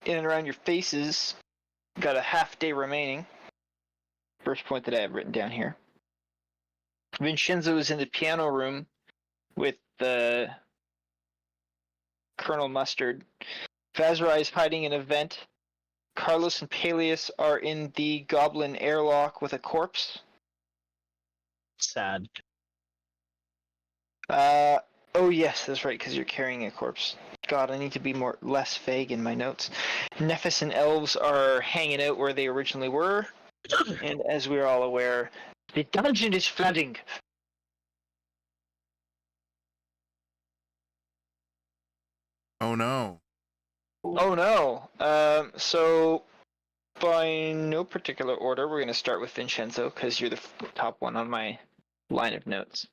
In and around your faces. Got a half day remaining. First point that I have written down here. Vinshenzo is in the piano room with Colonel Mustard. Vazrai is hiding in a vent. Carlos and Paelias are in the goblin airlock with a corpse. Sad. Oh yes, that's right, because you're carrying a corpse. God, I need to be less vague in my notes. Nephis and elves are hanging out where they originally were, and as we're all aware, the dungeon is flooding. Oh no. Oh no. So by no particular order, we're going to start with Vinshenzo, because you're the top one on my line of notes.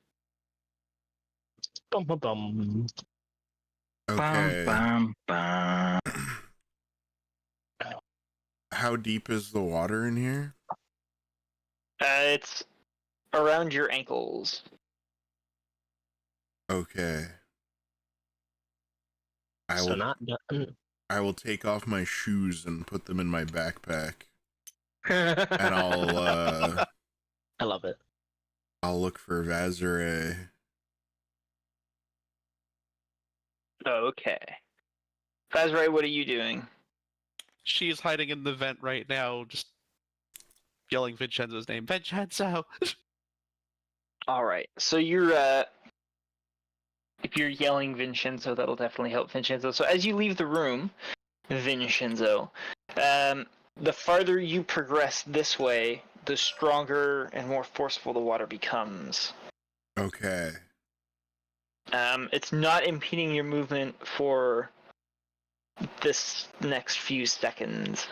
Bum, bum, bum. Okay. Bum, bum, bum. How deep is the water in here? It's around your ankles. Okay. I will take off my shoes and put them in my backpack. And I'll I love it. I'll look for Vazrai. Okay. Vazrai, what are you doing? She's hiding in the vent right now, just yelling Vinshenzo's name. Vinshenzo! Alright, so you're, if you're yelling Vinshenzo, that'll definitely help Vinshenzo. So as you leave the room, Vinshenzo, the farther you progress this way, the stronger and more forceful the water becomes. Okay. It's not impeding your movement for this next few seconds.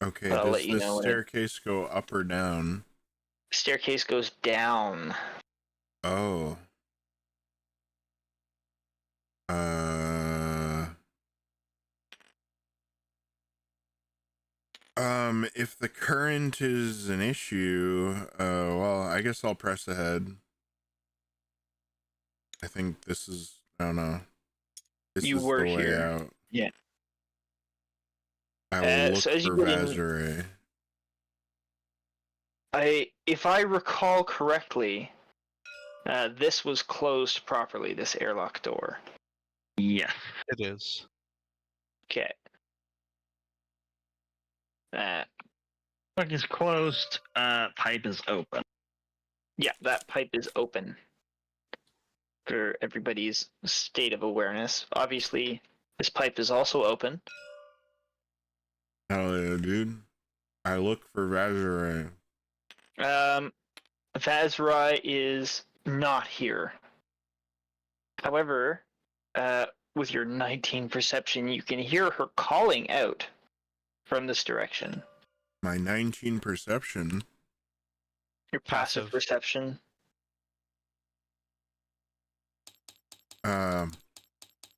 Okay, I'll does let you the know staircase go up or down? Staircase goes down. Oh. If the current is an issue, well, I guess I'll press ahead. I think this is, I don't know. This You is were the way here. out. Yeah. I will look so as you for get Vazrai. If I recall correctly, this was closed properly, this airlock door. Yeah. It is. Okay. Look is closed. Pipe is open. Yeah, that pipe is open. For everybody's state of awareness. Obviously, this pipe is also open. Hell yeah, dude. I look for Vazrai. Vazrai is not here. However, with your 19 perception, you can hear her calling out from this direction. My 19 perception. Your passive perception.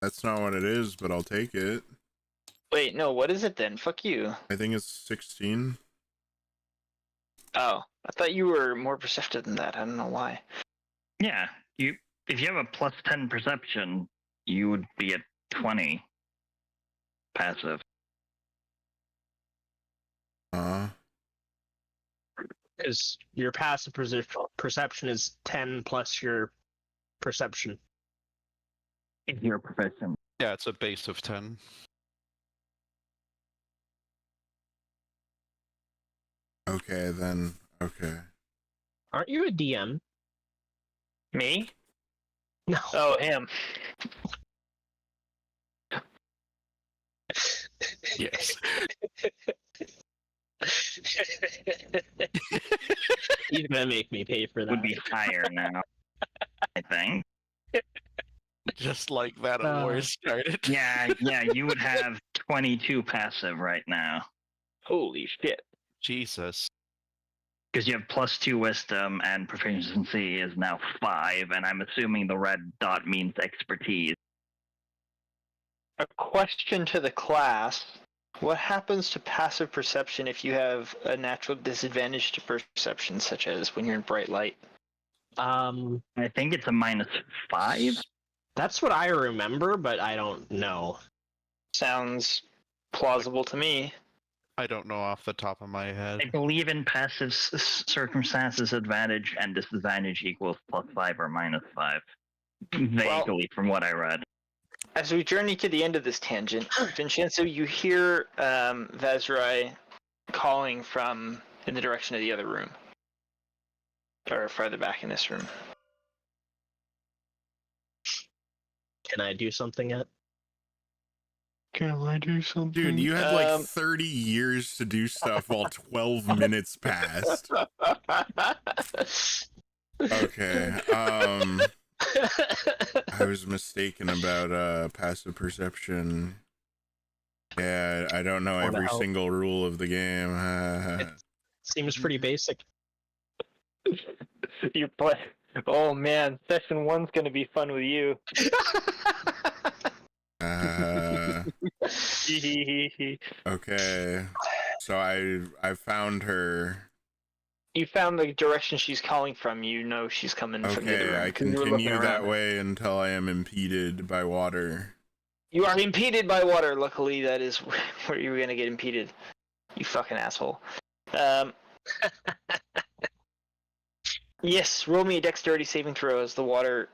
That's not what it is, but I'll take it. Wait, no, what is it then? Fuck you. I think it's 16. Oh, I thought you were more perceptive than that. I don't know why. Yeah, if you have a plus 10 perception, you would be at 20 passive. Because your passive perception is 10 plus your perception. If you're proficient. Yeah, it's a base of 10. Okay, then. Okay. Aren't you a DM? Me? No. Oh, him. Yes. He's gonna make me pay for that. Would be higher now, I think. Just like that, a war started. Yeah, you would have 22 passive right now. Holy shit. Jesus. Because you have plus 2 wisdom and proficiency is now 5, and I'm assuming the red dot means expertise. A question to the class. What happens to passive perception if you have a natural disadvantage to perception, such as when you're in bright light? I think it's a -5. That's what I remember, but I don't know. Sounds plausible to me. I don't know off the top of my head. I believe in passive circumstances, advantage and disadvantage equals +5 or -5. Vaguely from what I read. As we journey to the end of this tangent, Vinshenzo, you hear Vazrai calling from in the direction of the other room. Or farther back in this room. Can I do something yet? Can I do something? Dude, you had like 30 years to do stuff while 12 minutes passed. Okay, I was mistaken about passive perception. Yeah, I don't know every single rule of the game. Seems pretty basic. You play. Oh man, session 1's gonna be fun with you. Okay, so I found her. You found the direction she's calling from. You know she's coming from the other Okay, room. I 'cause you were looking continue that around. way until I am impeded by water. You are impeded by water. Luckily, that is where you were gonna get impeded. You fucking asshole. Yes, roll me a dexterity saving throw as the water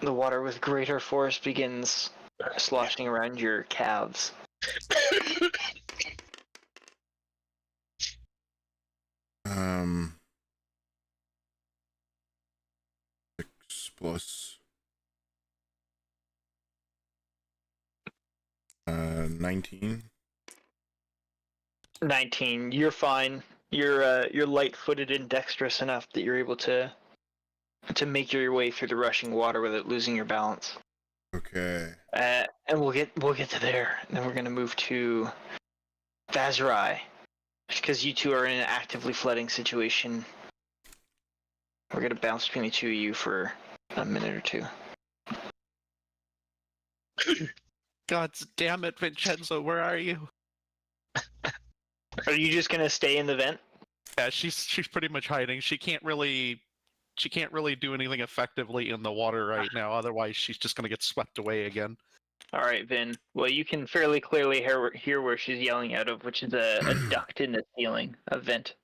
with greater force begins sloshing around your calves. 6 plus 19. 19. You're fine. You're light-footed and dexterous enough that you're able to make your way through the rushing water without losing your balance. Okay. And we'll get to there. And then we're gonna move to Vazrai, because you two are in an actively flooding situation. We're gonna bounce between the two of you for a minute or two. God damn it, Vinshenzo, where are you? Are you just gonna stay in the vent? Yeah, she's pretty much hiding. She can't really do anything effectively in the water right now. Otherwise, she's just gonna get swept away again. All right, Vin. Well, you can fairly clearly hear where she's yelling out of, which is a duct in the ceiling, a vent.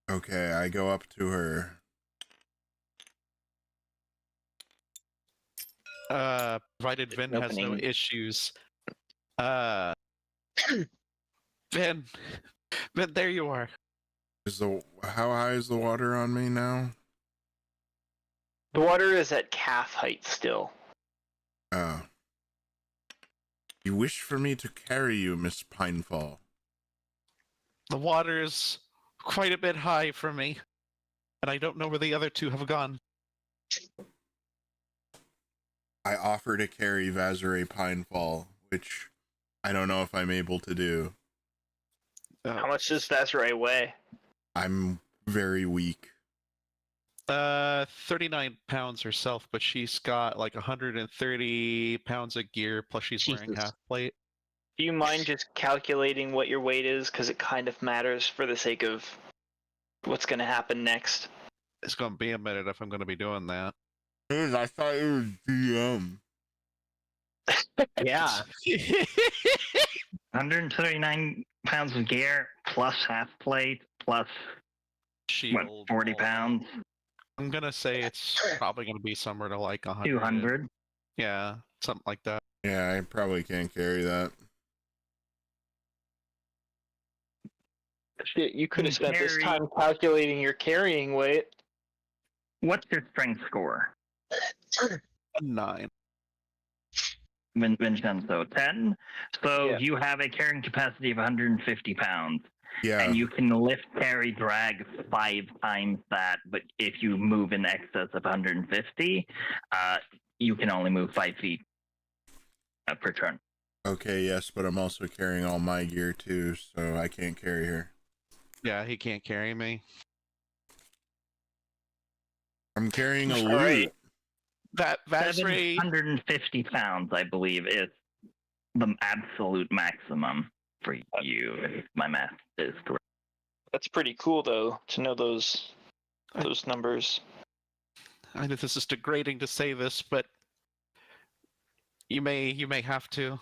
Okay, I go up to her. Provided Vin has no issues. Vin, there you are. How high is the water on me now? The water is at calf height still. Oh. You wish for me to carry you, Miss Pinefall? The water is quite a bit high for me, and I don't know where the other two have gone. I offer to carry Vazrai Pinefall, which I don't know if I'm able to do. How much does Vazrai weigh? I'm very weak. 39 pounds herself, but she's got like 130 pounds of gear, plus she's wearing half plate. Do you mind just calculating what your weight is? Because it kind of matters for the sake of what's going to happen next. It's going to be a minute if I'm going to be doing that. Dude, I thought you were DM. Yeah. 139 pounds of gear plus half plate plus Shield. 40 all pounds, that. I'm going to say it's probably going to be somewhere to like 100. 200. Yeah, something like that. Yeah, I probably can't carry that. Shit, you could have spent this Carry- time calculating your carrying weight. What's your strength score? 9. Vincenzo, 10. So Yeah. you have a carrying capacity of 150 pounds. Yeah. And you can lift, carry, drag 5 times that, but if you move in excess of 150, you can only move 5 feet per turn. Okay, yes, but I'm also carrying all my gear too, so I can't carry her. Yeah, he can't carry me. I'm carrying a All loot. right. That Vazray, 750 pounds, I believe, is the absolute maximum for you, if my math is correct. That's pretty cool, though, to know those numbers. I know this is degrading to say this, but you may have to.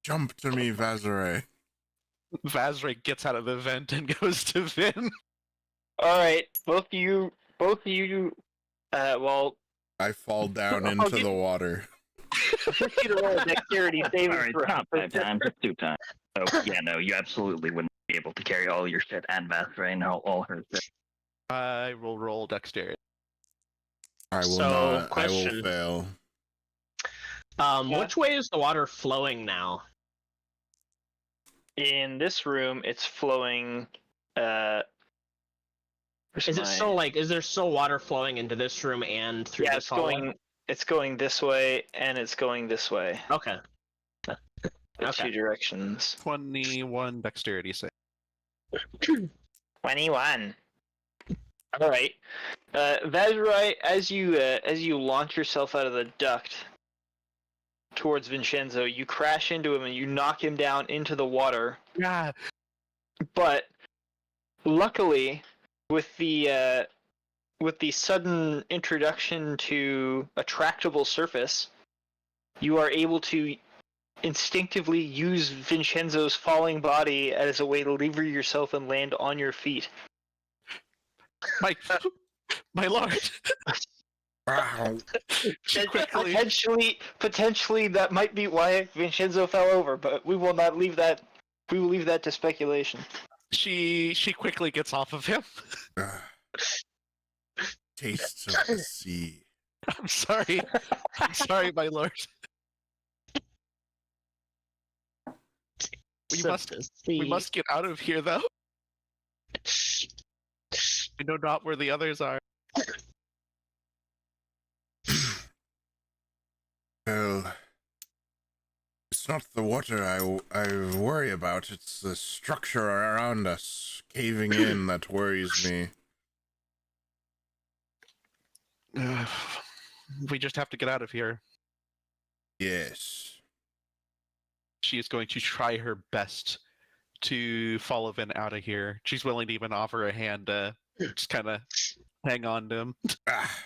Jump to me, Vazaray. Vazray gets out of the vent and goes to Vin. All right, both of you. Well, I fall down I'll into give- the water. I'll get you to roll a dexterity saving All right, throw. not 5 times, it's 2 times. So, yeah, no, you absolutely wouldn't be able to carry all your shit and Vasray and all her shit. I will roll dexterity. I will So, not. I question. will fail. Yeah. Which way is the water flowing now? In this room, it's flowing. Where's Is it my- still like? Is there still water flowing into this room and through Yeah, this it's hallway? going. It's going this way, and it's going this way. Okay. The Okay. two directions. 21 dexterity save. 21. All right, Vazrai, as you launch yourself out of the duct towards Vinshenzo, you crash into him and you knock him down into the water. Yeah. But luckily, with the sudden introduction to a tractable surface, you are able to instinctively use Vincenzo's falling body as a way to lever yourself and land on your feet. My lord. Wow. She quickly. Potentially, that might be why Vincenzo fell over, but we will not leave that. We will leave that to speculation. She quickly gets off of him. Tastes of the sea. I'm sorry. I'm sorry, my lord. We must get out of here, though. We know not where the others are. Well, it's not the water I worry about. It's the structure around us caving in that worries me. We just have to get out of here. Yes. She is going to try her best to follow Vin out of here. She's willing to even offer a hand to just kind of hang on to him. Ah,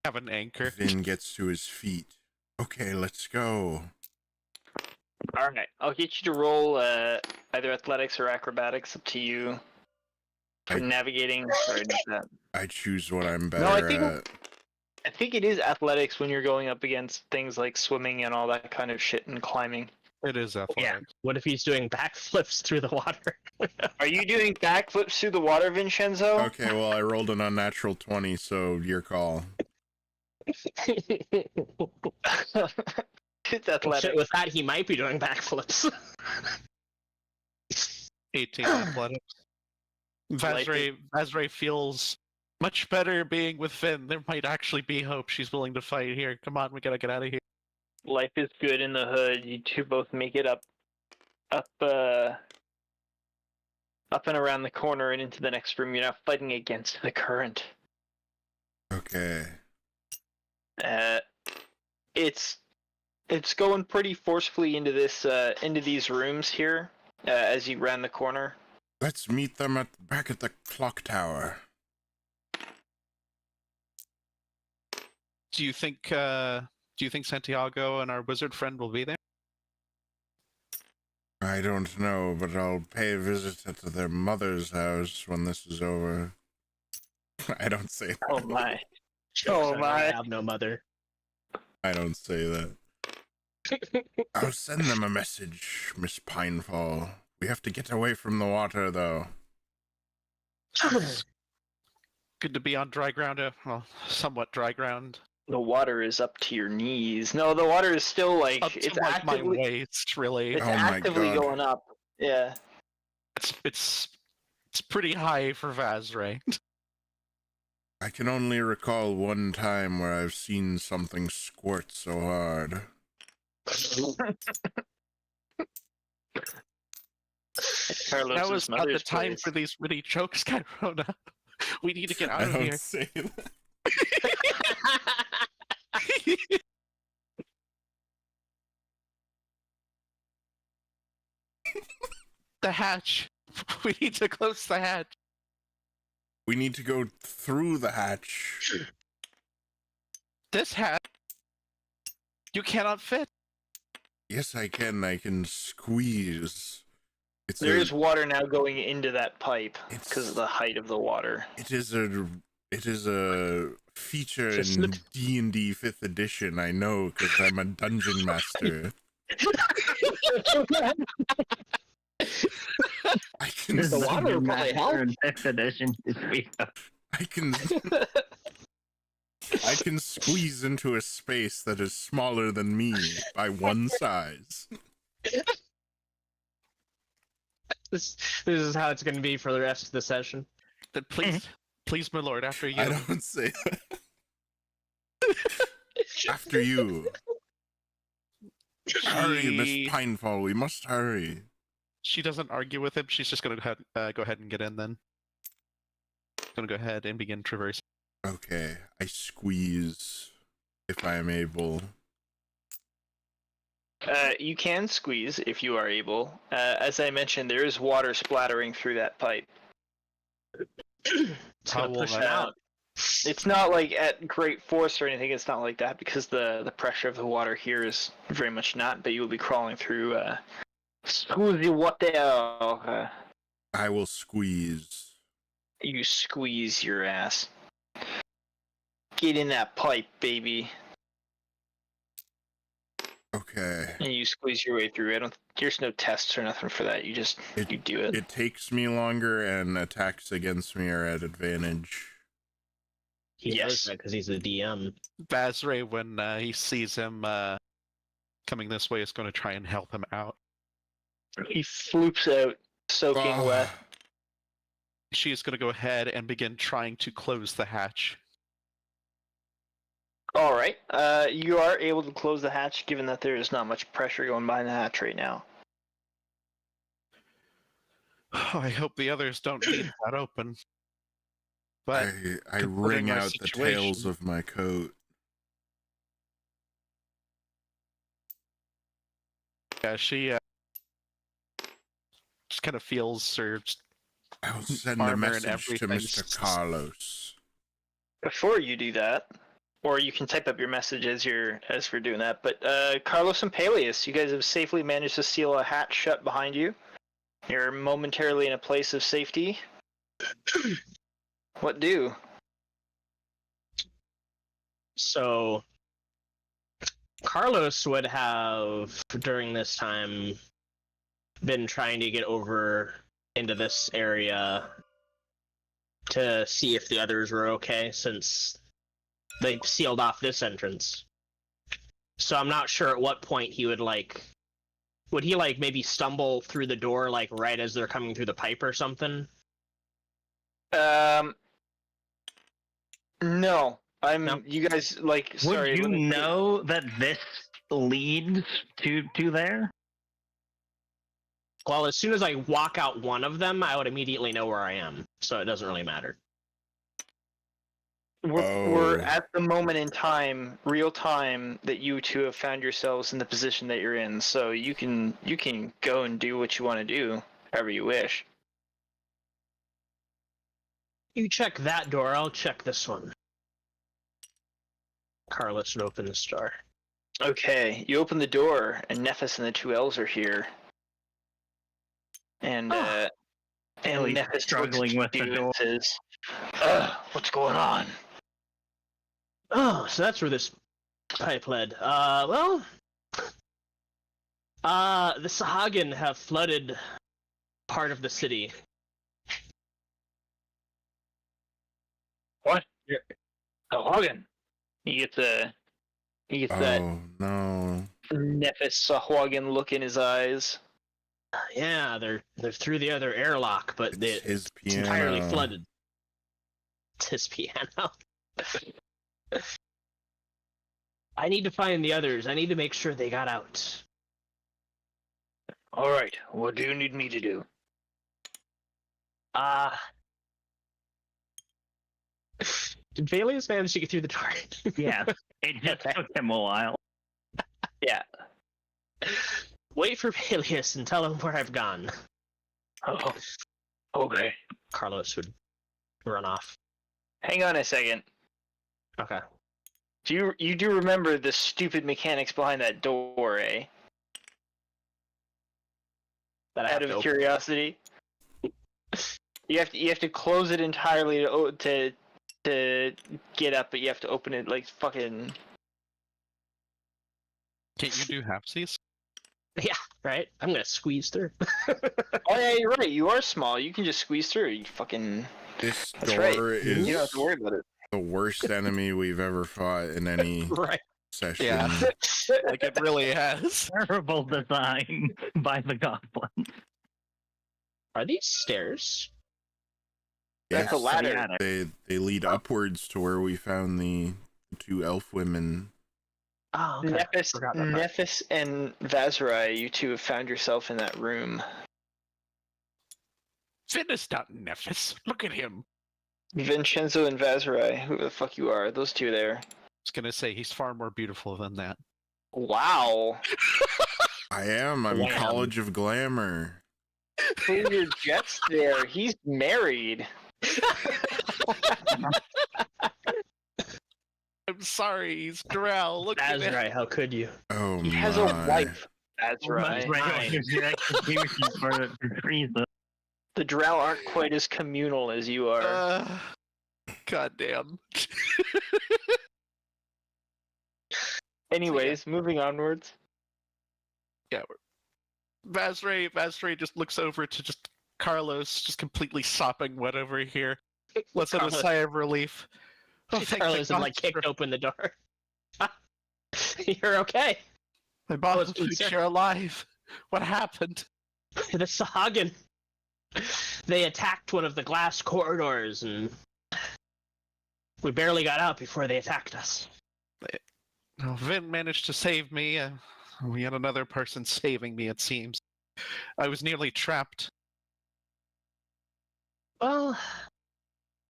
Have an anchor. Vin gets to his feet. Okay, let's go. All right, I'll get you to roll either athletics or acrobatics, up to you. For I- navigating. Sorry, not that. I choose what I'm better I think- at. I think it is athletics when you're going up against things like swimming and all that kind of shit and climbing. It is athletic. Yeah. What if he's doing backflips through the water? Are you doing backflips through the water, Vincenzo? Okay, well, I rolled an unnatural 20, so your call. It's athletic. Shit, with that, he might be doing backflips. 18 athletics. Vazray feels much better being with Finn. There might actually be hope. She's willing to fight here. Come on, we gotta get out of here. Life is good in the hood. You two both make it up and around the corner and into the next room. You're now fighting against the current. Okay. It's It's going pretty forcefully into into these rooms here, as you round the corner. Let's meet them back at the clock tower. Do you think Santiago and our wizard friend will be there? I don't know, but I'll pay a visit to their mother's house when this is over. I don't say that. Oh my! Oh my. I have no mother. I don't say that. I'll send them a message, Miss Pinefall. We have to get away from the water, though. Good to be on dry ground. Well, somewhat dry ground. The water is up to your knees. No, the water is still like Up to it's like actively, my waist, really. it's Oh my actively God. going up. Yeah. It's pretty high for Vazray. I can only recall one time where I've seen something squirt so hard. That was not the time for these witty jokes, Cairona. We need to get out I of don't here. say that. The hatch. We need to close the hatch. We need to go through the hatch. This hatch. You cannot fit. Yes, I can. I can squeeze. There is water now going into that pipe because of the height of the water. It is a feature Just in look- D&D 5th edition. I know because I'm a dungeon master. I can The water will probably help. In fifth edition to speak of. I can squeeze into a space that is smaller than me by one size. This is how it's going to be for the rest of the session. Then please, my lord, after you. I don't say that. After you. Hurry, Miss Pinefall, we must hurry. She doesn't argue with him. She's just gonna go ahead and get in then. Gonna go ahead and begin traversing. Okay, I squeeze if I am able. You can squeeze if you are able. As I mentioned, there is water splattering through that pipe. It's How going to will push it that- out. It's not like at great force or anything. It's not like that because the pressure of the water here is very much not. But you will be crawling through squeezy water. I will squeeze. You squeeze your ass. Get in that pipe, baby. Okay. And you squeeze your way through. There's no tests or nothing for that. You just you do it. It takes me longer, and attacks against me are at advantage. He knows Yes. that because he's a DM. Vazray, when he sees him coming this way, is going to try and help him out. He floops out, soaking wet. She is going to go ahead and begin trying to close the hatch. All right. You are able to close the hatch, given that there is not much pressure going behind the hatch right now. I hope the others don't leave that open. But I considering wring our out the tails situation- of my coat. yeah, she just kind of feels her. I will send a Armor and message to everything. Mr. Carlos. Before you do that, or you can type up your message as we're doing that. But Carlos and Paelias, you guys have safely managed to seal a hatch shut behind you. You're momentarily in a place of safety. What do? So, Carlos would have, during this time, been trying to get over into this area to see if the others were okay, since they sealed off this entrance. So I'm not sure at what point he would, would he, maybe stumble through the door, right as they're coming through the pipe or something? No. No? You guys, Would sorry. you let me- know that this leads to there? Well, as soon as I walk out one of them, I would immediately know where I am, so it doesn't really matter. we're at the moment in time, real time, that you two have found yourselves in the position that you're in. So you can go and do what you want to do, however you wish. You check that door, I'll check this one. Carlos would open this door. Okay, you open the door, and Nephis and the two elves are here. And Really Nephis struggling with the door. says, "What's going on?" Oh, so that's where this pipe led. The Sahagin have flooded part of the city. What? Hogan. He gets that Oh no. Nephis Sahwagan look in his eyes. Yeah, they're through the other airlock, but It's his it's piano. entirely flooded. It's his piano. I need to find the others. I need to make sure they got out. All right, what do you need me to do? Did Paelias manage to get through the door? Yeah, it just took him a while. Yeah. Wait for Paelias and tell him where I've gone. Oh, okay. Carlos would run off. Hang on a second. Okay. You do remember the stupid mechanics behind that door, eh? That I have Out to of open. curiosity. You have to close it entirely to get up, but you have to open it like fucking. Can't you do halfsies? Yeah, right? I'm gonna squeeze through. Oh yeah, you're right. You are small. You can just squeeze through. You fucking. This That's door right. is You don't have to worry about it. the worst enemy we've ever fought in any Right. session. Yeah. Like it really has. Terrible design by the goblins. Are these stairs? That's a Yes, ladder. Yeah, they lead upwards to where we found the two elf women. Oh, okay. Forgot about that. Nephis and Vazarai, you two have found yourself in that room. Fitness not Nephis. Look at him. Vinshenzo and Vazarai, who the fuck you are, those two there. I was gonna say he's far more beautiful than that. Wow. I am. I'm Wow. College of Glamour. Pull your jets there. He's married. I'm sorry, he's Drow. Look at him. Azrai, how could you? Oh He my. has a wife. Vazarai. Right. Gives you execution for treason. The Drow aren't quite as communal as you are. Goddamn. Anyways, moving onwards. Yeah. Vasray just looks over to just Carlos, just completely sopping wet over here. Lets out a Carlos- sigh of relief. Oh, thank Carlos had God like kicked for- open the door. You're okay. My boss it's good, sir. you're alive. What happened? The Sahagin. They attacked one of the glass corridors, and we barely got out before they attacked us. Oh, Vin managed to save me. We had another person saving me, it seems. I was nearly trapped. Well,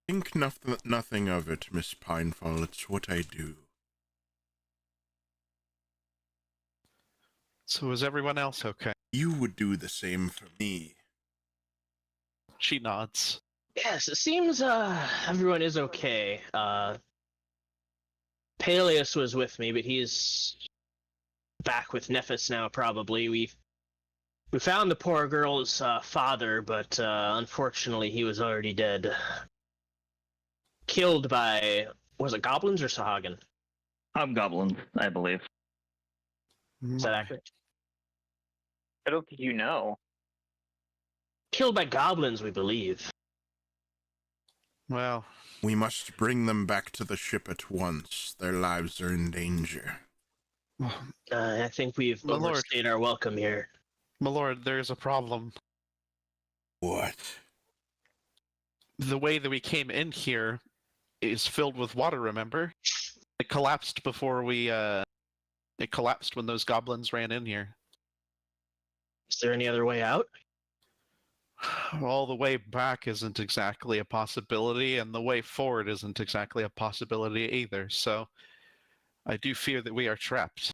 Think nothing of it, Miss Pinefall. It's what I do. So is everyone else okay? You would do the same for me. She nods. yes, it seems everyone is okay. Paelias was with me, but he's back with Nephis now, probably. We found the poor girl's father, but unfortunately he was already dead. Killed by, was it goblins or Sahagin? Hobgoblins, I believe. Is that accurate? I don't think you know. Killed by goblins, we believe. Well, We must bring them back to the ship at once. Their lives are in danger. I think we've My lord. overstayed our welcome here. my lord, there's a problem. What? The way that we came in here is filled with water, remember? It collapsed before we, it collapsed when those goblins ran in here. Is there any other way out? Well, the way back isn't exactly a possibility, and the way forward isn't exactly a possibility either, so I do fear that we are trapped.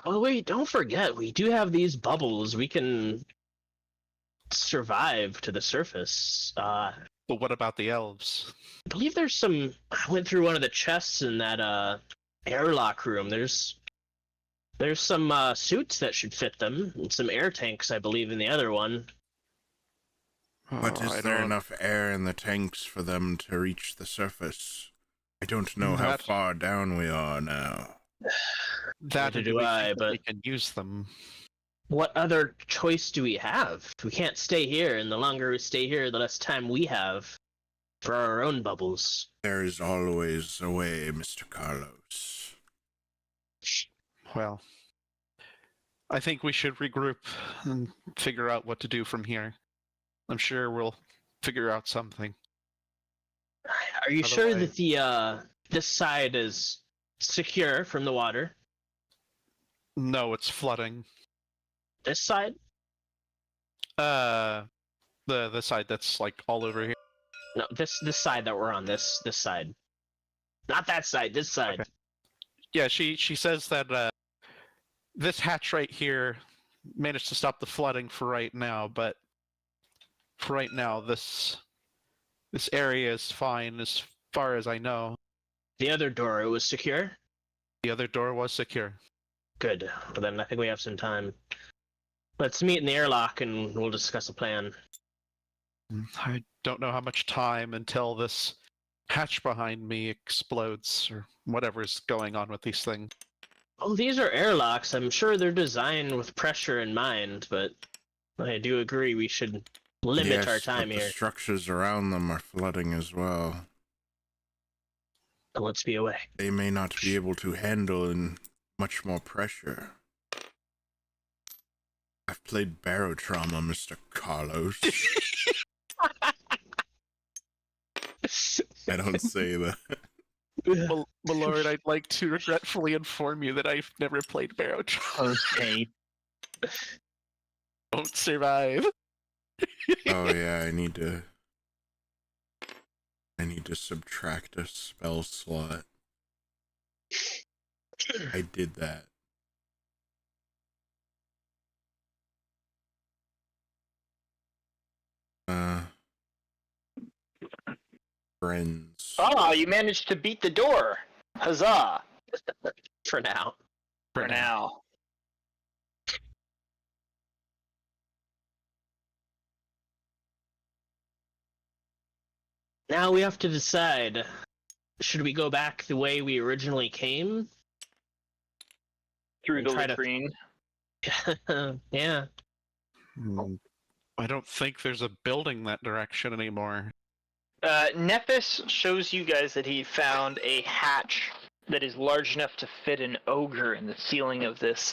Well, wait, don't forget, we do have these bubbles. We can survive to the surface. I But what about the elves? believe there's some... I went through one of the chests in that airlock room. There's some suits that should fit them, and some air tanks, I believe, in the other one. But I is there don't- enough air in the tanks for them to reach the surface? I don't know how That- far down we are now. That Neither and do we I, think that we but- can use them. What other choice do we have? We can't stay here, and the longer we stay here, the less time we have for our own bubbles. There is always a way, Mr. Carlos. Well, I think we should regroup and figure out what to do from here. I'm sure we'll figure out something. Are you sure Otherwise- that this side is secure from the water? No, it's flooding. This side? The side that's like all over here. No, this side that we're on. This side. Not that side. This side. Okay. Yeah, she says that this hatch right here managed to stop the flooding for right now, but for right now this area is fine as far as I know. The other door, it was secure? The other door was secure. Good. Well, then I think we have some time. Let's meet in the airlock and we'll discuss a plan. I don't know how much time until this hatch behind me explodes or whatever's going on with these things. Oh, these are airlocks. I'm sure they're designed with pressure in mind, but I do agree we should limit Yes, our time but here. the structures around them are flooding as well. Let's be away. They may not be able to handle in much more pressure. I've played barotrauma, Mr. Carlos. I don't say that. Well, my lord, I'd like to regretfully inform you that I've never played Barotrauma. Okay. Won't survive. Oh yeah, I need to subtract a spell slot. I did that. Friends. Ah, you managed to beat the door. Huzzah! For now. For now. Now we have to decide, should we go back the way we originally came? Through the Try to- latrine. Yeah. I don't think there's a building that direction anymore. Nephis shows you guys that he found a hatch that is large enough to fit an ogre in the ceiling of this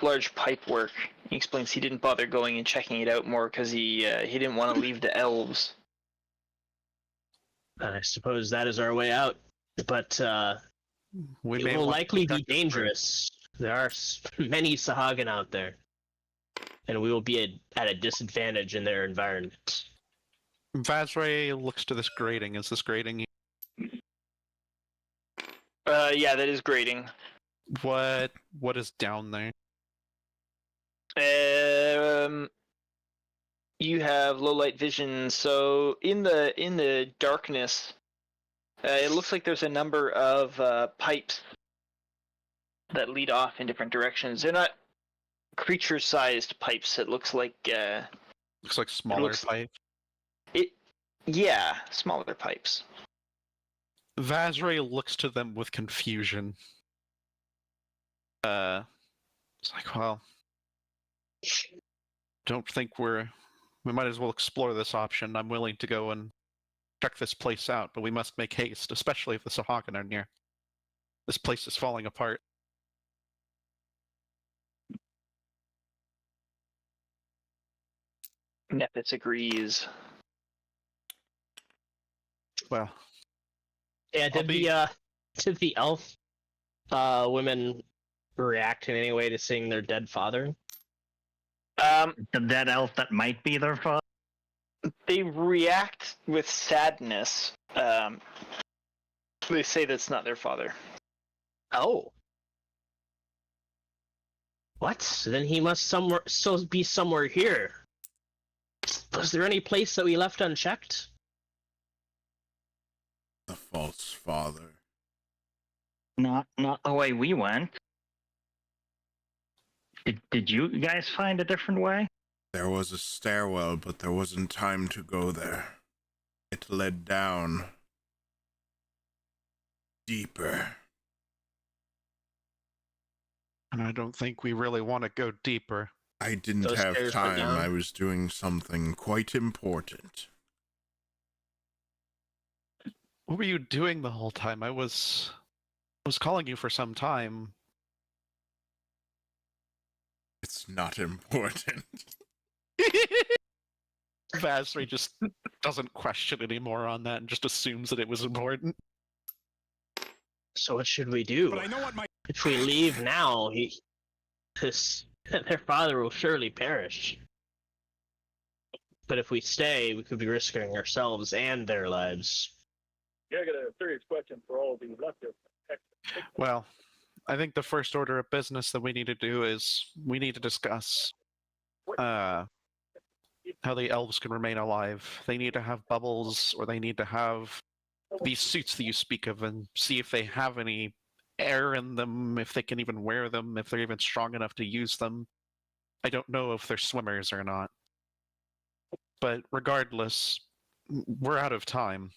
large pipe work. He explains he didn't bother going and checking it out more because he didn't want to leave the elves. I suppose that is our way out. But We it may will want to likely be protect it dangerous. There are many Sahagin out there. And we will be at a disadvantage in their environment. first. Vazray looks to this grating. Is this grating? Yeah, that is grating. What is down there? You have low light vision, so in the darkness, it looks like there's a number of pipes that lead off in different directions. They're not creature-sized pipes. It looks like Looks like smaller looks- pipe. smaller pipes. Vazray looks to them with confusion. It's like, well, don't think we might as well explore this option. I'm willing to go and check this place out, but we must make haste, especially if the Sahagin are near. This place is falling apart. Nephis agrees. Well, Yeah, I'll did the elf women react in any way to seeing their dead father? The dead elf that might be their father. They react with sadness. They say that's not their father. Oh. What? Then he must still be somewhere here. Was there any place that we left unchecked? The false father. Not the way we went. Did you guys find a different way? There was a stairwell, but there wasn't time to go there. It led down. Deeper. And I don't think we really want to go deeper. I didn't Those have stairs went time. down? I was doing something quite important. What were you doing the whole time? I was calling you for some time. It's not important. Vasri just doesn't question anymore on that and just assumes that it was important. So what should we do? But I know what my If we leave now, their father will surely perish. But if we stay, we could be risking ourselves and their lives. Yeah, I got a serious question for all of you left here. Well, I think the first order of business that we need to do is we need to discuss how the elves can remain alive. They need to have bubbles, or they need to have these suits that you speak of, and see if they have any air in them, if they can even wear them, if they're even strong enough to use them. I don't know if they're swimmers or not. But regardless, we're out of time.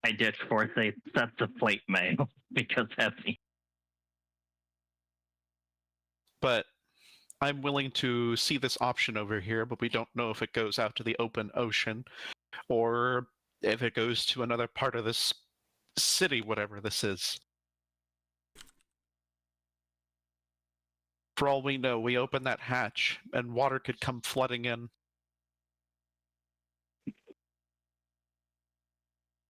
I did force a sets of plate mail because heavy. But I'm willing to see this option over here, but we don't know if it goes out to the open ocean or if it goes to another part of this city, whatever this is. For all we know, we open that hatch and water could come flooding in.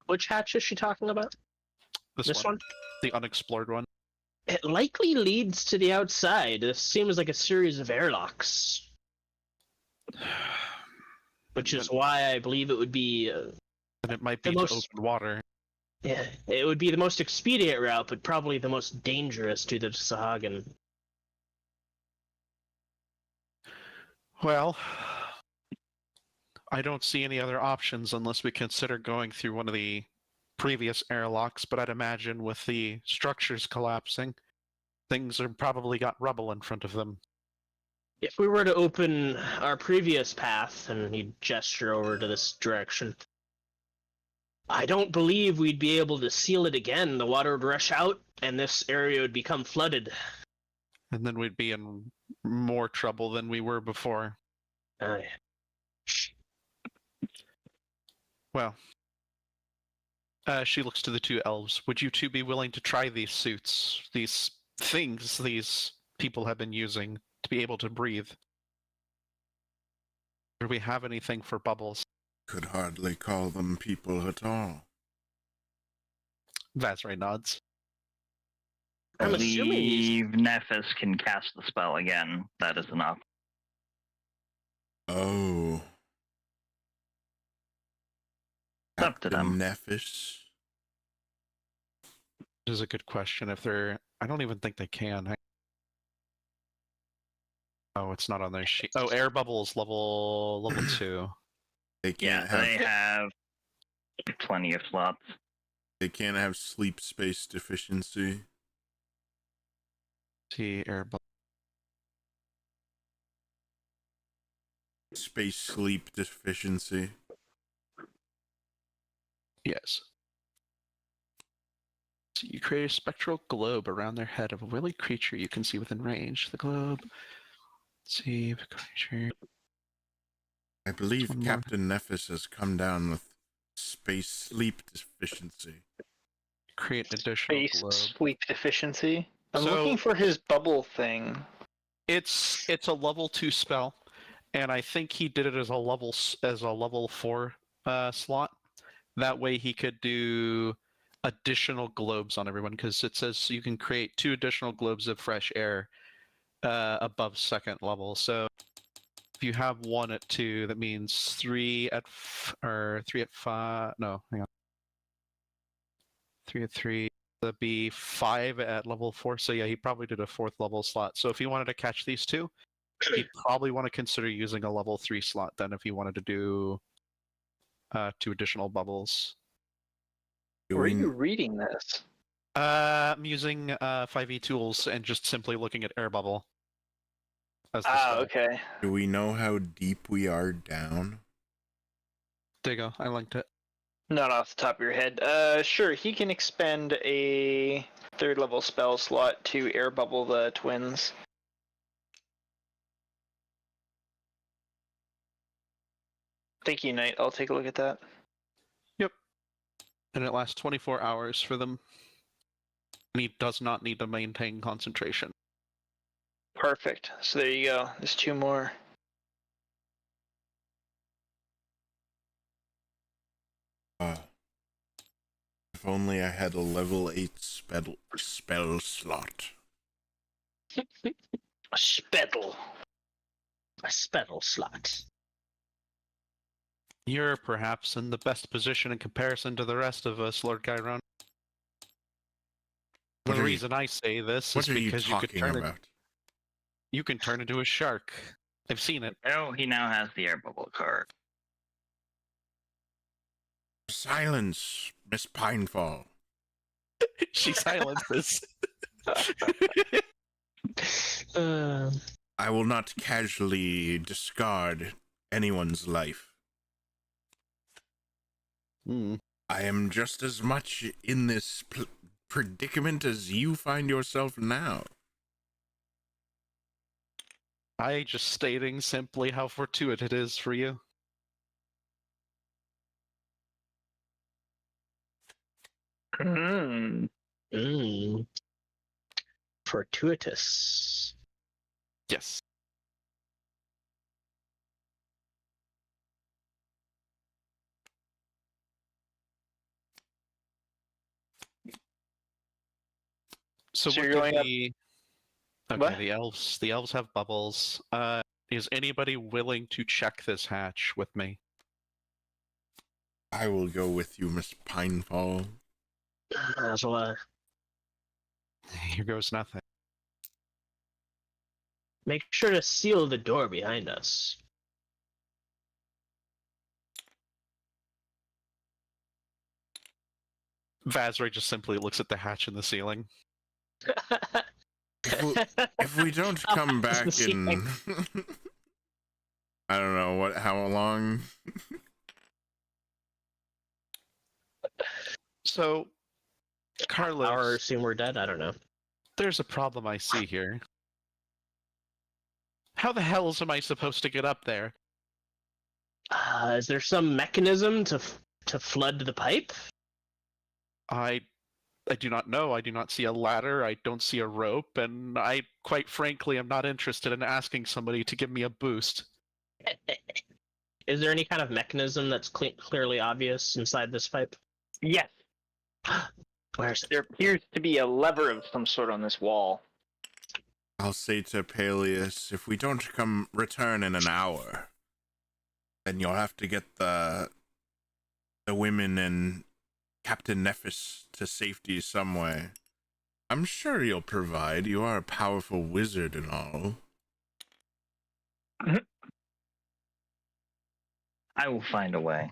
Which hatch is she talking about? This one? The unexplored one. It likely leads to the outside. This seems like a series of airlocks. Which is why I believe it would be... And it might be the to most- open water. Yeah, it would be the most expedient route, but probably the most dangerous to the Sahagin. Well, I don't see any other options unless we consider going through one of the previous airlocks, but I'd imagine with the structures collapsing, things have probably got rubble in front of them. If we were to open our previous path, and he'd gesture over to this direction, I don't believe we'd be able to seal it again. The water would rush out, and this area would become flooded. And then we'd be in more trouble than we were before. Well, she looks to the two elves. Would you two be willing to try these suits, these things these people have been using to be able to breathe? Do we have anything for bubbles? Could hardly call them people at all. Vasri nods. I I'm assuming believe Nephis can cast the spell again. That is enough. Oh. It's up to them. Nephis. This is a good question. If they're... I don't even think they can. Oh, it's not on their sheet. Oh, air bubbles level 2. They Yeah, can't they have plenty of slots. They can't have sleep space deficiency. See, air bubble. Space sleep deficiency. Yes. So you create a spectral globe around their head of a willy creature you can see within range. The globe. Let's see the creature. I believe One more. Captain Nephis has come down with space sleep deficiency. Create additional Space globe. sleep deficiency. I'm So- looking for his bubble thing. It's a level 2 spell, and I think he did it as a level 4 slot. That way he could do additional globes on everyone, because it says you can create 2 additional globes of fresh air above 2nd level. So If you have 1 at 2, that means 3 at 3 at 5. No, hang on. 3 at 3. That'd be 5 at level 4. So yeah, he probably did a 4th level slot. So if he wanted to catch these 2, he'd probably want to consider using a level 3 slot then if he wanted to do 2 additional bubbles. Where are you reading this? I'm using 5e tools and just simply looking at air bubble. As the spell. Okay. Do we know how deep we are down? There you go. I linked it. Not off the top of your head. Sure, he can expend a 3rd level spell slot to air bubble the twins. Thank you, Knight. I'll take a look at that. Yep. And it lasts 24 hours for them. And he does not need to maintain concentration. Perfect. So there you go. There's 2 more. If only I had a level 8 spell slot. A spettle. A spettle slot. You're perhaps in the best position in comparison to the rest of us, Lord Cairona. What The are you- reason I say this is What are you because you could talking turn about? you can turn into a shark. I've seen it. Oh, he now has the air bubble card. Silence, Miss Pinefall. She silences. I will not casually discard anyone's life. I am just as much in this predicament as you find yourself now. I just stating simply how fortuitous it is for you. Fortuitous. Yes. So So what you're do going up- the... Okay, What? the elves have bubbles. Is anybody willing to check this hatch with me? I will go with you, Miss Pinefall. As well. Here goes nothing. Make sure to seal the door behind us. Vazray just simply looks at the hatch in the ceiling. If we don't come back in... I don't know, how long? So, Carlos, Or assume we're dead. I don't know. there's a problem I see here. How the hells am I supposed to get up there? Is there some mechanism to flood the pipe? I do not know. I do not see a ladder. I don't see a rope, and I, quite frankly, am not interested in asking somebody to give me a boost. Is there any kind of mechanism that's clearly obvious inside this pipe? Yes. Where's it? There appears to be a lever of some sort on this wall. I'll say to Paelias, if we don't return in an hour, then you'll have to get the women and Captain Nephis to safety some way. I'm sure you'll provide. You are a powerful wizard and all. I will find a way.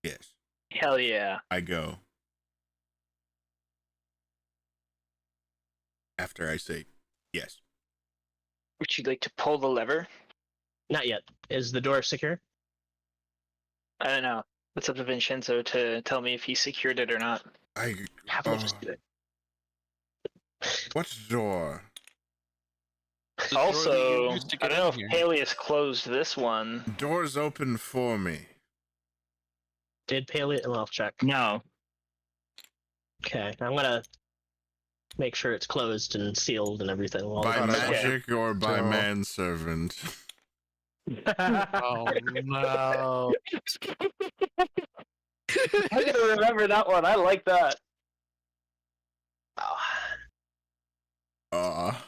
Yes, Hell yeah. I go. After I say yes. Would you like to pull the lever? Not yet. Is the door secure? I don't know. It's up to Vinshenzo to tell me if he secured it or not. Have we just do it? What door? The door that you Also, used to I get don't know in if here. Paelias closed this one. Door's open for me. Did Paelias? Well, check. No, Okay, I'm gonna make sure it's closed and sealed and everything. While By we're- magic or by So- manservant? Oh no! I'm gonna remember that one. I like that. Oh,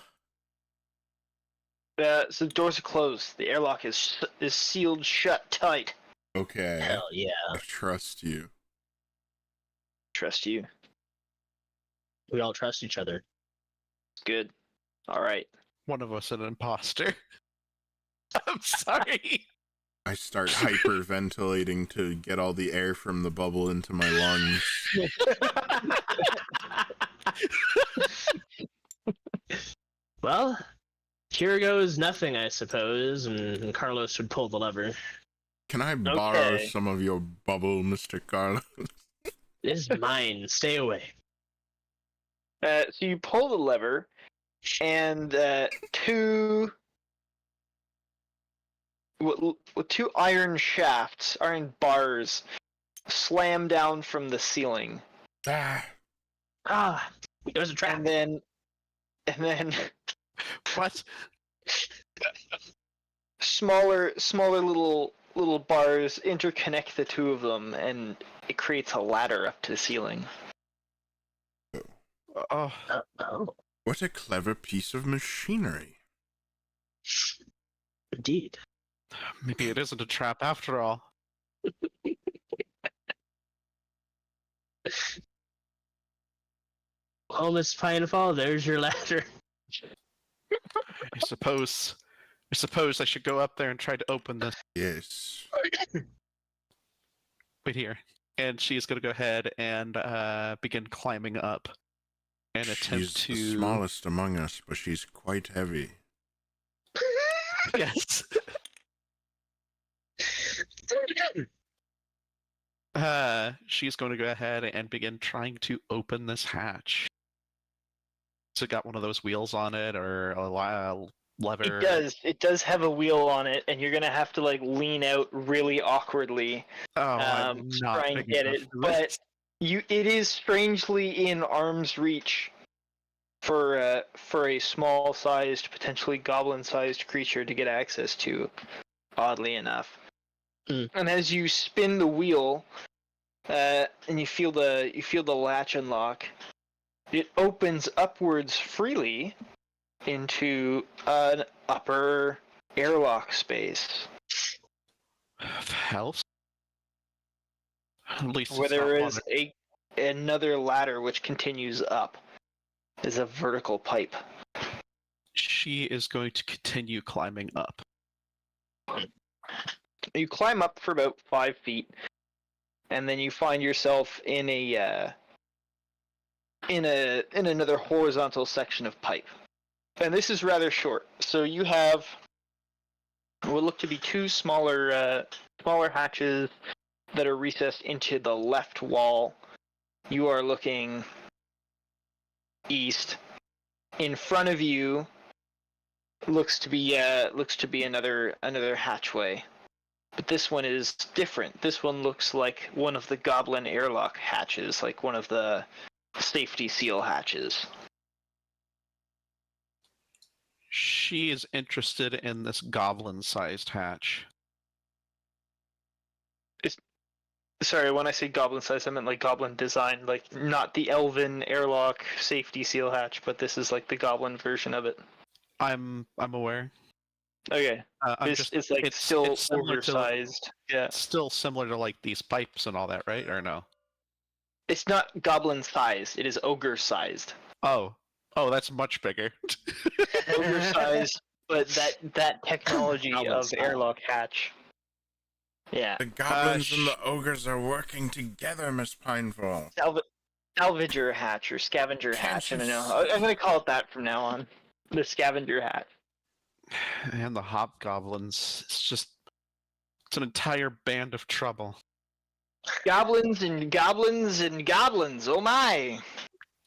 So the doors are closed. The airlock is sealed shut tight. Okay. Hell yeah. I trust you. Trust you. We all trust each other. Good. All right. One of us an imposter. I'm sorry. I start hyperventilating to get all the air from the bubble into my lungs. Well, here goes nothing, I suppose, and Carlos would pull the lever. Can I borrow Okay. some of your bubble, Mr. Carlos? This is mine. Stay away. So you pull the lever, and two iron shafts, iron bars, slam down from the ceiling, Ah, Ah, it was a trap. and then What? smaller little bars interconnect the two of them, and it creates a ladder up to the ceiling. Oh, Oh, what a clever piece of machinery. indeed. maybe it isn't a trap after all. Well, Miss Pinefall, there's your ladder. I suppose I should go up there and try to open this. Yes. Wait here. And she's going to go ahead and begin climbing up and attempt She's to. the smallest among us, but she's quite heavy. Yes. She's going to go ahead and begin trying to open this hatch. So it got one of those wheels on it, or a lever. It does have a wheel on it, and you're gonna have to like lean out really awkwardly Oh, I'm to not try and big get enough it. for But this. it is strangely in arm's reach for a small-sized, potentially goblin-sized creature to get access to. Oddly enough, and as you spin the wheel, and you feel the latch unlock, it opens upwards freely into an upper airlock space, The hell? At least where it's not there one is another ladder which continues up. There's a vertical pipe. She is going to continue climbing up. You climb up for about 5 feet, and then you find yourself in another horizontal section of pipe. And this is rather short. So you have what look to be two smaller hatches that are recessed into the left wall. You are looking east. In front of you looks to be another hatchway. But this one is different. This one looks like one of the goblin airlock hatches, like one of the safety seal hatches. She is interested in this goblin-sized hatch. Sorry, when I say goblin size, I meant like goblin design, like not the elven airlock safety seal hatch, but this is like the goblin version of it. I'm aware. Okay, I'm just, it's like it's still similar to, like, oversized. Yeah, it's still similar to like these pipes and all that, right? Or no? it's not goblin sized. It is ogre sized. Oh, that's much bigger. Ogre sized, but that technology Goblin of style. airlock hatch. Yeah, The goblins and the ogres are working together, Miss Pinefall. salvager hatch or scavenger hatch. I don't know. I'm gonna call it that from now on. The scavenger hatch. And the hobgoblins. It's an entire band of trouble. Goblins and goblins and goblins. Oh my!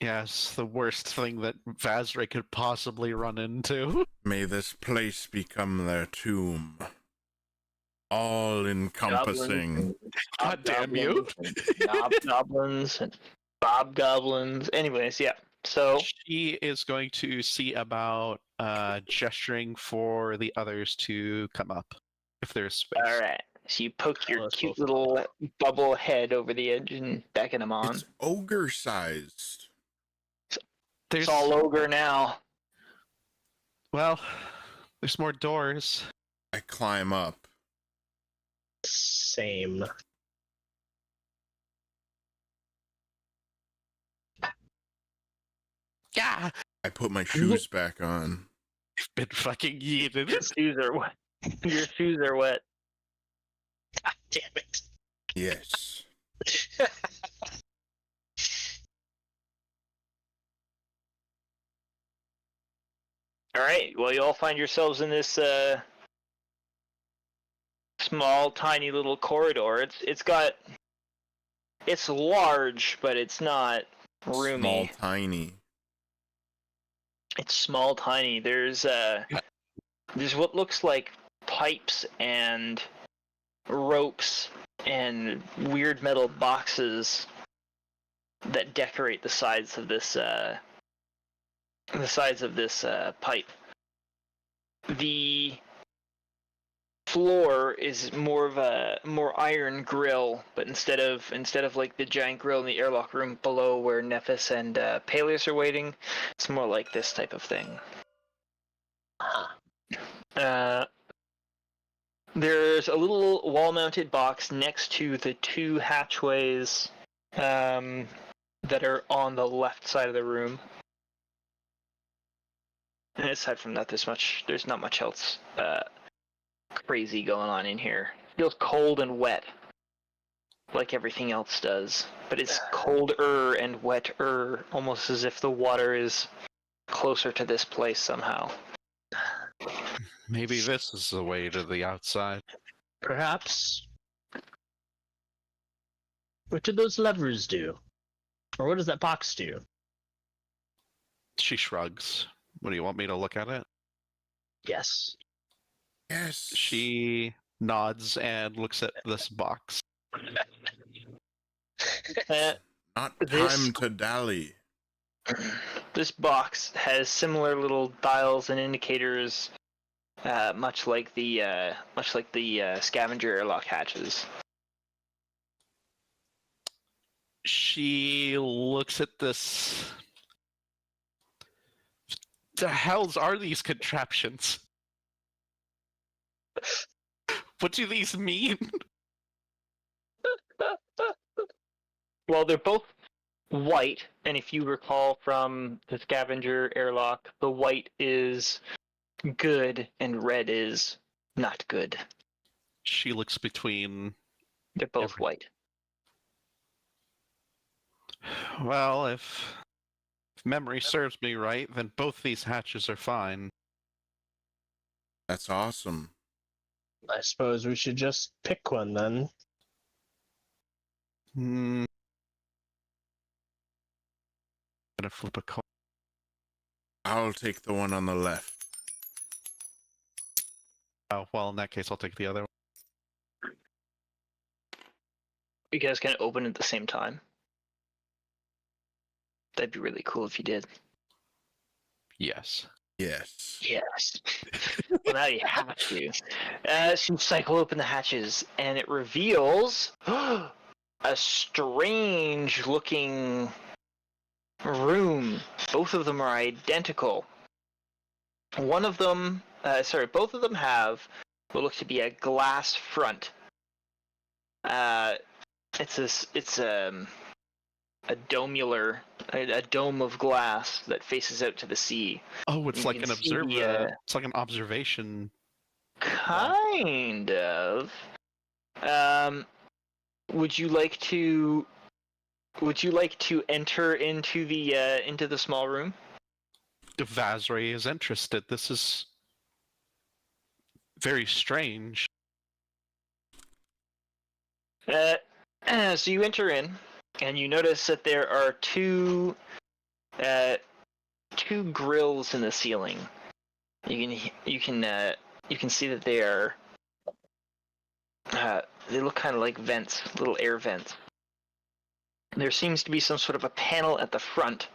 Yes, the worst thing that Vazray could possibly run into. May this place become their tomb. All encompassing. God damn you. Goblins and bobgoblins. Anyways, yeah. So She is going to see about gesturing for the others to come up, if there's space. all right. So you poke your Let's cute go. little bubble head over the edge and beckon him on. It's ogre-sized. There's It's all ogre now. Well, There's more doors. I climb up. Same. Yeah! I put my shoes back on. You've been fucking yeeted. Your shoes are wet. Your shoes are wet. God damn it. Yes. All right. Well, you all find yourselves in this small, tiny little corridor. It's large, but it's not roomy. Small, tiny. It's small, tiny. There's what looks like pipes and ropes and weird metal boxes that decorate the sides of this pipe. The floor is more iron grill, but instead of like the giant grill in the airlock room below where Nephis and Paelias are waiting, it's more like this type of thing. There's a little wall-mounted box next to the two hatchways that are on the left side of the room. And aside from that, there's not much else crazy going on in here. It feels cold and wet, like everything else does. But it's colder and wetter, almost as if the water is closer to this place somehow. Maybe this is the way to the outside. Perhaps. What do those levers do? Or what does that box do? She shrugs. What do you want me to look at it? Yes. Yes. She nods and looks at this box. Not This- time to dally. This box has similar little dials and indicators, much like the scavenger airlock hatches. She looks at this. The hells are these contraptions? What do these mean? Well, they're both white, and if you recall from the scavenger airlock, the white is good and red is not good. She looks between. They're both Every- white. Well, if memory serves me right, then both these hatches are fine. That's awesome. I suppose we should just pick one then. Hmm. Gonna flip a coin. I'll take the one on the left. Oh, well, in that case, I'll take the other one. You guys can open at the same time. That'd be really cool if you did. Yes. Yes. Yes. Well, now you have to. So you cycle open the hatches, and it reveals a strange-looking room. Both of them are identical. Both of them have what looks to be a glass front. It's a domular, a dome of glass that faces out to the sea. Oh, it's You like can an see the, observer. It's like an observation. Kind of. Would you like to enter into the small room? If Vazray is interested, this is very strange. So you enter in, and you notice that there are two grills in the ceiling. You can see that they are they look kind of like vents, little air vents. There seems to be some sort of a panel at the front.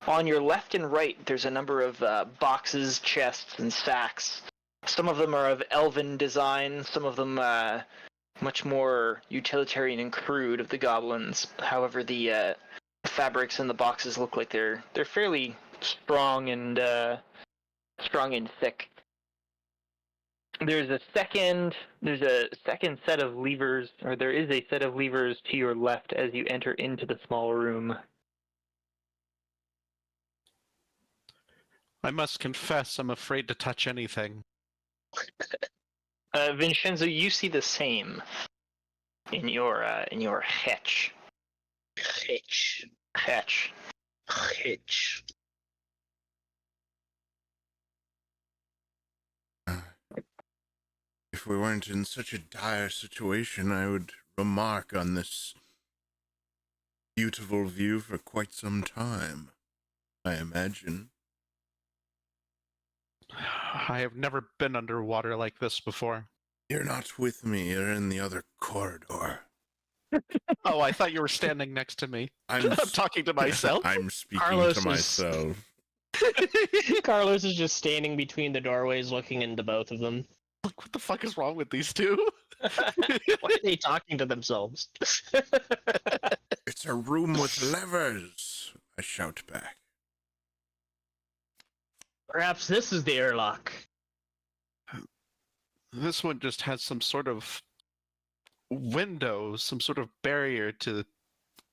On your left and right, there's a number of boxes, chests, and sacks. Some of them are of elven design, some of them much more utilitarian and crude of the goblins. However, the fabrics in the boxes look like they're fairly strong and thick. There's a second set of levers, or there is a set of levers to your left as you enter into the small room. I must confess, I'm afraid to touch anything. Vinshenzo, you see the same in your hatch. Hatch. If we weren't in such a dire situation, I would remark on this beautiful view for quite some time, I imagine. I have never been underwater like this before. You're not with me, you're in the other corridor. Oh, I thought you were standing next to me. I'm I'm talking to myself. I'm speaking Carlos to is- myself. Carlos is just standing between the doorways looking into both of them. Like, what the fuck is wrong with these two? Why are they talking to themselves? It's a room with levers, I shout back. Perhaps this is the airlock. This one just has some sort of window, some sort of barrier to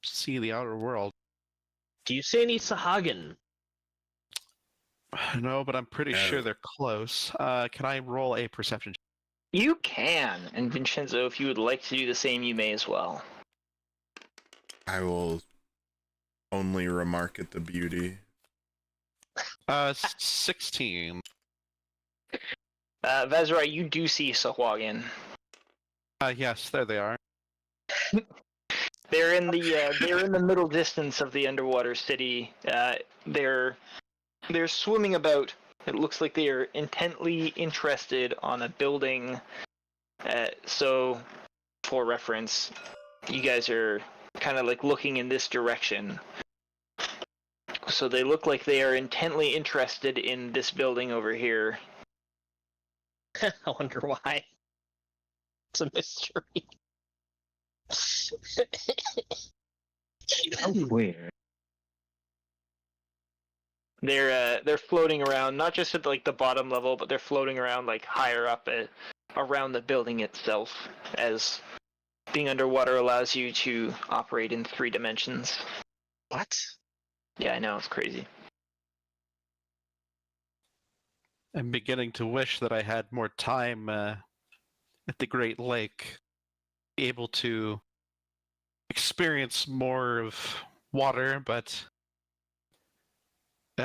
see the outer world. Do you see any Sahagin? No, but I'm pretty No. sure they're close. Can I roll a perception? You can, and Vinshenzo, if you would like to do the same, you may as well. I will only remark at the beauty. 16. Vezra, you do see Sahagin. Yes, there they are. They're in the middle distance of the underwater city. They're swimming about. It looks like they are intently interested on a building. So, for reference, you guys are kind of like looking in this direction. So they look like they are intently interested in this building over here. I wonder why. It's a mystery. Weird. They're floating around, not just at like the bottom level, but they're floating around like higher up around the building itself, as being underwater allows you to operate in 3 dimensions. What? Yeah, I know, it's crazy. I'm beginning to wish that I had more time at the Great Lake, able to experience more of water, but we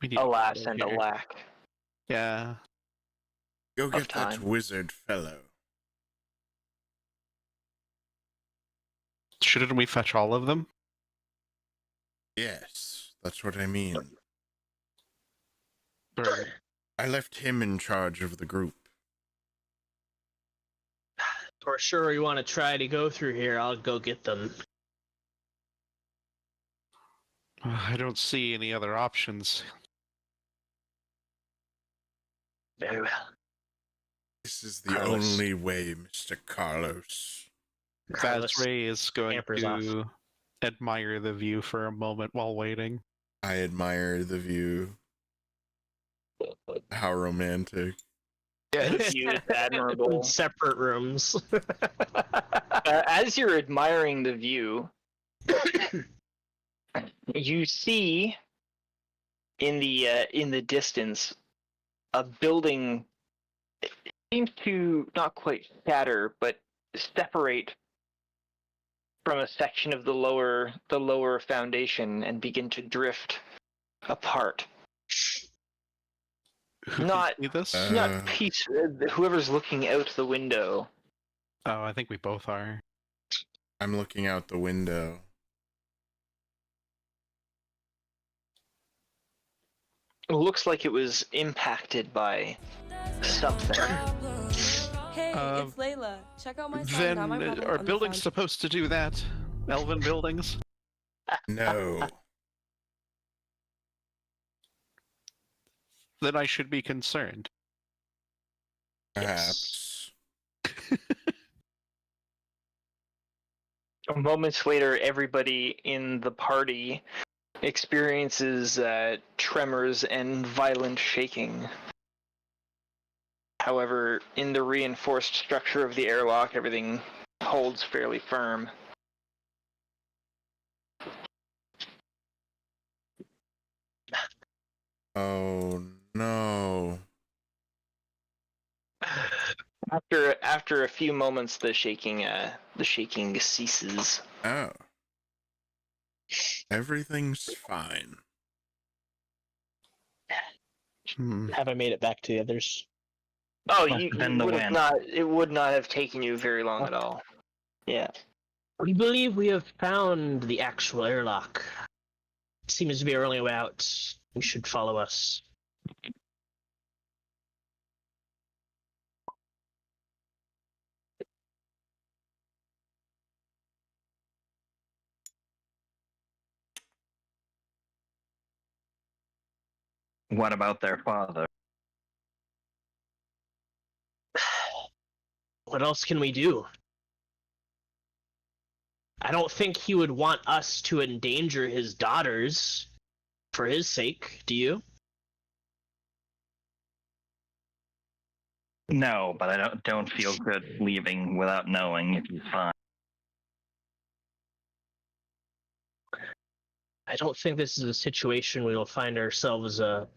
need Alas water and here. alack. Yeah. Go get that time. wizard fellow. Shouldn't we fetch all of them? Yes, that's what I mean. Or I left him in charge of the group. For sure you want to try to go through here, I'll go get them. I don't see any other options. Very well. This is the Carlos. only way, Mr. Carlos. Carlos Vazray is going scampers to admire the view for a moment while waiting. I admire the view. How romantic. The view is admirable. In separate rooms. As you're admiring the view, you see in the distance a building. It seems to not quite shatter, but separate from a section of the lower foundation and begin to drift apart. Who Not- can see this? Not peace. Whoever's looking out the window. Oh, I think we both are. I'm looking out the window. It looks like it was impacted by something. Hey, Um, it's Layla. Check out my song. Then Got my comment are on the buildings front. supposed to do that? Elven buildings? No. Then I should be concerned. Perhaps. Moments later, everybody in the party experiences tremors and violent shaking. However, in the reinforced structure of the airlock, everything holds fairly firm. Oh no. After a few moments, the shaking ceases. Oh. Everything's fine. Have I made it back to the others? Oh, Must you have been the would have wind. not. It would not have taken you very long at all. Yeah. We believe we have found the actual airlock. It seems to be our only way out. You should follow us. What about their father? What else can we do? I don't think he would want us to endanger his daughters for his sake, do you? No, but I don't feel good leaving without knowing if he's fine. I don't think this is a situation we will find ourselves a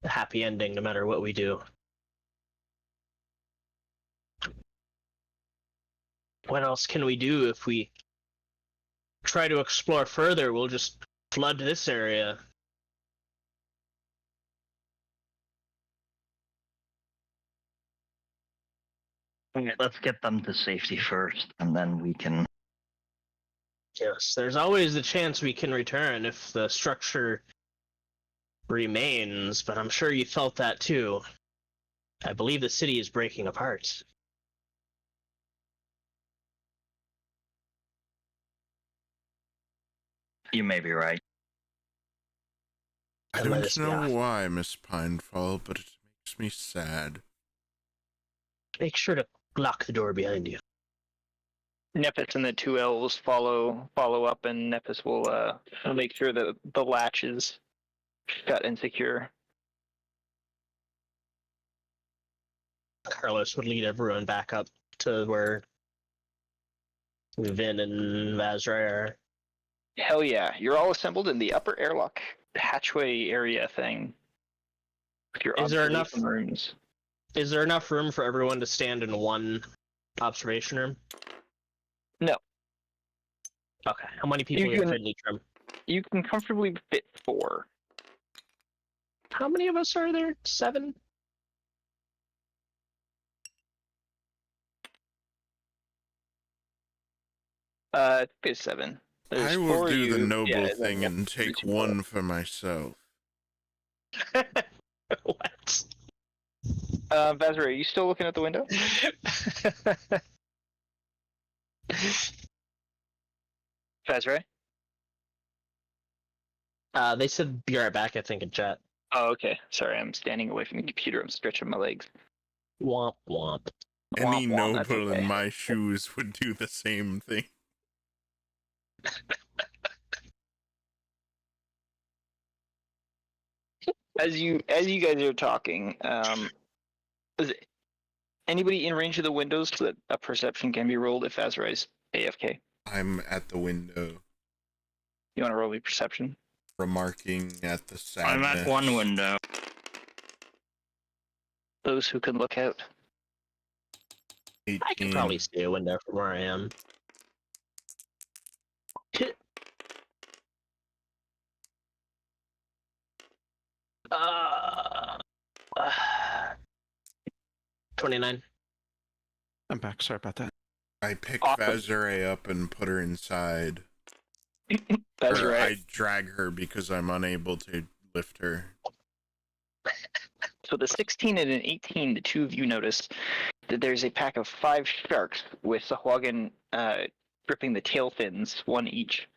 happy ending no matter what we do. What else can we do? If we try to explore further, we'll just flood this area. Let's get them to safety first, and then we can. Yes, there's always the chance we can return if the structure remains, but I'm sure you felt that too. I believe the city is breaking apart. You may be right. I Then let don't us be know off. why, Miss Pinefall, but it makes me sad. Make sure to lock the door behind you. Nepis and the two elves follow up, and Nepis will make sure that the latch is shut and secure. Carlos would lead everyone back up to where Vin and Vazrai are. Hell yeah! You're all assembled in the upper airlock hatchway area thing. With your Is there enough- observation rooms? Is there enough room for everyone to stand in one observation room? No. Okay. How many people You can can- fit in each room? You can comfortably fit 4. How many of us are there? 7? Fit 7. There's I 4 will of do the you. noble Yeah, thing yeah, and take each one for myself. What? Vazra, are you still looking at the window? Vazra? They said be right back, I think, in chat. Oh, okay. Sorry, I'm standing away from the computer. I'm stretching my legs. Womp womp. Any Womp womp, that's noble okay. in my shoes would do the same thing. As you guys are talking, is anybody in range of the windows so that a perception can be rolled if Vazra is AFK? I'm at the window, You want to roll a perception? remarking at the I'm sadness. at one window. Those who can look out. 18. I can probably see a window from where I am. Uh, 29. I'm back. Sorry about that. I pick Awesome. Vazare up and put her inside. That's Or right. I drag her because I'm unable to lift her. So the 16 and an 18, the two of you notice that there's a pack of 5 sharks with Sahuagin gripping the tail fins, one each.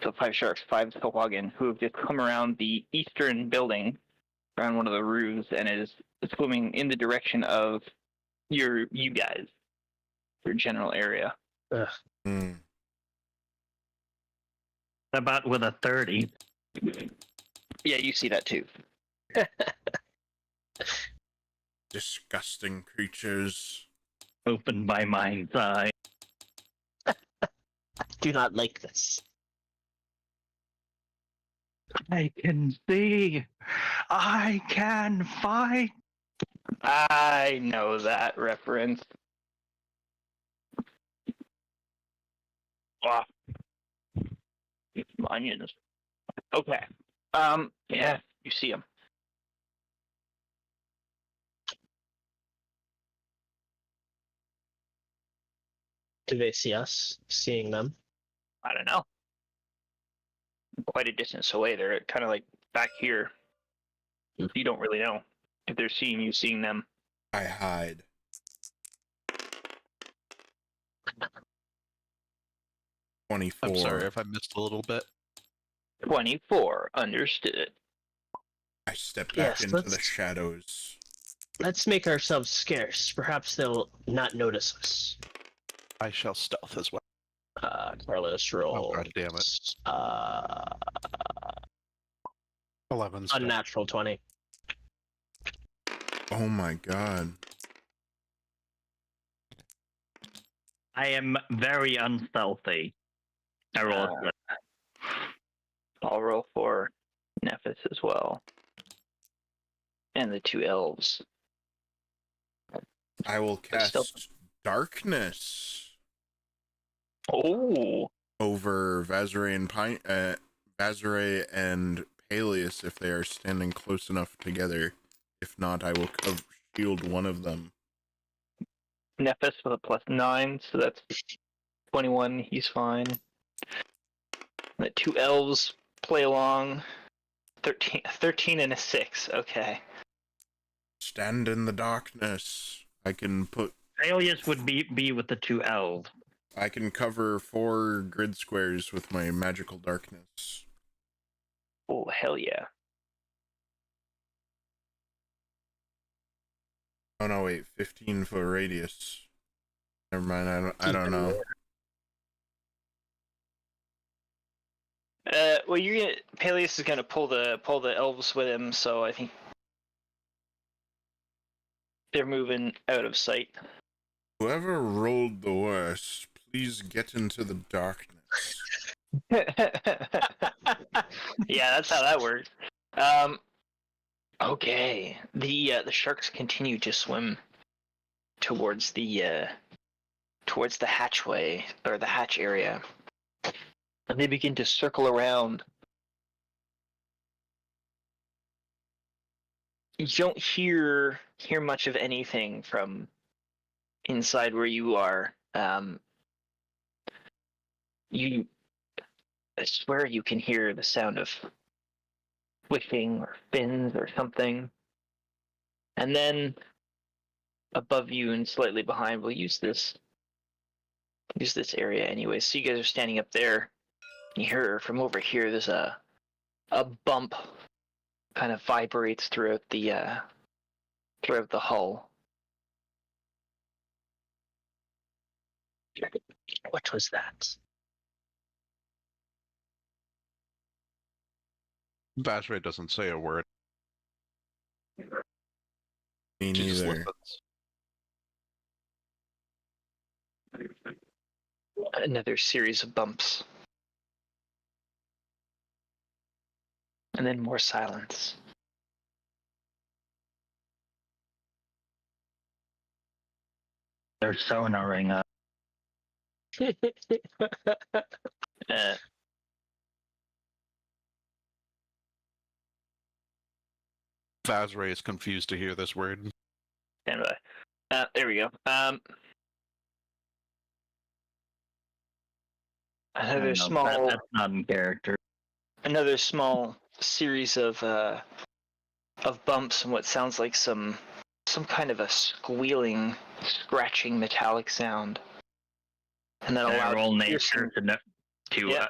So 5 sharks, 5 Sahuagin, who have just come around the eastern building, around one of the roofs, and is swimming in the direction of you guys, your general area. Ugh. Hmm. About with a 30. Yeah, you see that too. disgusting creatures. Opened by mind's eye. Do not like this. I can see. I can fight. I know that reference. Ah. Some onions. Okay. Yeah, you see them. Do they see us seeing them? I don't know. Quite a distance away. They're kind of like back here. You don't really know if they're seeing you, seeing them. I hide. 24. I'm sorry if I missed a little bit. 24. Understood. I step back Yes, into let's- the shadows. Let's make ourselves scarce. Perhaps they'll not notice us. I shall stealth as well. Carlos, roll. Oh, God damn it. 11's good. Unnatural 20. Oh my god. I am very unstealthy. I roll. I'll roll for Nephis as well. And the two elves. I will But still- cast darkness Oh, over Vazray and Paelias if they are standing close enough together. If not, I will shield one of them. Nephis with a +9, so that's 21. He's fine. The two elves play along. 13 and a 6. Okay. Stand in the darkness. I can Paelias would be with the two elves. I can cover 4 grid squares with my magical darkness. Oh, hell yeah. Oh no, wait, 15-foot radius. Never mind, I don't know. Well, Paelias is gonna pull the elves with him, so I think they're moving out of sight. Whoever rolled the worst, please get into the darkness. Yeah, that's how that works. Okay. The sharks continue to swim towards the hatchway or the hatch area, and they begin to circle around. You don't hear much of anything from inside where you are. I swear you can hear the sound of wishing or fins or something. And then above you and slightly behind, we'll use this area anyway. So you guys are standing up there. You hear from over here there's a bump kind of vibrates throughout the hull. What was that? Vazray doesn't say a word. Me She just neither. listens. Another series of bumps. And then more silence. They're sonaring up. Uh, Vazray is confused to hear this word. stand by. There we go. Another No, small, that's not in character. another small series of bumps and what sounds like some kind of a squealing, scratching, metallic sound. And then a Can I loud roll piercing- nature to Yeah.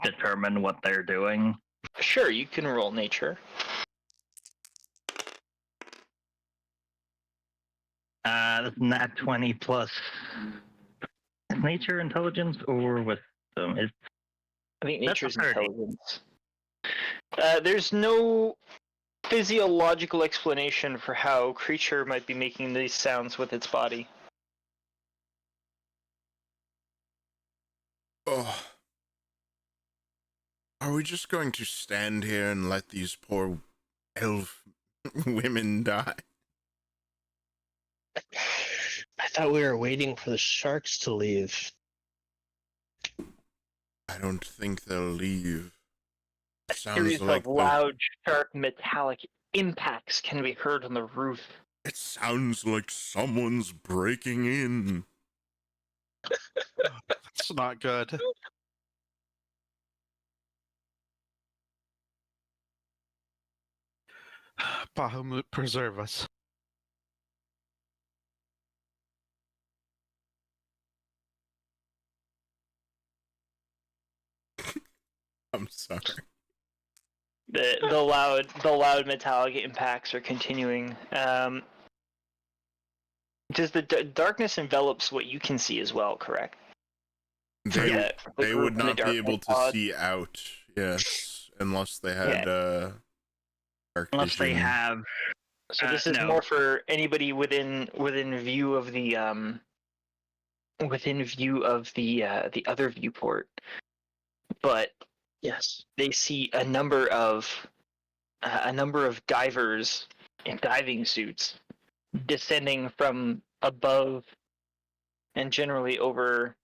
determine what they're doing. Sure, you can roll nature. That's nat 20 plus. Is nature intelligence or wisdom? It's I think That's a nature's 30. intelligence. There's no physiological explanation for how creature might be making these sounds with its body. Oh. Are we just going to stand here and let these poor elf women die? I thought we were waiting for the sharks to leave. I don't think they'll leave. A Sounds series like of loud, sharp, metallic impacts can be heard on the roof. it sounds like someone's breaking in. That's not good. Bahamut preserve us. I'm sorry. The loud metallic impacts are continuing. Does the darkness envelops what you can see as well? Correct. They would not be able to pod. see out, yes, unless they had dark Unless they vision. have. So this is no. more for anybody within view of the the other viewport. But Yes. they see a number of divers in diving suits descending from above and generally over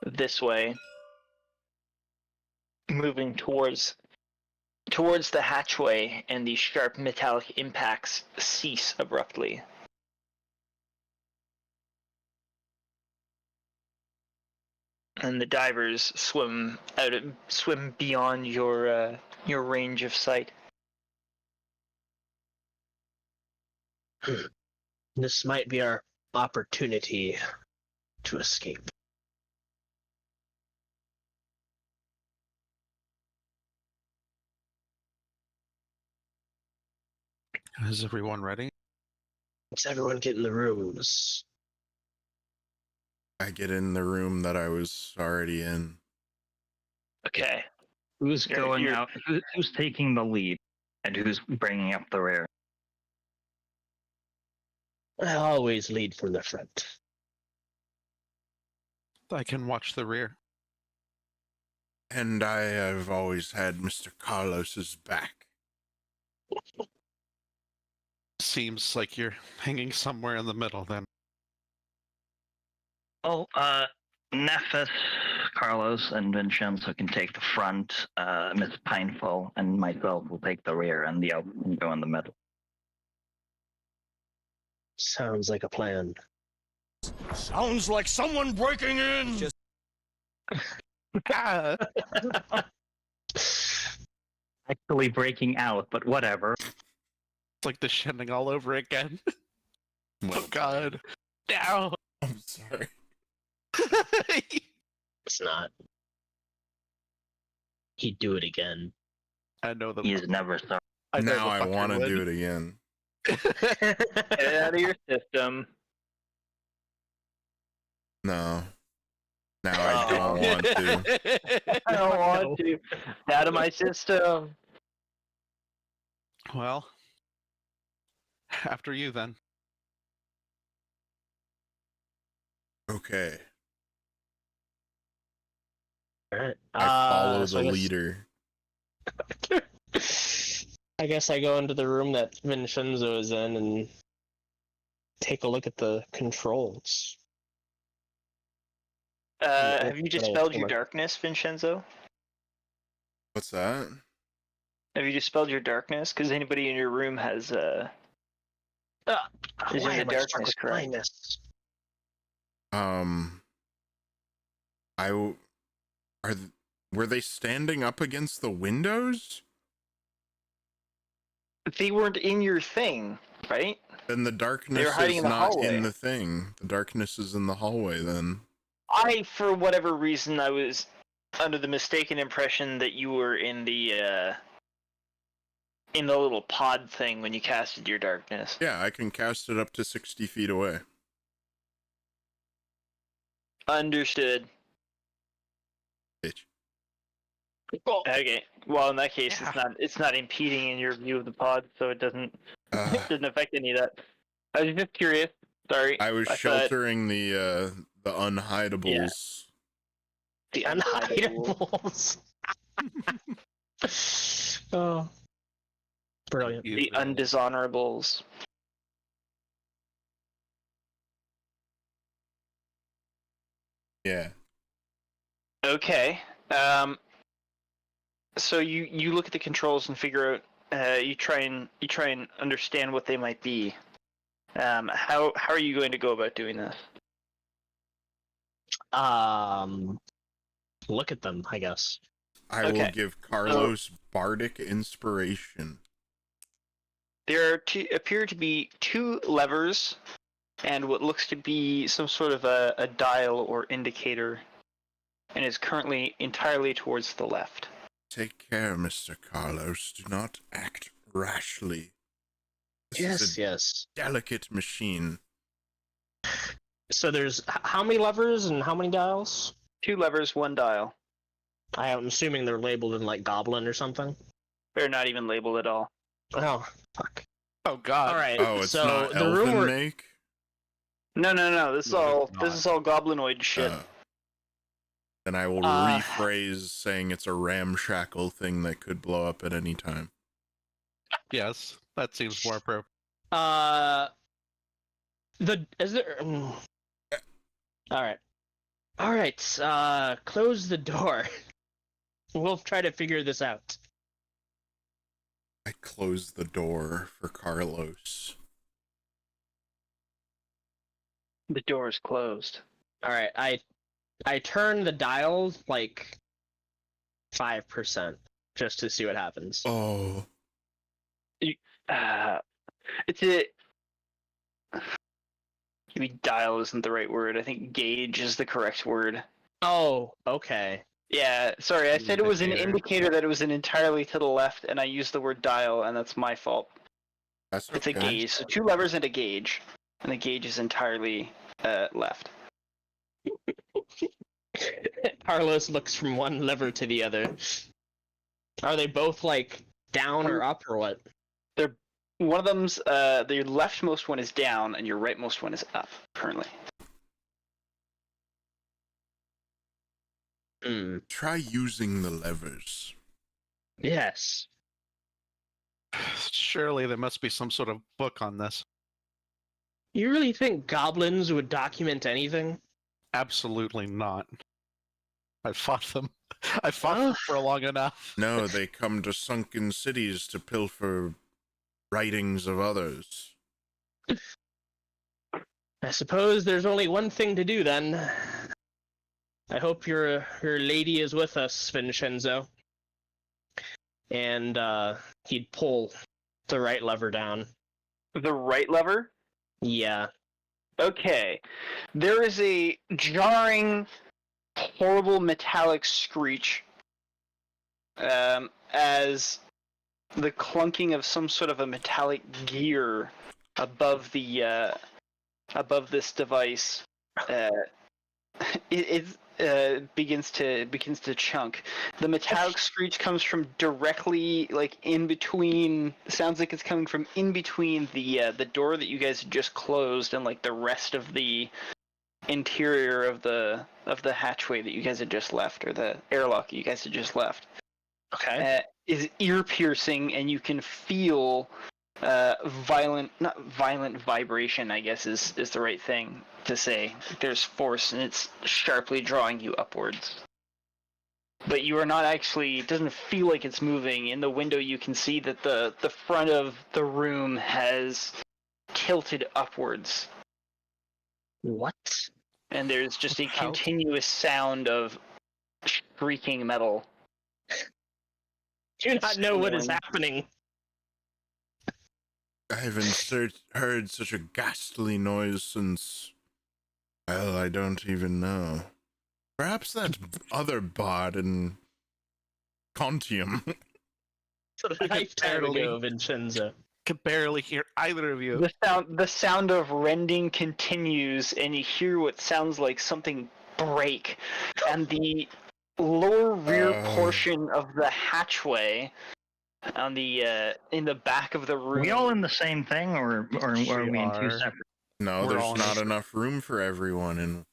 this way, moving towards the hatchway, and the sharp metallic impacts cease abruptly. And the divers swim beyond your range of sight. This might be our opportunity to escape. Is everyone ready? Let's everyone get in the rooms. I get in the room that I was already in. Okay. Who's You're- going you're- out? Who's taking the lead? And who's bringing up the rear? I always lead from the front. I can watch the rear. And I have always had Mr. Carlos's back. Seems like you're hanging somewhere in the middle then. Oh, Nephis, Carlos, and Vinshenzo can take the front. Miss Pineful and myself will take the rear, and the elf can go in the middle. Sounds like a plan. Sounds like someone breaking in. Ah! Actually breaking out, but whatever. It's like the shedding all over again. Oh god. Now. I'm sorry. It's not. He'd do it again. I know the. He's never sorry. Now I want to do it again. Get it out of your system. No. Now I don't want to. I don't want to. Out of my system. Well, after you then. Okay. Alright. I follow so the I guess- leader. I guess I go into the room that Vinshenzo is in and take a look at the controls. Have you dispelled your Come on. darkness, Vinshenzo? What's that? Have you dispelled your darkness? Because anybody in your room has This is Why a am I struck darkness, with correct? blindness? Were they standing up against the windows? They weren't in your thing, right? Then the darkness hiding is in the not hallway. in the thing. The darkness is in the hallway then. For whatever reason, I was under the mistaken impression that you were in the little pod thing when you casted your darkness. Yeah, I can cast it up to 60 feet away. Understood. Bitch. Okay. Well, in that case, Yeah. it's not impeding in your view of the pod, so it doesn't Uh, doesn't affect any of that. I was just curious. Sorry. I was thought sheltering the unhidables. the Unhidables. Oh, brilliant. the undishonorables. Yeah. Okay. So you look at the controls and figure out. You try and understand what they might be. How are you going to go about doing this? Look at them, I guess. I will Okay. give Carlos bardic inspiration. There appear to be two levers, and what looks to be some sort of a dial or indicator, and is currently entirely towards the left. Take care, Mr. Carlos. Do not act rashly. This is a Yes. delicate machine. So there's how many levers and how many dials? Two levers, one dial. I'm assuming they're labeled in like Goblin or something. They're not even labeled at all. Oh, fuck. Oh God. All right. Oh, it's so not the room elven we're make? No. This is No, all it's this not. is all goblinoid shit. Then I will Uh, rephrase saying it's a ramshackle thing that could blow up at any time. Yes, that seems more appropriate. is there? All right. Close the door. We'll try to figure this out. I close the door for Carlos. The door is closed. All right. I turn the dial like 5% just to see what happens. Oh, It's a. Maybe dial isn't the right word. I think gauge is the correct word. Oh, okay. Yeah, sorry, I said it was an Indicator. indicator that it was an entirely to the left, and I used the word dial, and that's my fault. that's It's a okay. gauge. So two levers and a gauge, and the gauge is entirely left. Carlos looks from one lever to the other. Are they both like down or up or what? One of them's the leftmost one is down, and your rightmost one is up currently. Try using the levers. Yes. Surely there must be some sort of book on this. You really think goblins would document anything? Absolutely not. I fought them. I fought them for long enough. No, they come to sunken cities to pilfer writings of others. I suppose there's only one thing to do then. I hope your lady is with us, Vinshenzo. And he'd pull the right lever down. The right lever? Yeah. Okay. There is a jarring, horrible metallic screech as the clunking of some sort of a metallic gear above the above this device begins to chunk. The metallic screech comes from directly like in between. Sounds like it's coming from in between the door that you guys had just closed and like the rest of the interior of the hatchway that you guys had just left, or the airlock that you guys had just left. Okay. Is ear piercing, and you can feel not violent vibration, I guess is the right thing to say. There's force, and it's sharply drawing you upwards. But you are not actually, it doesn't feel like it's moving. In the window you can see that the front of the room has tilted upwards. What? And there's just a How? continuous sound of shrieking metal. Do not know what is happening. I haven't heard such a ghastly noise since, well, I don't even know. Perhaps that other bard in Contium. A lifetime ago, Vinshenzo. Could barely hear either of you. The sound of rending continues, and you hear what sounds like something break, and lower rear portion of the hatchway on the in the back of the room. Are we all in the same thing, or are we in two are. separate? No, We're all there's in not this- enough room for everyone, and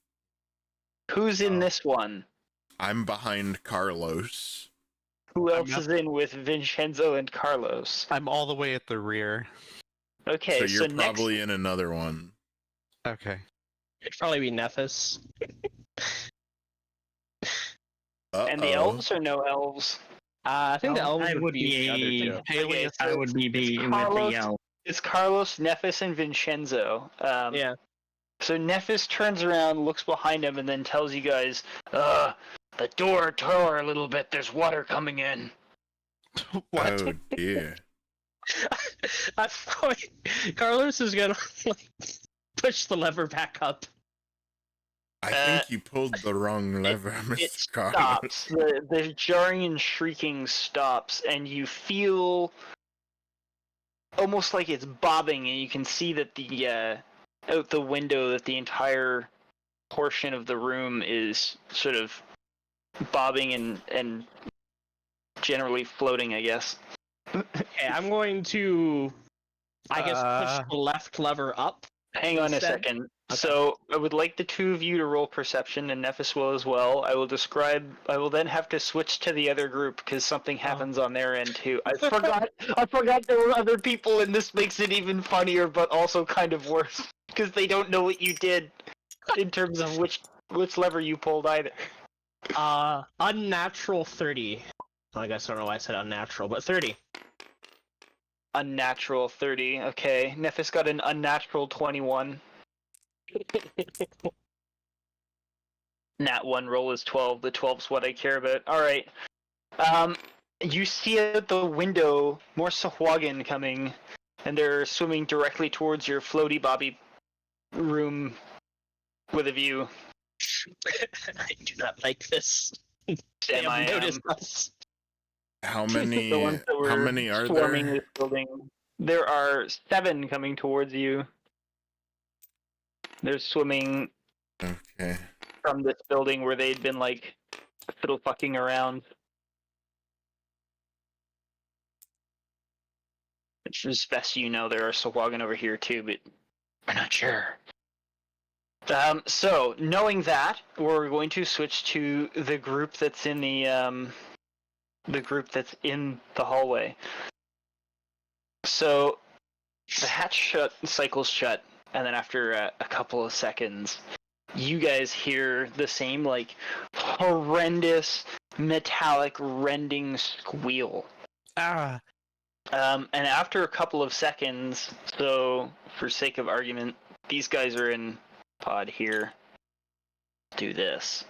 Who's in this one? I'm behind Carlos. Who I'm else not- is in with Vinshenzo and Carlos? I'm all the way at the rear. Okay, So you're next, probably in another one. Okay. It'd probably be Nephis. and the elves or no elves? I think the elves I would would be the other be. two. Paelias, I would be with Carlos. the elf. It's Carlos, Nephis, and Vinshenzo. Yeah. So Nephis turns around, looks behind him, and then tells you guys, the door tore a little bit. There's water coming in. What? Oh dear. I thought Carlos is gonna like push the lever back up. I think you pulled the wrong lever, It Mr. Carlos. stops. The jarring and shrieking stops, and you feel almost like it's bobbing, and you can see that the out the window that the entire portion of the room is sort of bobbing and generally floating, I guess. Okay, I'm going to, I guess, push the left lever up. Hang on a Instead? second. Okay. So I would like the two of you to roll perception, and Nephis will as well. I will then have to switch to the other group because something happens on their end too. I forgot there were other people, and this makes it even funnier, but also kind of worse because they don't know what you did in terms of which lever you pulled either. Unnatural 30. I guess I don't know why I said unnatural, but 30. Unnatural 30. Okay, Nephis got an unnatural 21. Nat 1 roll is 12. The 12's what I care about. Alright. You see out the window more Sahuagin coming, and they're swimming directly towards your floaty bobby room with a view. I do not like this. They Sam, have I am. noticed us. How many? The ones that were How many are swarming there? this building. There are 7 coming towards you. They're swimming Okay. from this building where they'd been like fiddle fucking around. Which is best you know there are Sahuagin over here too, but we're not sure. So knowing that, we're going to switch to the group that's in the hallway. So the hatch cycles shut, and then after a couple of seconds, you guys hear the same like horrendous metallic rending squeal. Ah. And after a couple of seconds, so for sake of argument, these guys are in pod here. Do this.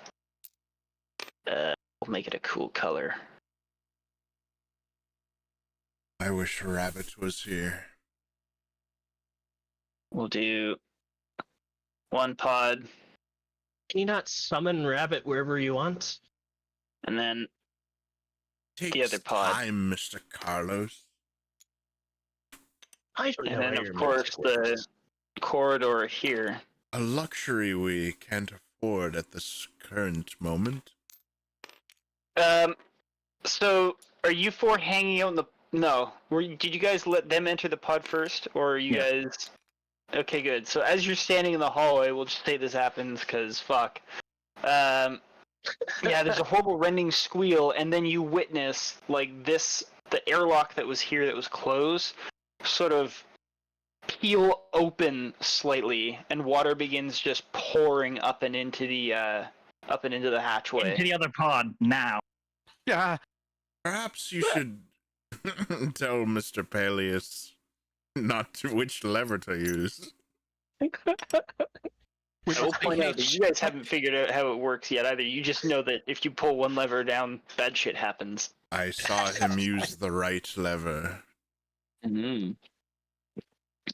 We'll make it a cool color. I wish Rabbit was here. We'll do one pod, Can you not summon Rabbit wherever you want? and then Takes other pod. time, Mr. Carlos. I don't know. and then where of your course magic the is. corridor here. A luxury we can't afford at this current moment. So are you four hanging out in the? No. Did you guys let them enter the pod first, or are you guys? Okay, good. So as you're standing in the hallway, we'll just say this happens because fuck. Yeah, there's a horrible rending squeal, and then you witness like this, the airlock that was here that was closed, sort of peel open slightly, and water begins just pouring up and into the hatchway. Into the other pod now. Yeah. Perhaps you should tell Mr. Paelias not to which lever to use. I will point out that you guys haven't figured out how it works yet either. You just know that if you pull one lever down, bad shit happens. I saw him use the right lever. Mm-hmm.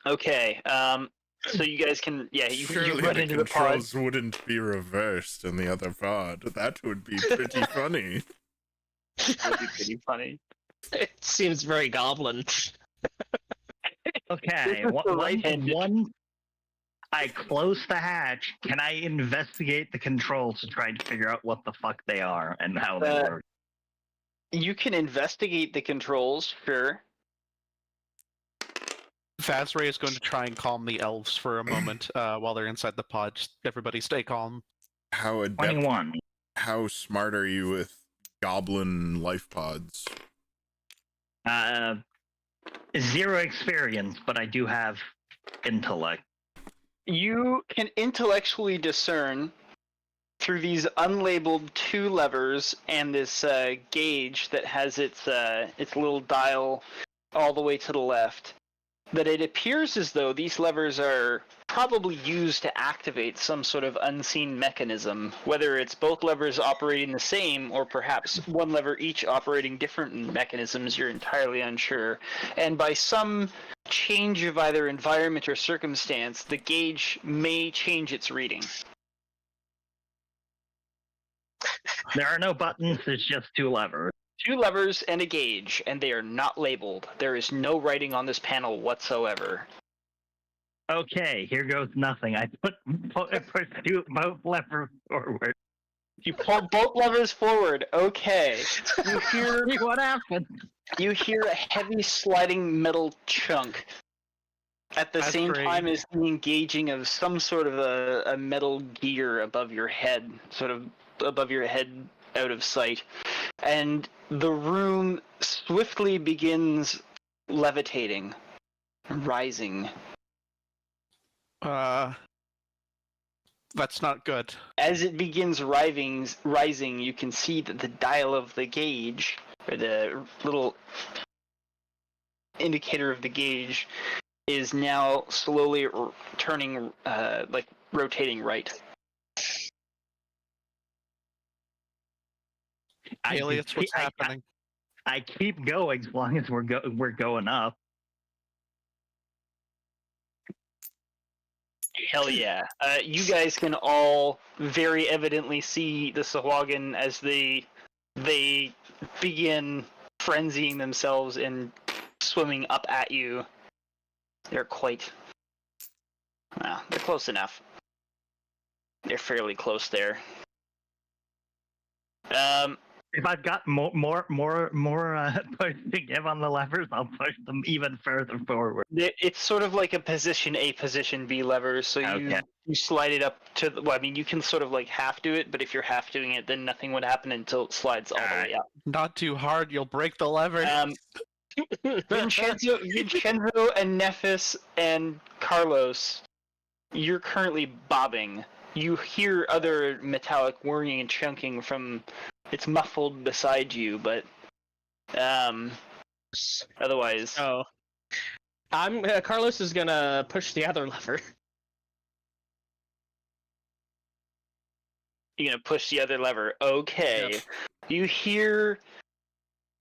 Okay, so you guys can, you Surely run the into the pod. controls wouldn't be reversed in the other pod. That would be pretty funny. That would be pretty funny. It seems very goblin. Okay, This is the right-handed. I close the hatch. Can I investigate the controls to try to figure out what the fuck they are and how they work? You can investigate the controls, sure. Vazray is going to try and calm the elves for a moment while they're inside the pod. Just everybody stay calm. How adept, 21. how smart are you with goblin life pods? 0 experience, but I do have intellect. You can intellectually discern through these unlabeled 2 levers and this gauge that has its little dial all the way to the left, that it appears as though these levers are probably used to activate some sort of unseen mechanism, whether it's both levers operating the same or perhaps one lever each operating different mechanisms. You're entirely unsure. And by some change of either environment or circumstance, the gauge may change its reading. There are no buttons, it's just 2 levers. 2 levers and a gauge, and they are not labeled. There is no writing on this panel whatsoever. Okay, here goes nothing. I put both levers forward. You pull both levers forward. Okay. You hear What happened? you hear a heavy sliding metal chunk at the That's same great. time as the engaging of some sort of a metal gear above your head, sort of above your head out of sight. And the room swiftly begins levitating, rising. That's not good. As it begins rising, you can see that the dial of the gauge, or the little indicator of the gauge, is now slowly turning, rotating right. Paelias, what's happening? I keep going as long as we're going up. Hell yeah. You guys can all very evidently see the Sahuagin as they begin frenzying themselves and swimming up at you. They're they're close enough. They're fairly close there. If I've got more push to give on the levers, I'll push them even further forward. It's sort of like a position A, position B lever, so Okay. you slide it up to well, I mean, you can sort of like half do it, but if you're half doing it, then nothing would happen until it slides all the way up. Not too hard, you'll break the lever. Vinshenzo and Nephis and Carlos, you're currently bobbing. You hear other metallic whirring and chunking from... It's muffled beside you, but... otherwise... Oh. Carlos is gonna push the other lever. You're gonna push the other lever. Okay. Yep. You hear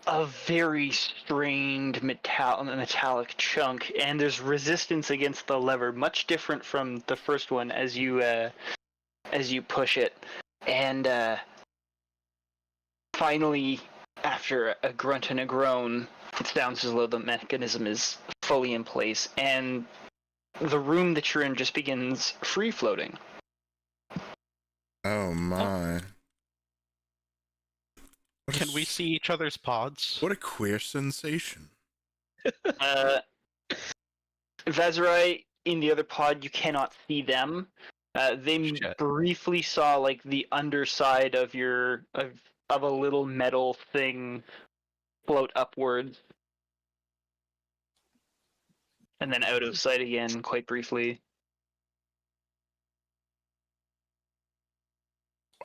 a very strained metallic chunk, and there's resistance against the lever, much different from the first one as you push it. And finally, after a grunt and a groan, it sounds as though the mechanism is fully in place, and the room that you're in just begins free floating. Oh my. Can we see each other's pods? What a queer sensation. Vazarai, in the other pod, you cannot see them. They Shit. briefly saw like the underside of of a little metal thing float upwards, and then out of sight again, quite briefly.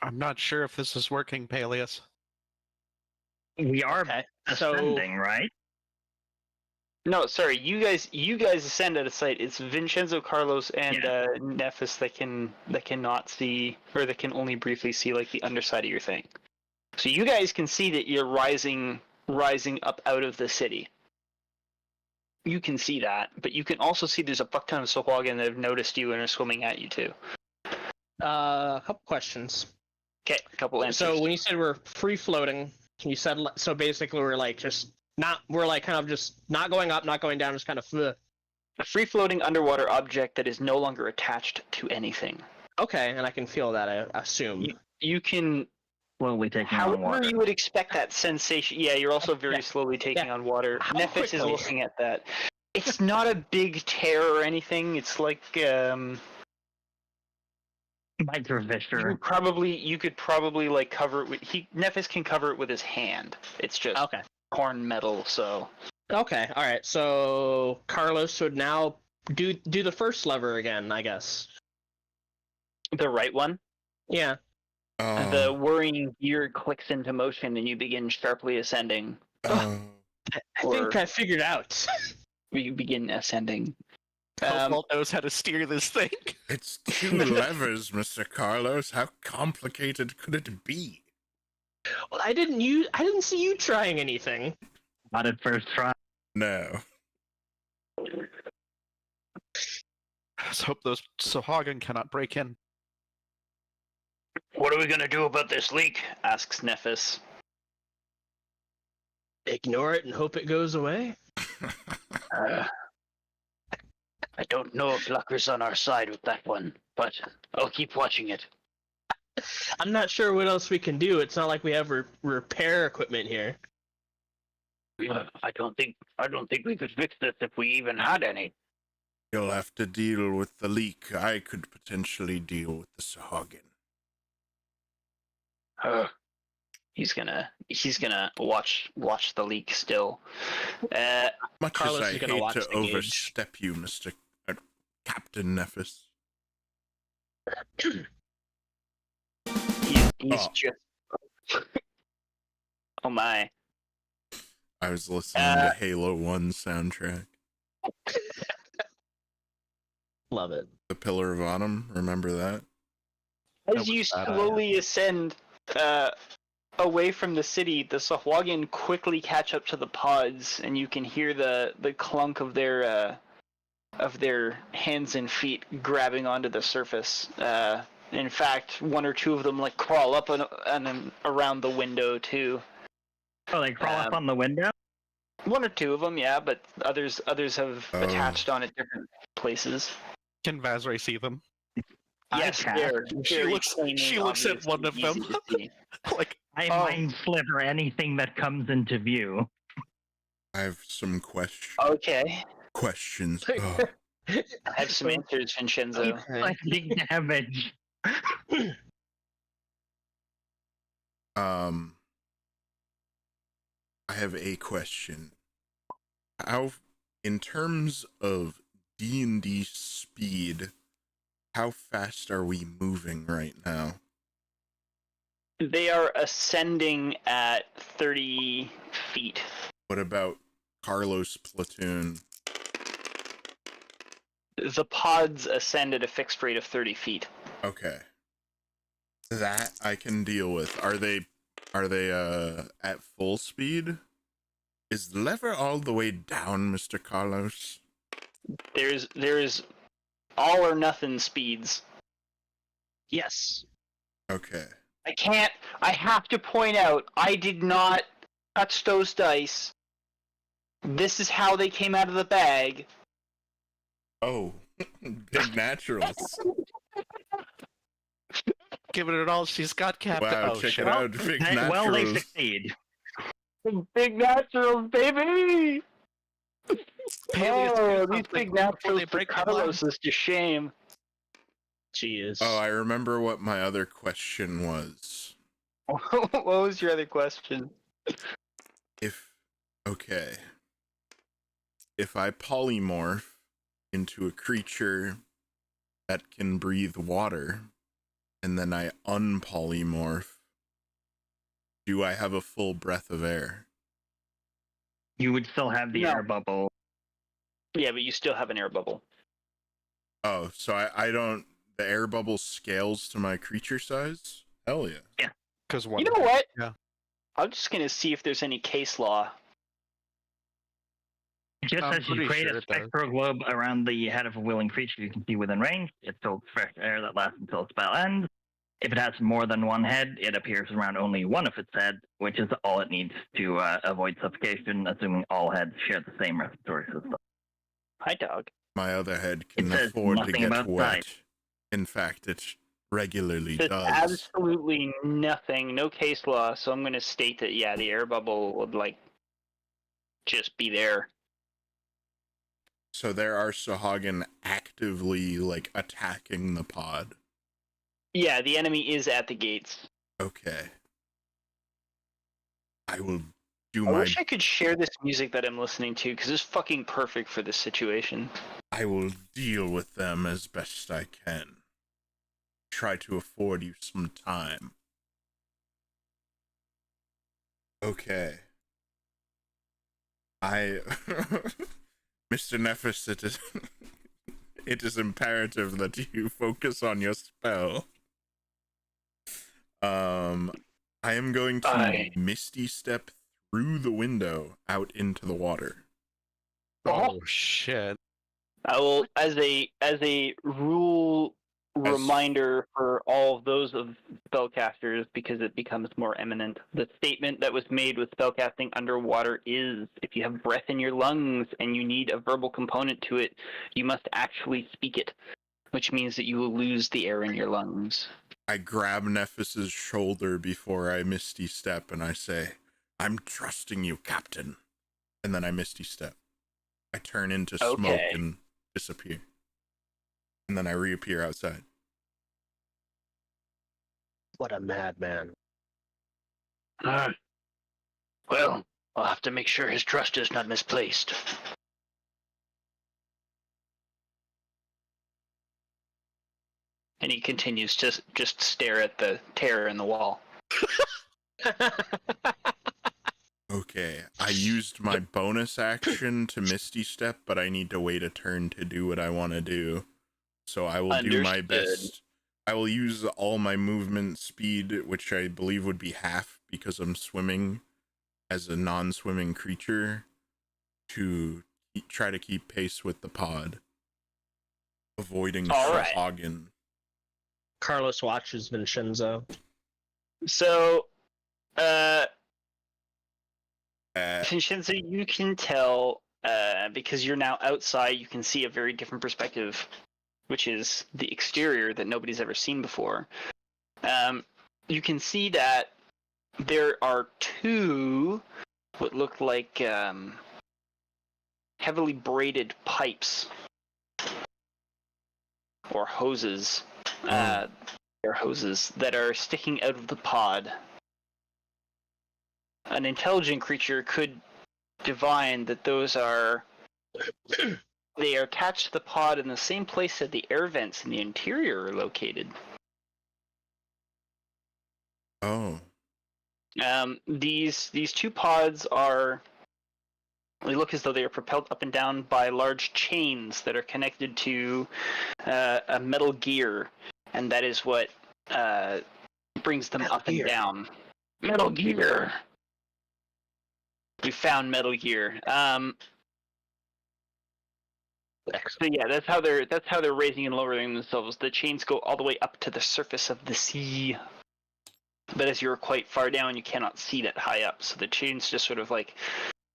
I'm not sure if this is working, Paelias. We are Okay. ascending, right? No, sorry, you guys ascend out of sight. It's Vinshenzo, Carlos, and Nephis that cannot see, or that can only briefly see like the underside of your thing. So you guys can see that you're rising up out of the city. You can see that, but you can also see there's a fuck ton of Sahuagin that have noticed you and are swimming at you too. A couple questions. Okay, a couple answers. So when you said we're free floating, you said so basically we're like just not we're like kind of just not going up, not going down, just kind of A free-floating underwater object that is no longer attached to anything. Okay, and I can feel that, I assume. You can... Slowly taking on However water. you would expect that sensation... Yeah, you're also very slowly taking on water. How Nephis is quickly? looking at that. It's not a big tear or anything. It's like... Microfisher. You could probably like cover it with... Nephis can cover it with his hand. It's just Okay. horn metal, so... Okay, alright, so Carlos would now do the first lever again, I guess. The right one? Yeah. The whirring gear clicks into motion and you begin sharply ascending. I think I figured out. You begin ascending. Paul knows how to steer this thing. It's 2 levers, Mr. Carlos. How complicated could it be? Well, I didn't see you trying anything. Not at first try. No. Let's hope those Sahagin cannot break in. What are we gonna do about this leak? Asks Nephis. Ignore it and hope it goes away? I don't know if Lucker's on our side with that one, but I'll keep watching it. I'm not sure what else we can do. It's not like we have repair equipment here. I don't think we could fix this if we even had any. You'll have to deal with the leak. I could potentially deal with the Sahagin. He's gonna watch the leak still. Much Carlos as I is gonna hate watch to the gauge. overstep you, Mr. Captain Nephis. He's just. Oh my! I was listening to Halo 1 soundtrack. Love it. The Pillar of Autumn, remember that? As you slowly ascend away from the city, the Sahwagin quickly catch up to the pods, and you can hear the clunk of their hands and feet grabbing onto the surface. In fact, one or two of them like crawl up and around the window too. Oh, they crawl up on the window? One or two of them, yeah, but others have attached on at different places. Can Vazray see them? Yes, they're She very looks plainly, at one of obviously them. easy to see. Like, I mind sliver anything that comes into view. I have some questions. Okay, Questions. I have some answers, Vinshenzo. Big damage. I have a question. How, in terms of D&D speed, how fast are we moving right now? They are ascending at 30 feet. What about Carlos' platoon? The pods ascend at a fixed rate of 30 feet. Okay. That I can deal with. Are they at full speed? Is the lever all the way down, Mr. Carlos? There's all or nothing speeds. Yes. Okay. I have to point out, I did not touch those dice. This is how they came out of the bag. Oh, big naturals. giving it all she's got, Captain. Wow, Oh, check shit. it out. Big naturals. Well, they succeed. Big naturals, baby! Paelias, These big before naturals they for break the Carlos is to shame. Jeez. Oh, I remember what my other question was. What was your other question? If I polymorph into a creature that can breathe water, and then I unpolymorph, do I have a full breath of air? You would still have the No. air bubble. Yeah, but you still have an air bubble. Oh, so I don't... The air bubble scales to my creature size? Hell yeah. Because You know what? Yeah. I'm just gonna see if there's any case law. Just I'm as you pretty create sure a it does. spectral globe around the head of a willing creature you can see within range, it fills fresh air that lasts until the spell ends. If it has more than one head, it appears around only one of its heads, which is all it needs to avoid suffocation, assuming all heads share the same respiratory system. Hi, dog. My other head can It says afford to nothing get about wet. size. In fact, it regularly There's does. absolutely nothing, no case law, so I'm going to state that, yeah, the air bubble would, like, just be there. So there are Sahagin actively, like, attacking the pod. Yeah, the enemy is at the gates. Okay. I will do I my... wish I could share this music that I'm listening to, because it's fucking perfect for this situation. I will deal with them as best I can. Try to afford you some time. Okay. Mr. Nephis, it is imperative that you focus on your spell. I am going to Misty Step through the window out into the water. Oh shit! I will, as a rule reminder for all of those of spellcasters, because it becomes more eminent. The statement that was made with spellcasting underwater is, if you have breath in your lungs and you need a verbal component to it, you must actually speak it, which means that you will lose the air in your lungs. I grab Nephis's shoulder before I Misty Step and I say, I'm trusting you, Captain. And then I Misty Step. I turn into smoke and disappear. And then I reappear outside. What a madman. Well, I'll have to make sure his trust is not misplaced. And he continues to just stare at the tear in the wall. Okay, I used my bonus action to Misty Step, but I need to wait a turn to do what I want to do. So I will do my best. I will use all my movement speed, which I believe would be half because I'm swimming as a non-swimming creature, to try to keep pace with the pod, avoiding Sahagin. Carlos watches Vinshenzo. So, Vinshenzo, you can tell, because you're now outside, you can see a very different perspective, which is the exterior that nobody's ever seen before. You can see that there are two what look like heavily braided pipes or hoses. They're hoses that are sticking out of the pod. An intelligent creature could divine that those are they are attached to the pod in the same place that the air vents in the interior are located. Oh. These two pods they look as though they are propelled up and down by large chains that are connected to a metal gear, and that is what brings them up and down. Metal gear. We found metal gear. So yeah, that's how they're raising and lowering themselves. The chains go all the way up to the surface of the sea. But as you're quite far down, you cannot see that high up. So the chains just sort of like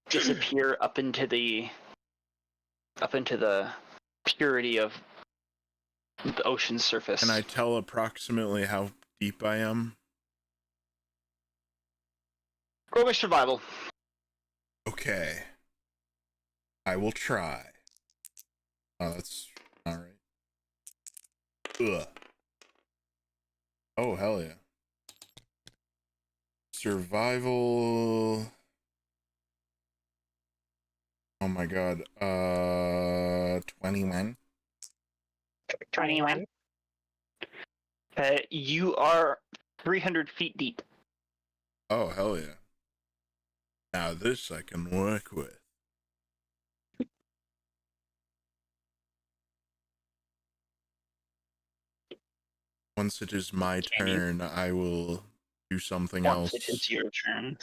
disappear up into the purity of the ocean's surface. Can I tell approximately how deep I am? Roll my survival. Okay. I will try. Oh, that's alright. Ugh. Oh, hell yeah. Survival. Oh my god. 21. 21. You are 300 feet deep. Oh, hell yeah. Now this I can work with. Once it is my turn, I will do something else. Once it is your turn.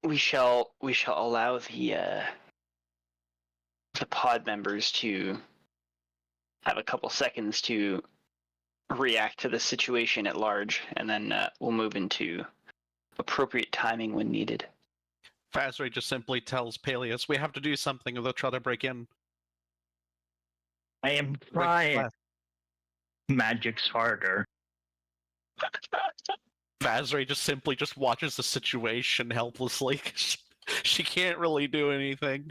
We shall allow the pod members to have a couple seconds to react to the situation at large, and then we'll move into appropriate timing when needed. Fazray just simply tells Paelias, we have to do something or they'll try to break in. I am trying. Magic's harder. Vazray just simply just watches the situation helplessly. She can't really do anything.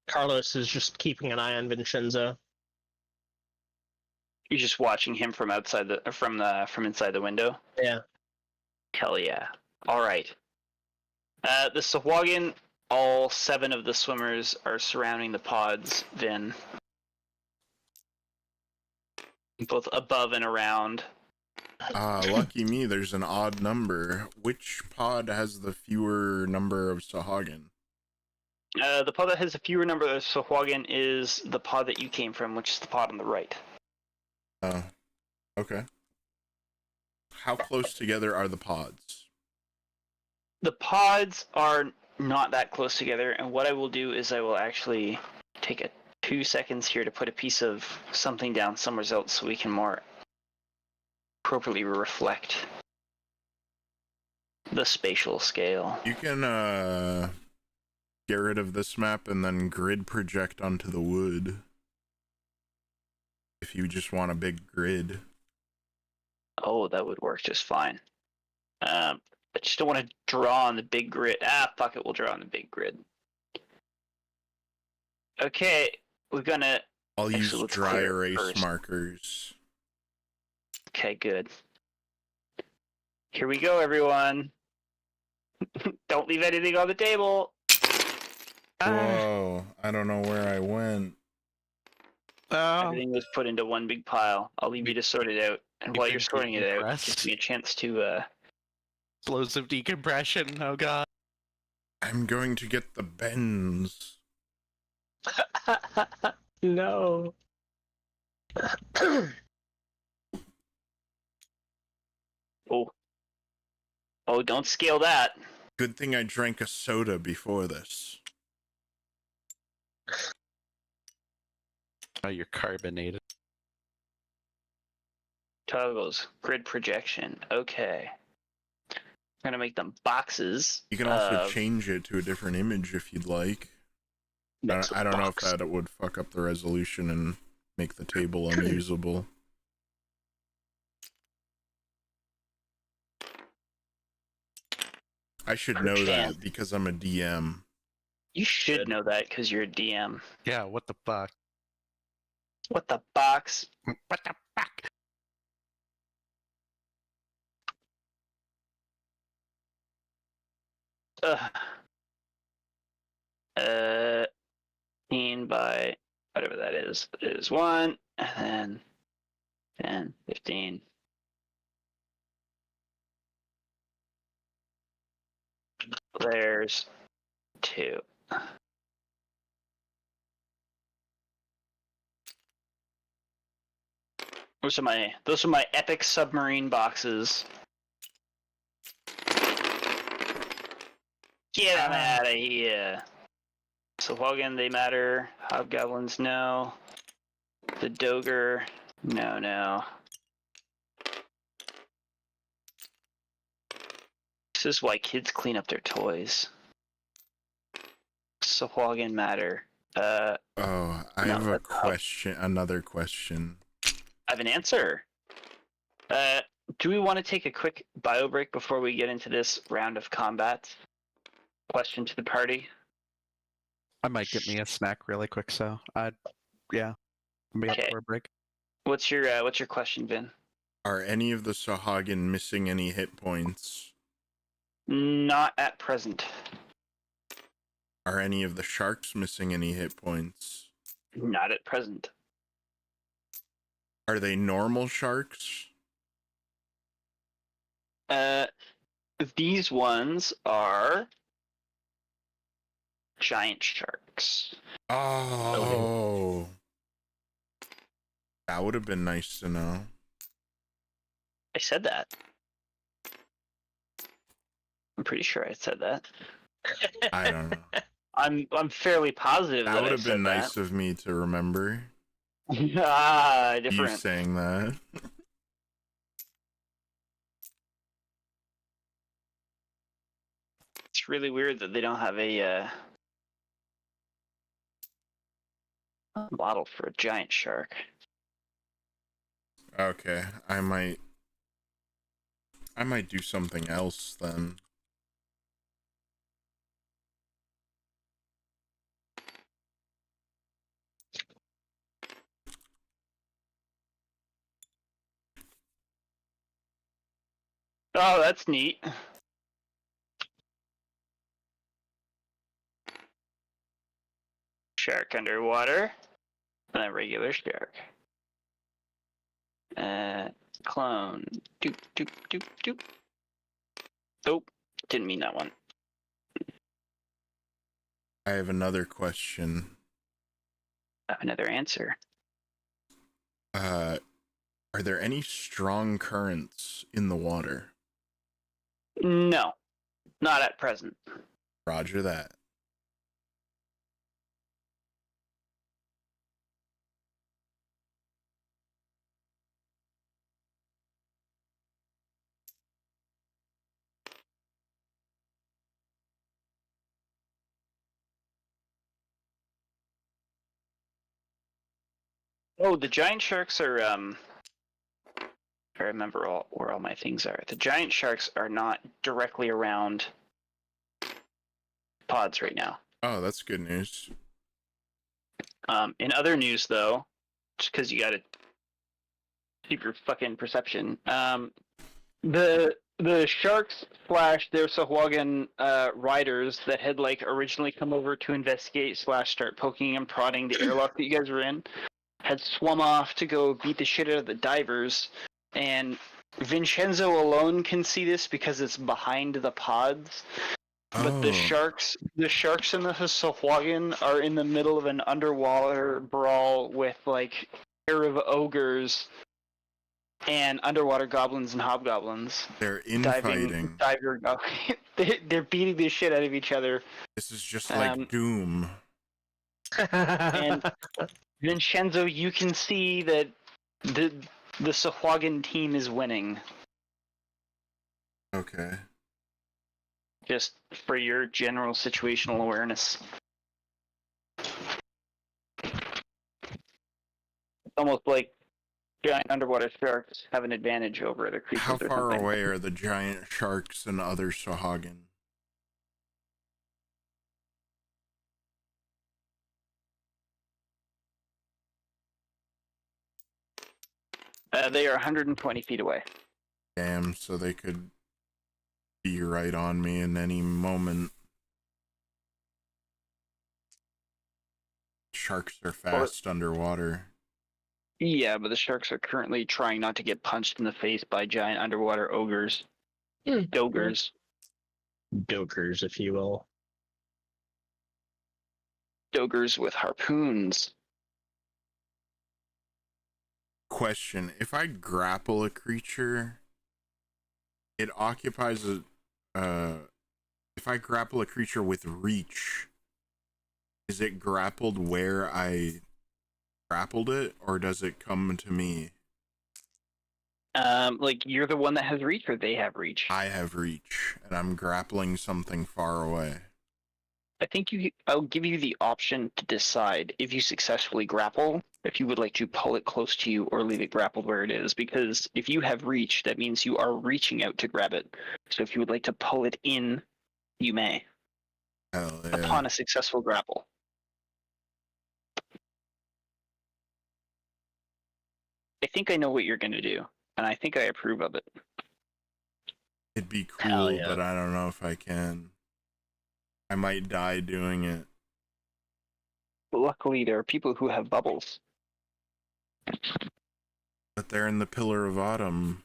Carlos is just keeping an eye on Vinshenzo. You're just watching him from outside from inside the window. Yeah. Hell yeah! All right. The Sahuagin, all 7 of the swimmers are surrounding the pods. Vin, both above and around. Lucky me, there's an odd number. Which pod has the fewer number of Sahuagin? The pod that has a fewer number of Sahuagin is the pod that you came from, which is the pod on the right. Oh, okay. How close together are the pods? The pods are not that close together, and what I will do is I will actually take 2 seconds here to put a piece of something down somewhere else so we can more appropriately reflect the spatial scale. You can get rid of this map and then grid project onto the wood. If you just want a big grid. Oh, that would work just fine. I just don't want to draw on the big grid. Fuck it, we'll draw on the big grid. Okay, we're gonna... I'll Actually, use let's dry clear erase first. markers. Okay, good. Here we go, everyone. Don't leave anything on the table. Whoa, I don't know where I went. Everything was put into one big pile. I'll leave you to sort it out. And while you're sorting it out, it gives me a chance to, Explosive decompression, oh god. I'm going to get the bends. No. Oh, don't scale that. Good thing I drank a soda before this. Oh, you're carbonated. Toggles, grid projection. Okay. I'm gonna make them boxes. You can also change it to a different image if you'd like. I don't know if that would fuck up the resolution and make the table unusable. I should know that because I'm a DM. You should know that because you're a DM. Yeah, what the fuck? What the box? What the fuck? Uh, 15 by whatever that is 1, and then 10, 15. There's 2. Those are my epic submarine boxes. Get them out of here. So Hogan, they matter. Hobgoblins, no. The Dogre, no. This is why kids clean up their toys. So Hogan matter. I have a question. Another question. I have an answer. Do we want to take a quick bio break before we get into this round of combat? Question to the party. I might get me a snack really quick, so yeah. Be up for a break. What's your question, Vin? Are any of the Sahuagin missing any hit points? Not at present. Are any of the sharks missing any hit points? Not at present. Are they normal sharks? These ones are giant sharks. Oh. That would have been nice to know. I said that. I'm pretty sure I said that. I don't know. I'm fairly positive that would have been nice that. of me to remember. Different. You saying that. It's really weird that they don't have a bottle for a giant shark. Okay, I might do something else then. Oh, that's neat. Shark underwater. And a regular shark. Clone. Doop, doop, doop, doop. Nope. Didn't mean that one. I have another question. I have another answer. Are there any strong currents in the water? No. Not at present. Roger that. Oh, the giant sharks are I remember where all my things are. The giant sharks are not directly around pods right now. Oh, that's good news. In other news, though, just because you gotta keep your fucking perception, the sharks / their Sahuagin riders that had like originally come over to investigate / start poking and prodding the airlock that you guys were in had swum off to go beat the shit out of the divers, and Vinshenzo alone can see this because it's behind the pods. But the sharks and the Sahuagin are in the middle of an underwater brawl with like a pair of ogres and underwater goblins and hobgoblins. They're infighting. They're beating the shit out of each other. This is just like Doom. And Vinshenzo, you can see that the Sahuagin team is winning. Okay. Just for your general situational awareness. It's almost like giant underwater sharks have an advantage over other creatures. How far away are the giant sharks and other Sahuagin? They are 120 feet away. Damn, so they could be right on me in any moment. Sharks are fast underwater. Yeah, but the sharks are currently trying not to get punched in the face by giant underwater ogres. Dogers. Dokers, if you will. Dogers with harpoons. Question: if I grapple a creature, it occupies a. If I grapple a creature with reach, is it grappled where I grappled it, or does it come to me? Like you're the one that has reach, or they have reach? I have reach, and I'm grappling something far away. I think I'll give you the option to decide if you successfully grapple, if you would like to pull it close to you or leave it grappled where it is. Because if you have reach, that means you are reaching out to grab it. So if you would like to pull it in, you may. Hell yeah. Upon a successful grapple. I think I know what you're going to do, and I think I approve of it. It'd be cool, yeah. but I don't know if I can. I might die doing it. But luckily, there are people who have bubbles. But they're in the Pillar of Autumn.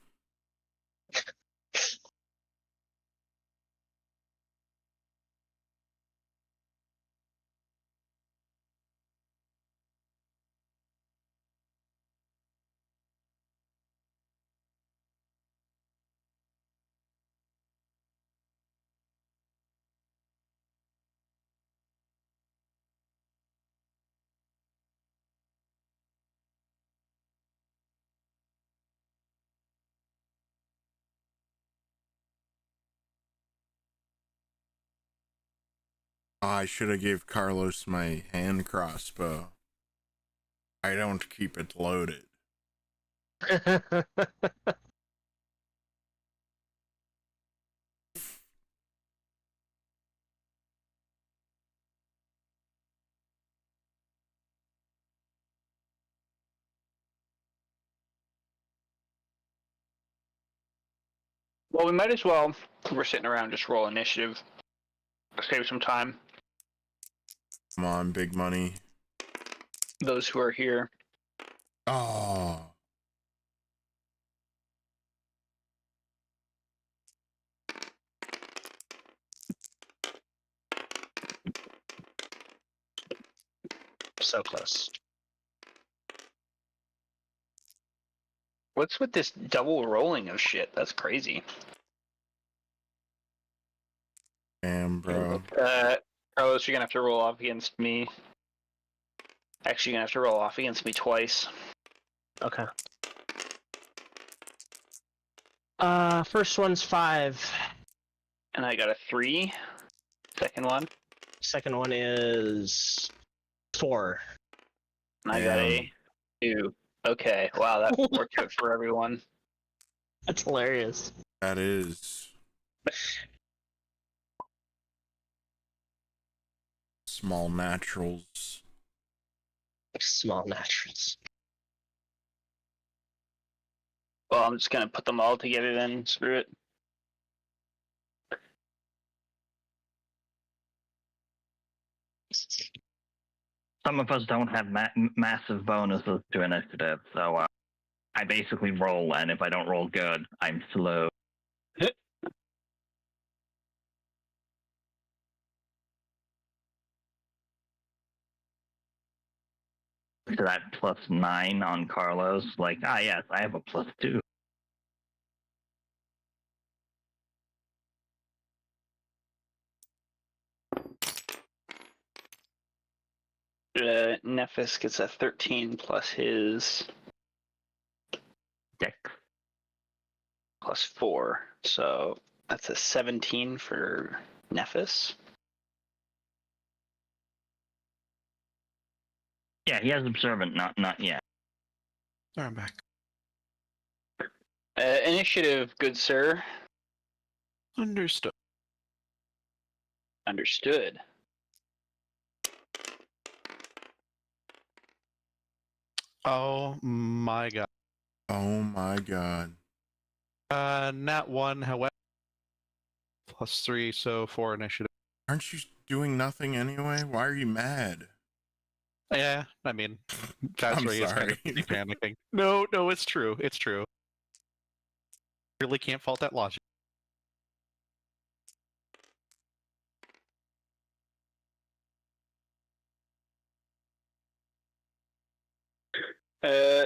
I should have gave Carlos my hand crossbow. I don't keep it loaded. Well, we might as well. We're sitting around, just roll initiative. Save some time. Come on, big money. Those who are here. Oh. So close. What's with this double rolling of shit? That's crazy. Damn, bro. Carlos, you're gonna have to roll off against me. Actually, you're gonna have to roll off against me twice. Okay. First one's 5. And I got a 3. Second one. Second one is 4. And I got a 2. Okay, wow, that worked out for everyone. That's hilarious. That is. Small naturals. Small naturals. Well, I'm just gonna put them all together then. Screw it. Some of us don't have massive bonuses to initiative, so I basically roll, and if I don't roll good, I'm slow. So that +9 on Carlos, like, yes, I have a +2. Nephis gets a 13 plus his Dex. plus 4, so that's a 17 for Nephis. Yeah, he has observant, not yet. I'm back. Initiative, good sir. Understood. Understood. Oh my god. Oh my god. Nat 1, however. +3, so 4 initiative. Aren't you doing nothing anyway? Why are you mad? Yeah, I mean, that's I'm where he's kind of sorry. panicking. No, it's true. It's true. Really can't fault that logic.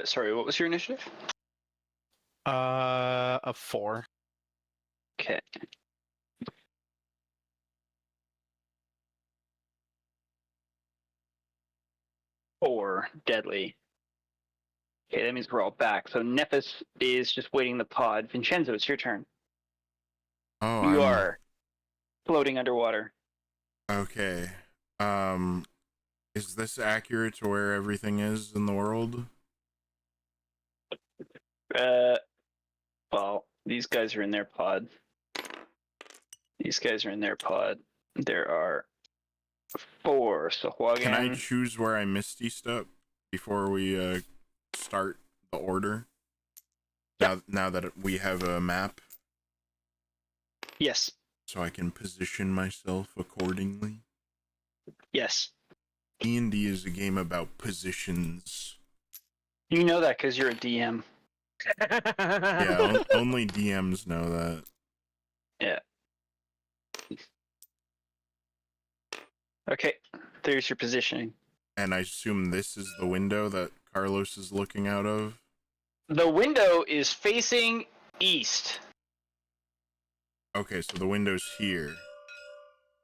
Sorry, what was your initiative? A 4. Okay. Four, deadly. Okay, that means we're all back. So Nephis is just waiting the pod. Vinshenzo, it's your turn. Oh, You are floating underwater. Okay. Is this accurate to where everything is in the world? Well, these guys are in their pod. These guys are in their pod. There are 4. So Can I choose where I misty step before we start the order? Yep. Now that we have a map, Yes. so I can position myself accordingly. Yes. D&D is a game about positions. You know that because you're a DM. Yeah, only DMs know that. Yeah. Okay, there's your positioning. And I assume this is the window that Carlos is looking out of? The window is facing east. Okay, so the window's here.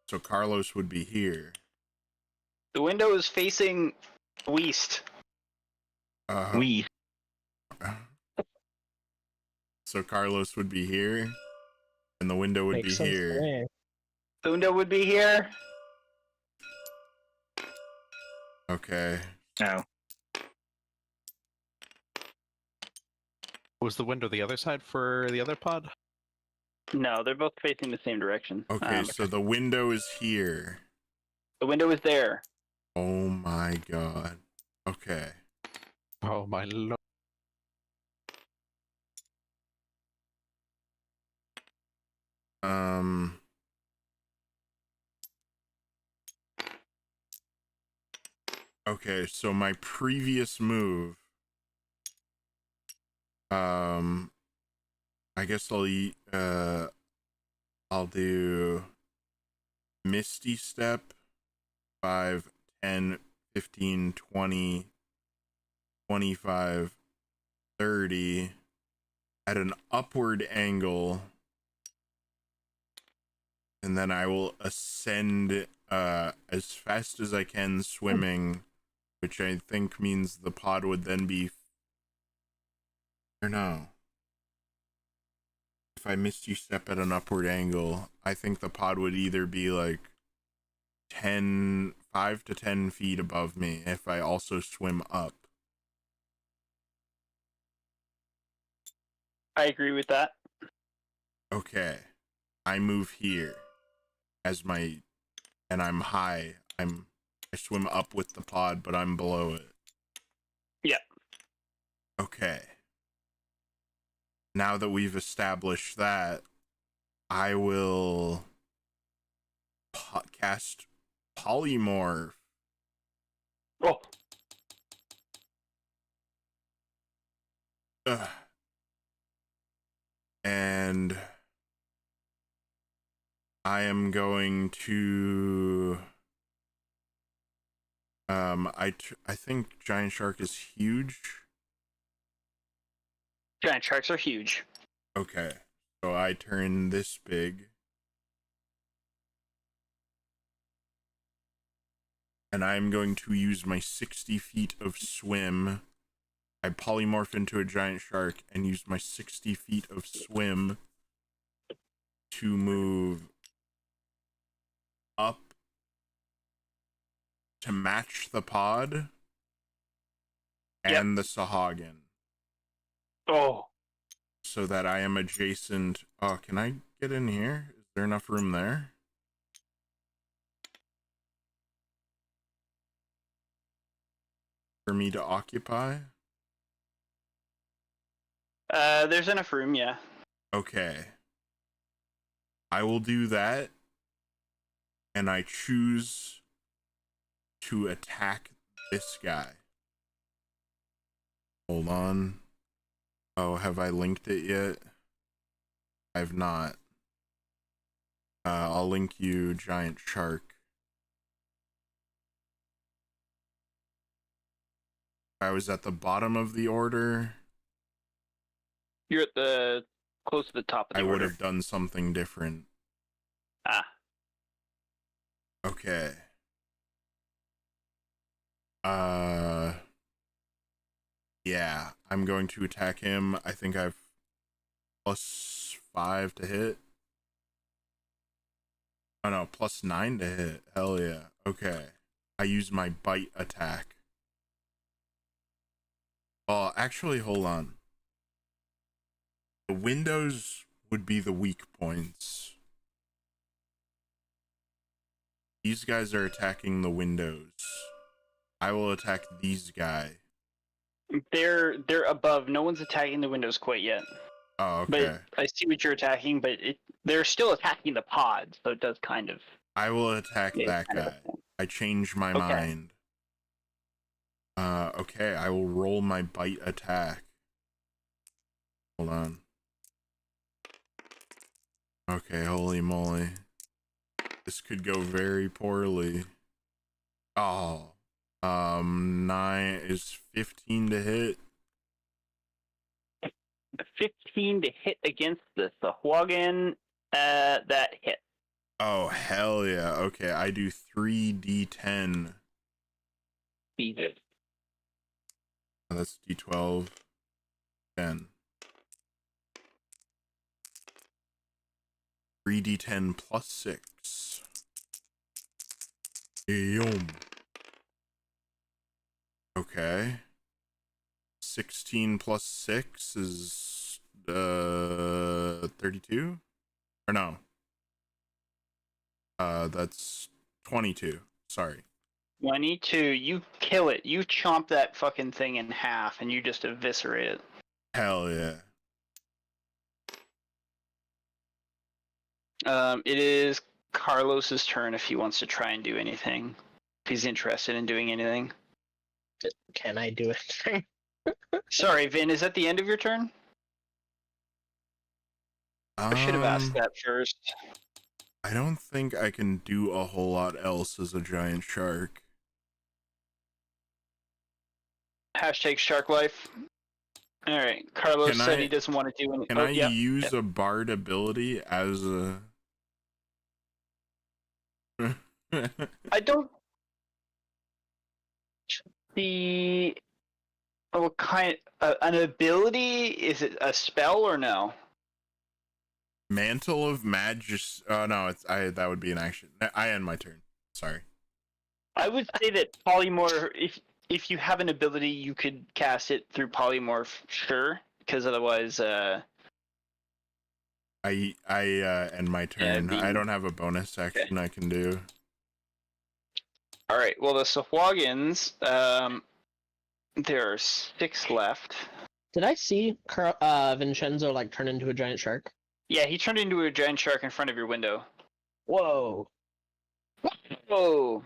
So Carlos would be here. The window is facing west. We. So Carlos would be here, and the window would Makes be sense to here. me. The window would be here. Okay. No. Was the window the other side for the other pod? No, they're both facing the same direction. Okay, so the window is here. The window is there. Oh my god. Okay. Oh my lord. Okay, so my previous move, I guess I'll do Misty Step, 5, 10, 15, 20, 25, 30, at an upward angle, and then I will ascend as fast as I can swimming, which I think means the pod would then be, or no. If I Misty Step at an upward angle, I think the pod would either be like 5 to 10 feet above me if I also swim up. I agree with that. Okay. I move here as my, and I'm high. I swim up with the pod, but I'm below it. Yeah. Okay. Now that we've established that, I will cast Polymorph. Oh. And I am going to I think Giant Shark is huge. Giant sharks are huge. Okay. So I turn this big. And I'm going to use my 60 feet of swim. I polymorph into a giant shark and use my 60 feet of swim to move up to match the pod and the Sahagin. Oh. So that I am adjacent. Oh, can I get in here? Is there enough room there? For me to occupy? There's enough room, yeah. Okay. I will do that. And I choose to attack this guy. Hold on. Oh, have I linked it yet? I've not. I'll link you, Giant Shark. I was at the bottom of the order. You're at the close to the top of the I order. would have done something different. Ah. Okay. Yeah, I'm going to attack him. I think I've +5 to hit. Oh no, +9 to hit. Hell yeah. Okay. I use my bite attack. Oh, actually, hold on. The windows would be the weak points. These guys are attacking the windows. I will attack these guys. They're above. No one's attacking the windows quite yet. Oh, okay. But I see what you're attacking, but they're still attacking the pod, so it does kind of. I will attack that guy. I change my mind. Okay, I will roll my bite attack. Hold on. Okay, holy moly. This could go very poorly. Oh. 9 is 15 to hit. 15 to hit against the Sahagin. That hit. Oh, hell yeah. Okay, I do 3d10. Beat. That's d12. 10. 3d10 plus 6. Yum. Okay. 16 plus 6 is 32? Or no. That's 22. Sorry. 22. You kill it. You chomp that fucking thing in half and you just eviscerate it. Hell yeah. It is Carlos's turn if he wants to try and do anything. If he's interested in doing anything. Can I do it? Sorry, Vin, is that the end of your turn? I should have asked that first. I don't think I can do a whole lot else as a giant shark. Hashtag shark life. Alright, Carlos said he doesn't want to do anything. Can I use a bard ability as a... I don't... What kind... an ability? Is it a spell or no? Mantle of Magus... Oh, no, that would be an action. I end my turn. Sorry. I would say that polymorph... If you have an ability, you could cast it through polymorph, sure. Because otherwise, I end my turn. I don't have a bonus action I can do. Alright, well the Sahuagins, there are 6 left. Did I see Vinshenzo like turn into a giant shark? Yeah, he turned into a giant shark in front of your window. Whoa. Whoa.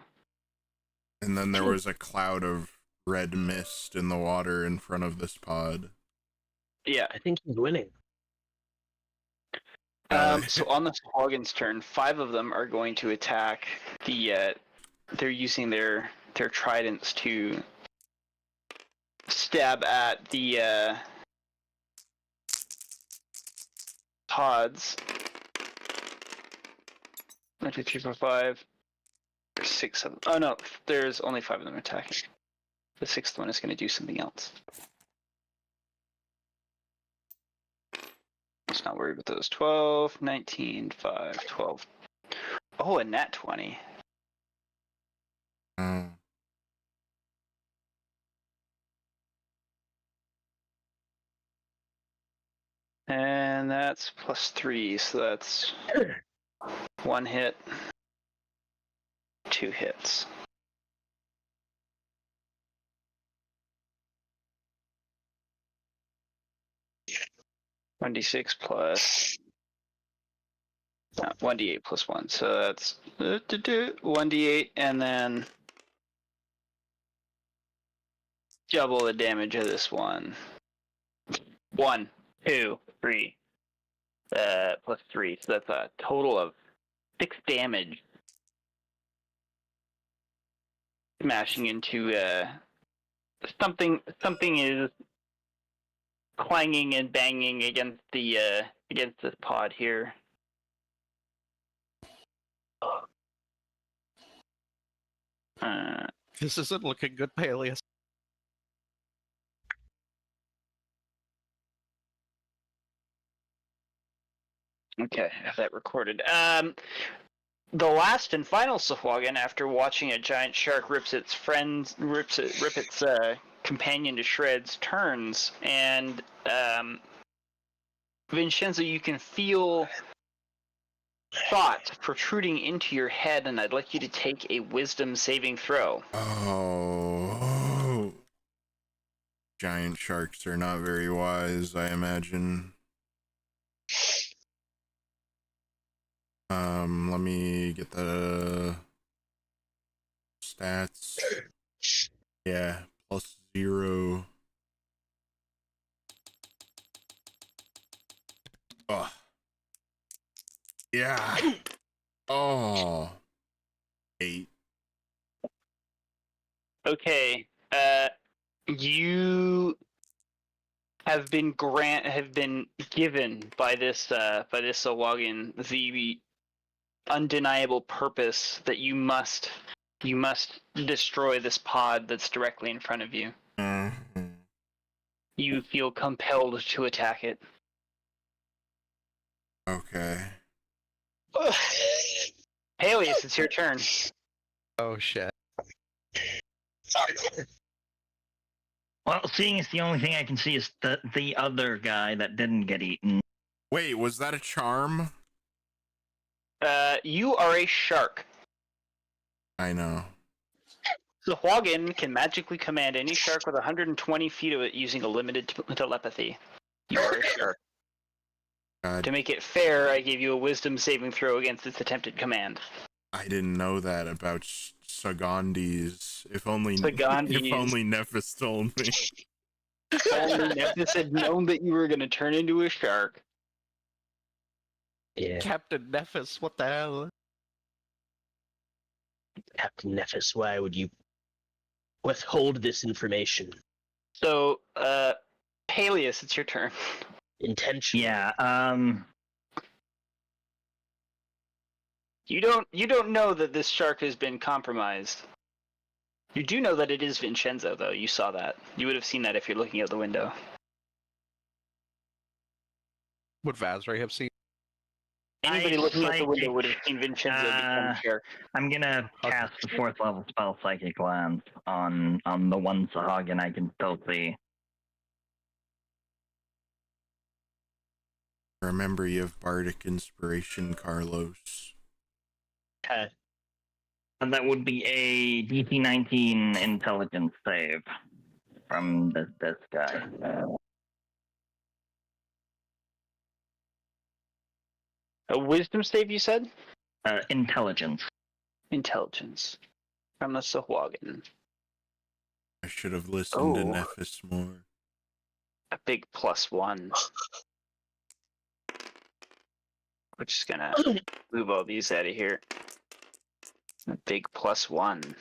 And then there was a cloud of red mist in the water in front of this pod. Yeah. I think he's winning. So on the Sahuagin's turn, 5 of them are going to attack the, they're using their tridents to stab at the, pods. 1, 2, 3, 4, 5. There's 6 of them. Oh no, there's only 5 of them attacking. The 6th one is going to do something else. Let's not worry about those. 12, 19, 5, 12. Oh, a nat 20. And that's +3, so that's 1 hit, 2 hits. $1d6 plus 1d8 plus 1, so that's 1d8, and then double the damage of this one. 1, 2, 3, plus 3, so that's a total of 6 damage. Smashing into something is clanging and banging against this pod here. This isn't looking good, Paelias. Okay, I have that recorded. The last and final Sahuagin, after watching a giant shark rip its companion to shreds, turns, and Vinshenzo, you can feel thoughts protruding into your head, and I'd like you to take a wisdom saving throw. Oh. Giant sharks are not very wise, I imagine. Let me get the stats. Yeah, +0. Oh. Yeah. Oh. 8. Okay. You have been given by this Sahuagin the undeniable purpose that you must destroy this pod that's directly in front of you. Mm-hmm. You feel compelled to attack it. Okay. Paelias, it's your turn. Oh shit. Sorry. Well, seeing as the only thing I can see is the other guy that didn't get eaten. Wait, was that a charm? You are a shark. I know. The Hwagin can magically command any shark with 120 feet of it using a limited telepathy. You are a shark. God, To make it fair, I gave you a wisdom saving throw against its attempted command. I didn't know that about Sagandis. If only Nephis told me. If only Nephis had known that you were going to turn into a shark. Yeah. Captain Nephis, what the hell? Captain Nephis, why would you withhold this information? So, Paelias, it's your turn. Intention. Yeah. You don't know that this shark has been compromised. You do know that it is Vinshenzo, though. You saw that. You would have seen that if you're looking out the window. Would Vazray have seen? Anybody looking out the window would have seen Vinshenzo become shark. I'm gonna cast the 4th level spell Psychic Lance on the one Sahagin I can still see. Remember, you have bardic inspiration, Carlos. Okay. And that would be a DC 19 intelligence save from this guy. A wisdom save, you said? Intelligence. Intelligence. From the Sahwagin. I should have listened to Oh. Nephis more. A big +1. We're just gonna move all these out of here. A big +1.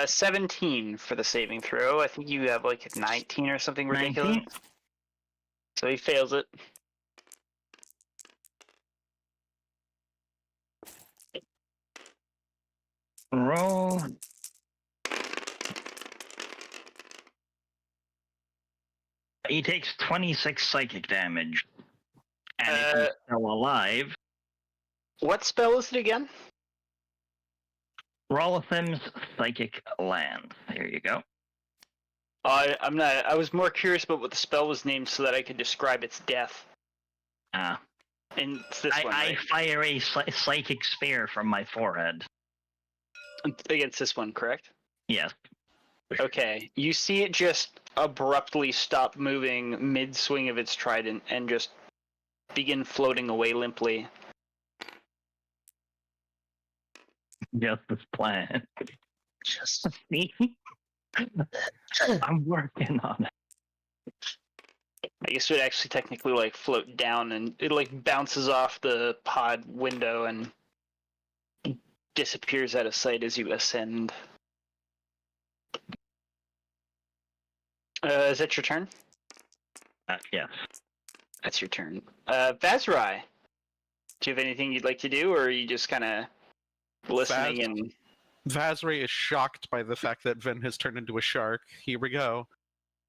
17 for the saving throw. I think you have like a 19 or something ridiculous. 19? So he fails it. Roll. He takes 26 psychic damage. And if he's still alive, What spell is it again? Rolithim's Psychic Lance. Here you go. I'm not. I was more curious about what the spell was named so that I could describe its death. Ah. And it's this one, I right? fire a psychic spear from my forehead. Against this one, correct? Yes. Okay. You see it just abruptly stop moving mid-swing of its trident and just begin floating away limply. Just this plan. Just Me? I'm working on it. I guess it would actually technically like float down and it like bounces off the pod window and disappears out of sight as you ascend. Is that your turn? Yes. That's your turn. Vazrai, do you have anything you'd like to do, or are you just kind of listening and... Vazray is shocked by the fact that Vin has turned into a shark. Here we go.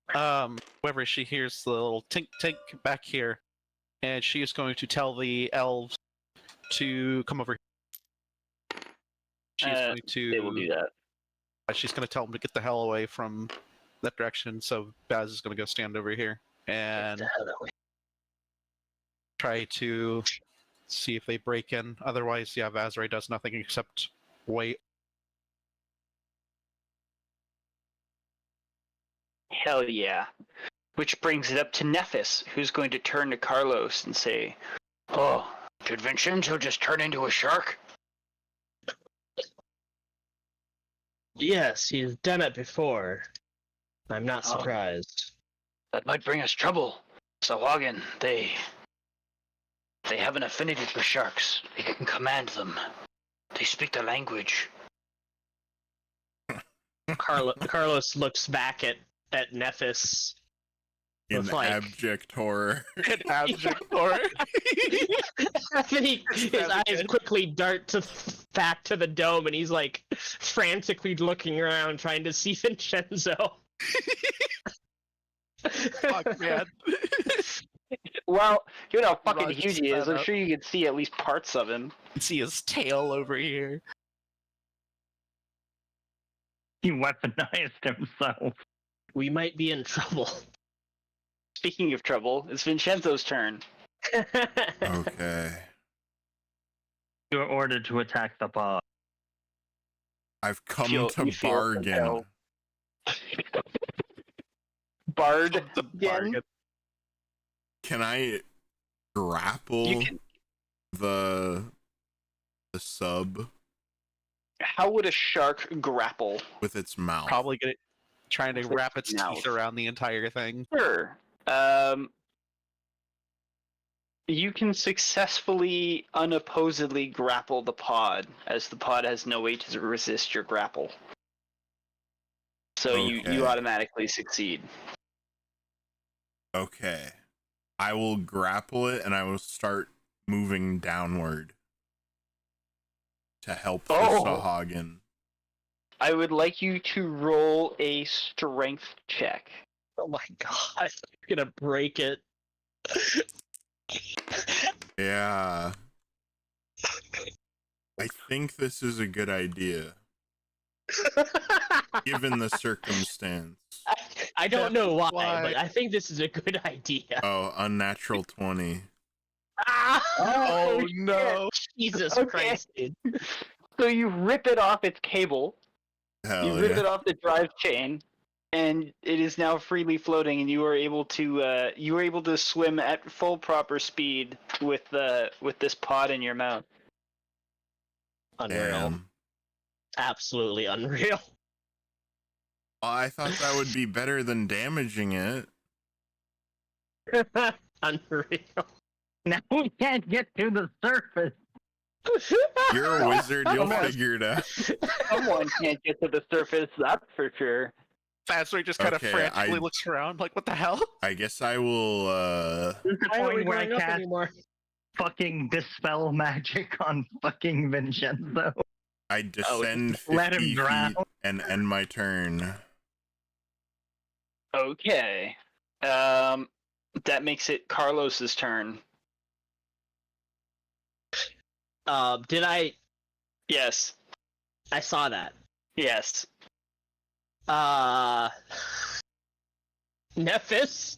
However, she hears the little tink tink back here, and she is going to tell the elves to come over here. She's going to. They will do that. She's going to tell them to get the hell away from that direction. So Baz is going to go stand over here and try to see if they break in. Otherwise, yeah, Vazray does nothing except wait. Hell yeah. Which brings it up to Nephis, who's going to turn to Carlos and say, "Oh, did Vinshenzo just turn into a shark?" yes, he's done it before. I'm not surprised. That might bring us trouble. Sahwagin, they have an affinity for sharks. They can command them. They speak the language. Carlos looks back at Nephis In with, like, abject horror. In abject horror. his eyes quickly dart back to the dome, and he's like frantically looking around, trying to see Vinshenzo. Fuck, man. Well, you know how fucking Roger huge he is. set I'm up. sure you can see at least parts of him. You can see his tail over here. He weaponized himself. We might be in trouble. Speaking of trouble, it's Vinshenzo's turn. Okay. You are ordered to attack the pod. I've come You to feel bargain. compelled. Bard The again? bargain. Can I grapple You can. the sub How would a shark grapple? with its mouth? Probably trying to With wrap its mouth. teeth around the entire thing. Sure. You can successfully, unopposedly grapple the pod, as the pod has no way to resist your grapple. So you Okay. automatically succeed. Okay. I will grapple it and I will start moving downward to help the Oh. Sahagin. I would like you to roll a strength check. Oh my god, you're gonna break it. Yeah. I think this is a good idea, given the circumstance. I don't know why, Why? but I think this is a good idea. Oh, unnatural 20. Ah! Oh no! Jesus Okay. Christ, dude. So you rip it off its cable, Hell you rip yeah. it off the drive chain, and it is now freely floating, and you are able to swim at full proper speed with this pod in your mouth. Unreal. Damn. Absolutely unreal. I thought that would be better than damaging it. Unreal. Now we can't get to the surface. You're a wizard, you'll Almost. figure it out. Someone can't get to the surface, that's for sure. Fazbear just kind of Okay, frantically I- looks around, like, what the hell? I guess I will, This is the Why aren't we point where I going up cast anymore? fucking dispel magic on fucking Vinshenzo. I descend let him 50 drown. feet and end my turn. Okay. That makes it Carlos's turn. Did I Yes. saw that. Yes. Nephis?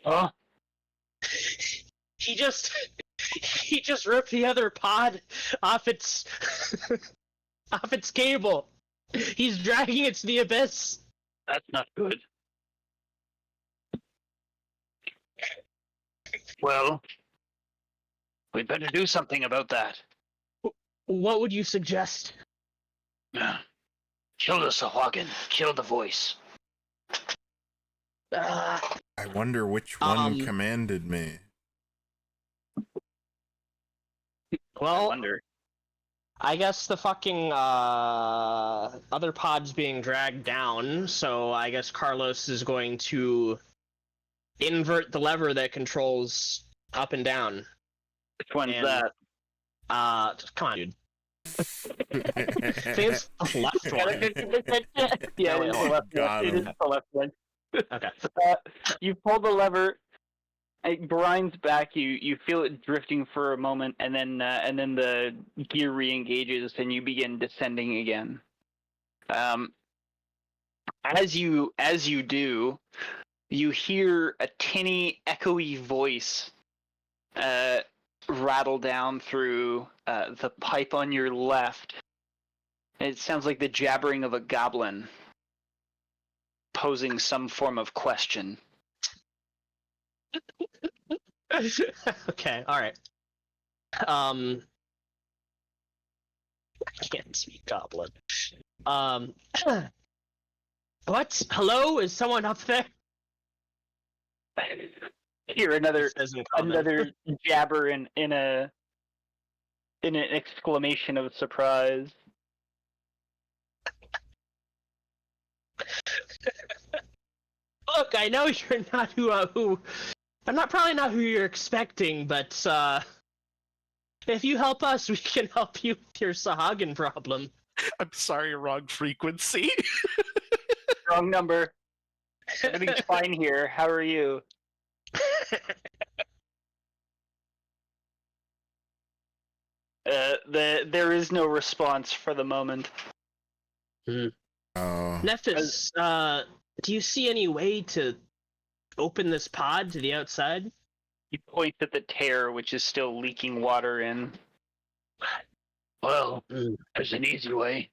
Oh. He just ripped the other pod off its off its cable. He's dragging it to the abyss. That's not good. Well, we'd better do something about that. What would you suggest? Kill the Sahagin. Kill the voice. I wonder which one Um, commanded me. I Well, wonder. I guess the fucking other pod's being dragged down, so I guess Carlos is going to invert the lever that controls up and down. Which one's and- that? Come on, dude. I think it's the left one. Yeah, Oh, it is wait, the left got one. It is him. the left one. Okay. You pull the lever. It grinds back. You feel it drifting for a moment, and then the gear re-engages, and you begin descending again. As you do, you hear a tinny, echoey voice rattle down through the pipe on your left. It sounds like the jabbering of a goblin posing some form of question. Okay, alright. I can't speak goblin. What? Hello? Is someone up there? Hear another It says in common. another jabber in an exclamation of surprise. Look, I know you're not who I'm probably not who you're expecting, but if you help us, we can help you with your Sahagin problem. I'm sorry, wrong frequency. Wrong number. Everything's fine here. How are you? There is no response for the moment. Nephis, do you see any way to open this pod to the outside? He points at the tear, which is still leaking water in. Well, there's an easy way.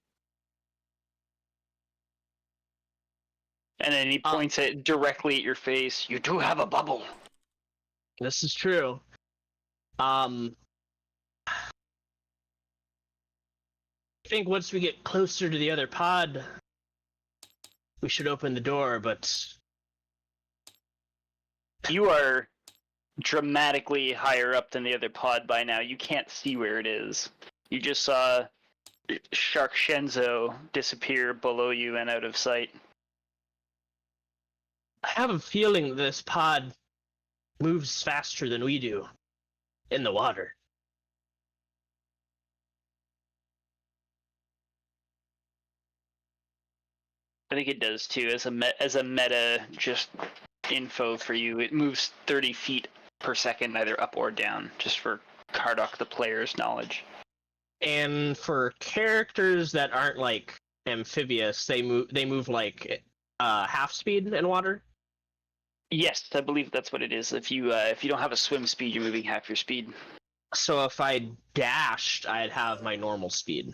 And then he points it directly at your face. You do have a bubble. This is true. I think once we get closer to the other pod, we should open the door, but... You are dramatically higher up than the other pod by now. You can't see where it is. You just saw Vinshenzo disappear below you and out of sight. I have a feeling this pod moves faster than we do in the water. I think it does too. As a meta, just info for you, it moves 30 feet per second, either up or down, just for Kardoc the player's knowledge. And for characters that aren't like amphibious, they move like half speed in water. Yes, I believe that's what it is. If you don't have a swim speed, you're moving half your speed. So if I dashed, I'd have my normal speed.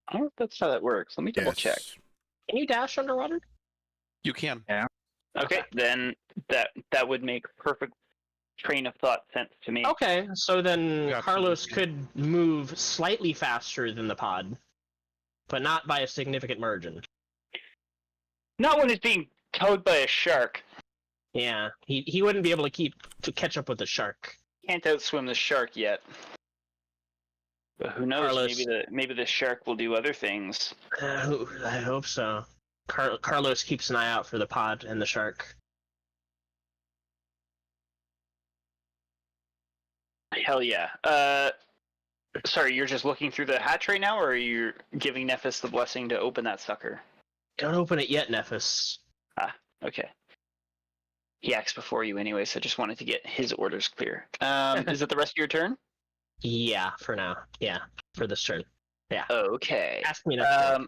I don't know if that's how that works. Let me double check. Can you dash underwater? You can. Okay, then that would make perfect train of thought sense to me. Okay, so then Gotcha. Carlos could move slightly faster than the pod, but not by a significant margin. Not when it's being towed by a shark. Yeah, he wouldn't be able to catch up with the shark. Can't outswim the shark yet. But who knows? Carlos. Maybe the shark will do other things. I hope so. Carlos keeps an eye out for the pod and the shark. Hell yeah. Sorry, you're just looking through the hatch right now, or are you giving Nephis the blessing to open that sucker? Don't open it yet, Nephis. Okay. He acts before you anyway, so I just wanted to get his orders clear. Is it the rest of your turn? Yeah, for now. Yeah, for this turn. Yeah. Okay. Ask me next turn.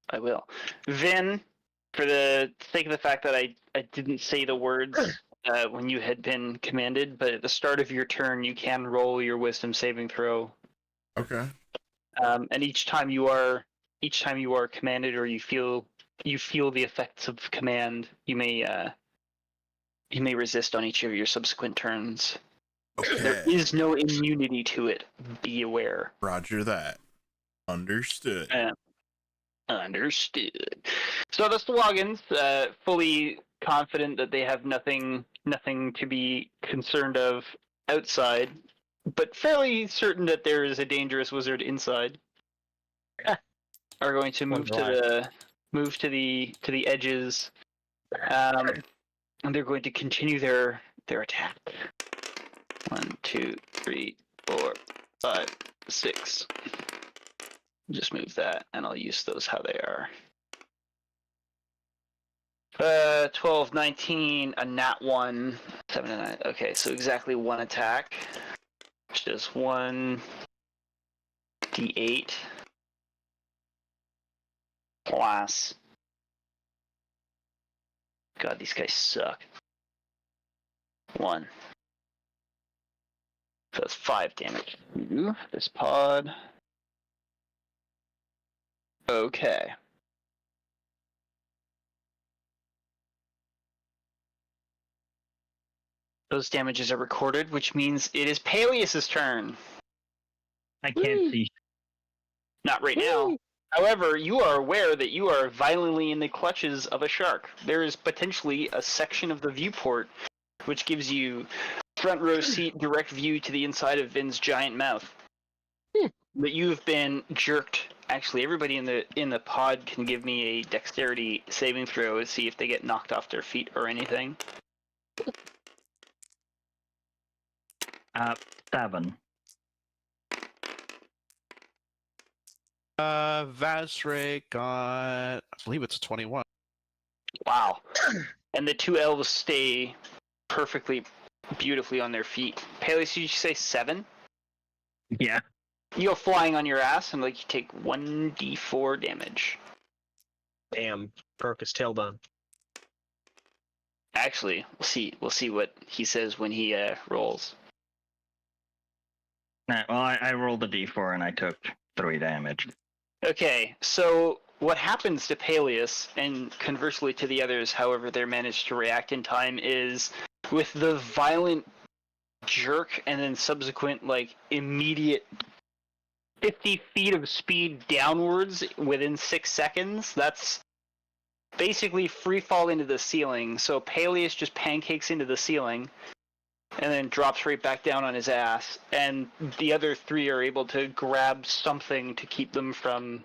I will. Vin, for the sake of the fact that I didn't say the words when you had been commanded, but at the start of your turn, you can roll your wisdom saving throw. Okay. And each time you are commanded, or you feel the effects of command, you may resist on each of your subsequent turns. Okay. There is no immunity to it. Be aware. Roger that. Understood. Understood. So the Swagans, fully confident that they have nothing to be concerned of outside, but fairly certain that there is a dangerous wizard inside, are going to move to the edges, and they're going to continue their attack. 1, 2, 3, 4, 5, 6. Just move that, and I'll use those how they are. 12, 19, a nat 1, 7 and 9. Okay, so exactly one attack, which is 1 d8 plus. God, these guys suck. 1. So that's 5 damage. This pod. Okay. Those damages are recorded, which means it is Paelias' turn. I can't see. Not right now. However, you are aware that you are violently in the clutches of a shark. There is potentially a section of the viewport which gives you front row seat, direct view to the inside of Vin's giant mouth. But you've been jerked. Actually, everybody in the pod can give me a dexterity saving throw to see if they get knocked off their feet or anything. 7. Vazray got, I believe it's a 21. Wow. And the two elves stay perfectly, beautifully on their feet. Paelias, did you say 7? Yeah. You go flying on your ass, and like you take 1d4 damage. Damn, broke his tailbone. Actually, we'll see what he says when he rolls. Well, I rolled a d4 and I took 3 damage. Okay, so what happens to Paelias, and conversely to the others, however they're managed to react in time, is with the violent jerk and then subsequent, like, immediate 50 feet of speed downwards within 6 seconds, that's basically free fall into the ceiling. So Paelias just pancakes into the ceiling and then drops right back down on his ass, and the other 3 are able to grab something to keep them from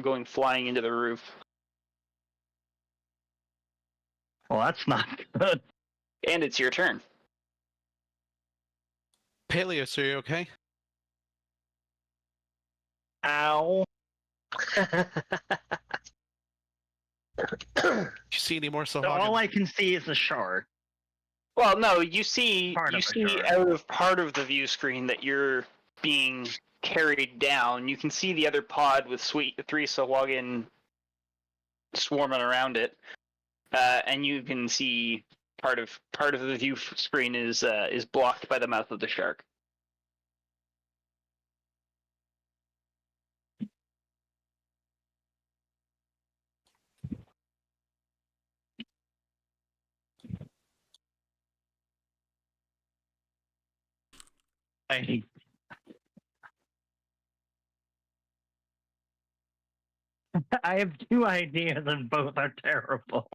going flying into the roof. Well, that's not good. And it's your turn. Paelias, are you okay? Ow. You see any more So Sahagin? all I can see is a shark. Well, no, you see Part of it, sure. out of part of the view screen that you're being carried down. You can see the other pod with 3 Sahagin swarming around it, and you can see part of the view screen is blocked by the mouth of the shark. I have 2 ideas and both are terrible.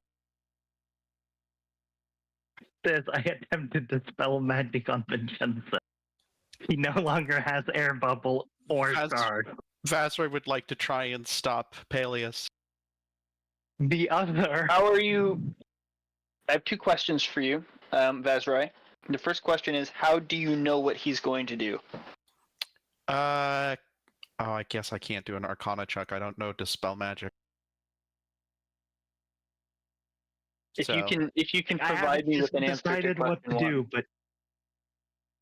Says I attempted to spell magic on Vinshenzo. He no longer has air bubble or guard. Vazroy would like to try and stop Paelias. The other. How are you? I have 2 questions for you, Vazroy. The first question is, how do you know what he's going to do? I guess I can't do an Arcana check. I don't know dispel magic. If you can provide me with an answer to decided what to do, but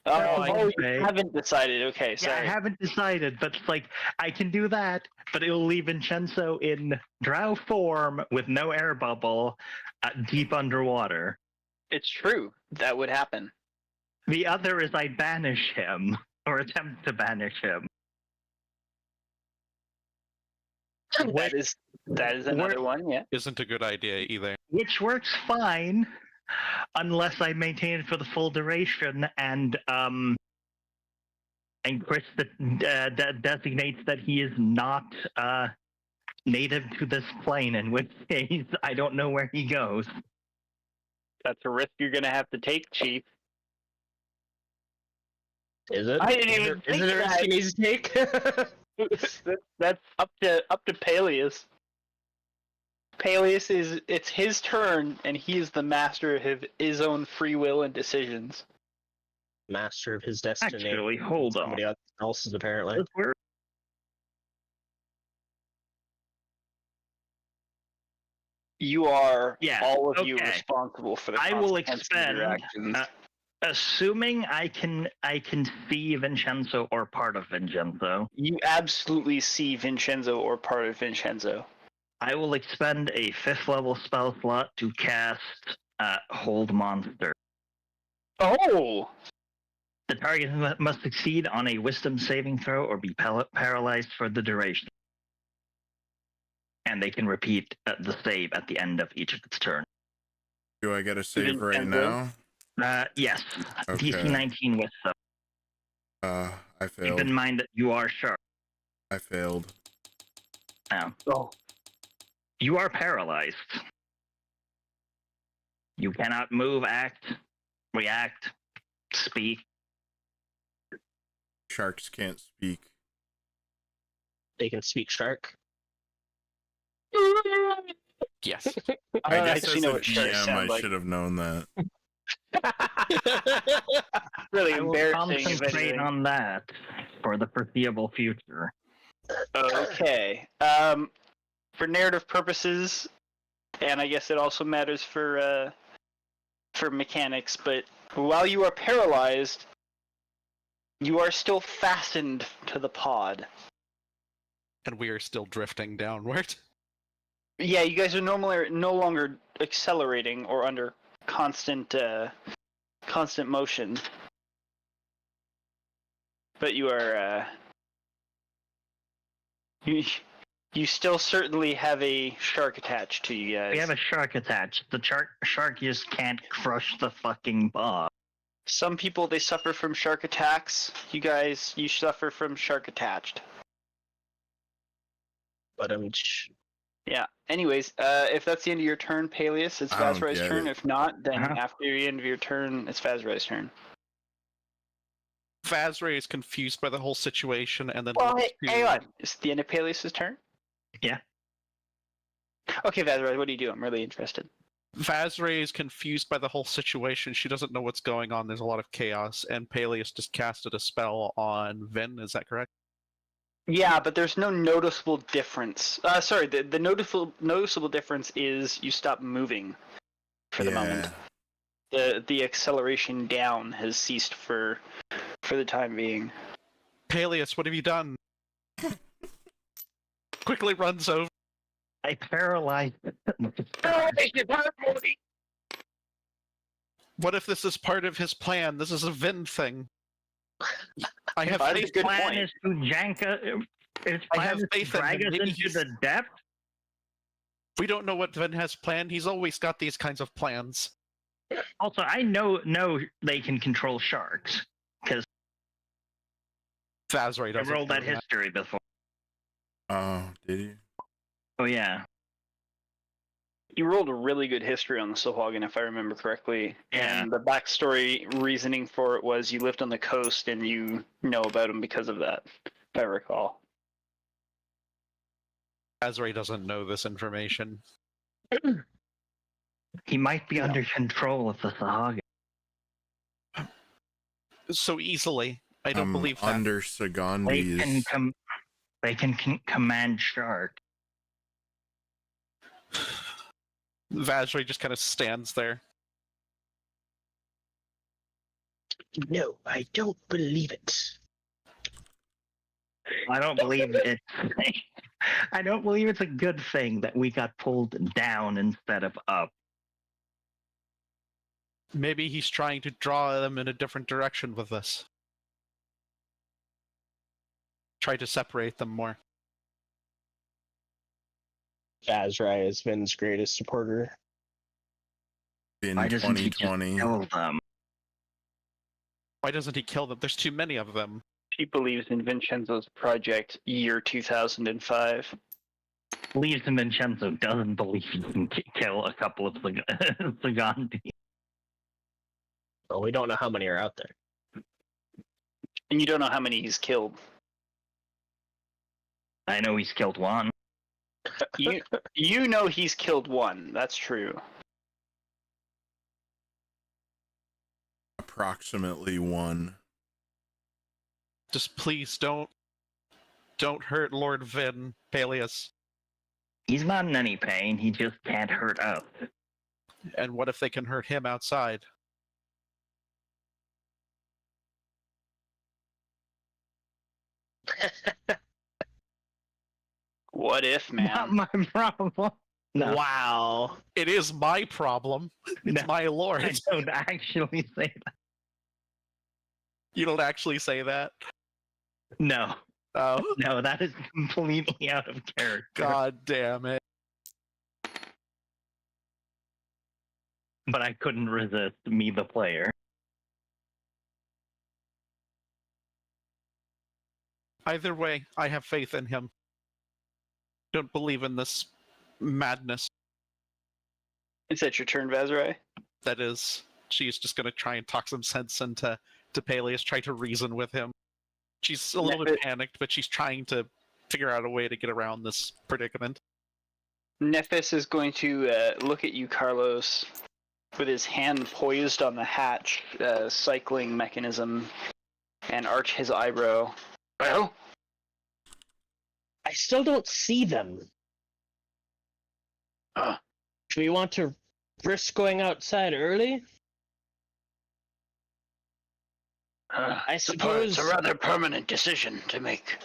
you haven't decided. Okay, yeah, I sorry. haven't decided, but it's like I can do that, but it'll leave Vinshenzo in Drow form with no air bubble, deep underwater. It's true. That would happen. The other is I banish him or attempt to banish him. That is another one. Yeah. Isn't a good idea either. Which works fine, unless I maintain it for the full duration, and Chris designates that he is not native to this plane, in which case I don't know where he goes. That's a risk you're going to have to take, Chief. Is it? I didn't even Is think it a risk that. he needs to take? That's up to Paelias. Paelias it's his turn, and he is the master of his own free will and decisions. Master of his destiny. Actually, hold on. Somebody else's, apparently. You are all of you okay. responsible for the I will consequences of expend, your actions. assuming I can see Vinshenzo or part of Vinshenzo. You absolutely see Vinshenzo or part of Vinshenzo. I will expend a 5th level spell slot to cast Hold Monster. Oh! The target must succeed on a Wisdom saving throw or be paralyzed for the duration. And they can repeat the save at the end of each of its turn. Do I get a save right now? Yes. Okay. DC 19 Wisdom. I Keep failed. in mind that you are sharp. I failed. Now, Oh. you are paralyzed. You cannot move, act, react, speak. Sharks can't speak. They can speak shark. Yes. I guess actually as know a what sharks GM, sound I like. should have known that. Really I will embarrassing. if concentrate anything. on that for the foreseeable future. Okay. For narrative purposes, and I guess it also matters for mechanics, but while you are paralyzed, You are still fastened to the pod. And we are still drifting downward. Yeah, you guys are normally no longer accelerating or under constant motion. But you are you still certainly have a shark attached to you guys. We have a shark attached. The shark just can't crush the fucking bar. Some people, they suffer from shark attacks. You guys, you suffer from shark attached. But Yeah. Anyways, if that's the end of your turn, Paelias, it's I don't Vazrai's get turn. it. If not, then Uh-huh. after the end of your turn, it's Vazrai's turn. Vazrai is confused by the whole situation, and then Well, looks hey, to- hang on. It's the end of Paelias' turn? Yeah. Okay, Vazrai, what do you do? I'm really interested. Vazrai is confused by the whole situation. She doesn't know what's going on. There's a lot of chaos, and Paelias just casted a spell on Vin. Is that correct? Yeah, but there's no noticeable difference. Sorry, the noticeable difference is you stop moving for the moment. The acceleration down has ceased for the time being. Paelias, what have you done? Quickly runs over. I paralyzed. What if this is part of his plan? This is a Vin thing. I have That is faith. a good plan point. is to jank his I plan have is to faith in drag him. us Maybe into he's- the depth. We don't know what Vin has planned. He's always got these kinds of plans. Also, I know they can control sharks because Vazrai I doesn't rolled know that history before. Oh, did you? Oh yeah, You rolled a really good history on the Sahuagin, if I remember correctly. Yeah. And the backstory reasoning for it was you lived on the coast and you know about him because of that, if I recall. Vazrai doesn't know this information. he might be under control of the Sahagin. So easily. I don't believe that. Under They Sagandi's. can command shark. Vazrai just kind of stands there. no, I don't believe it. I don't believe it. I don't believe it's a good thing that we got pulled down instead of up. Maybe he's trying to draw them in a different direction with this. Try to separate them more. Vazrai is Vin's greatest supporter. In Why doesn't he just 2020. kill them? Why doesn't he kill them? There's too many of them. He believes in Vincenzo's project year 2005. Believes in Vincenzo, doesn't believe he can kill a couple of Sagandi. Well, we don't know how many are out there. And you don't know how many he's killed. I know he's killed one. You know he's killed one, that's true. Approximately one. Just please don't hurt Lord Vin, Paelias. He's not in any pain, he just can't hurt us. And what if they can hurt him outside? What if, Not man? my problem. No, Wow. It is my problem. It's No, my lord. I don't actually say that. You don't actually say that. No, Oh, no, that is completely out of character. god damn it. But I couldn't resist me, the player. Either way, I have faith in him. Don't believe in this madness. Is that your turn, Vazrai? That is, she's just gonna try and talk some sense into Paelias, try to reason with him. She's a little bit panicked, but she's trying to figure out a way to get around this predicament. Nephis is going to look at you, Carlos, with his hand poised on the hatch cycling mechanism, and arch his eyebrow. Well, I still don't see them. Uh. Do we want to risk going outside early? I suppose It's a rather permanent decision to make.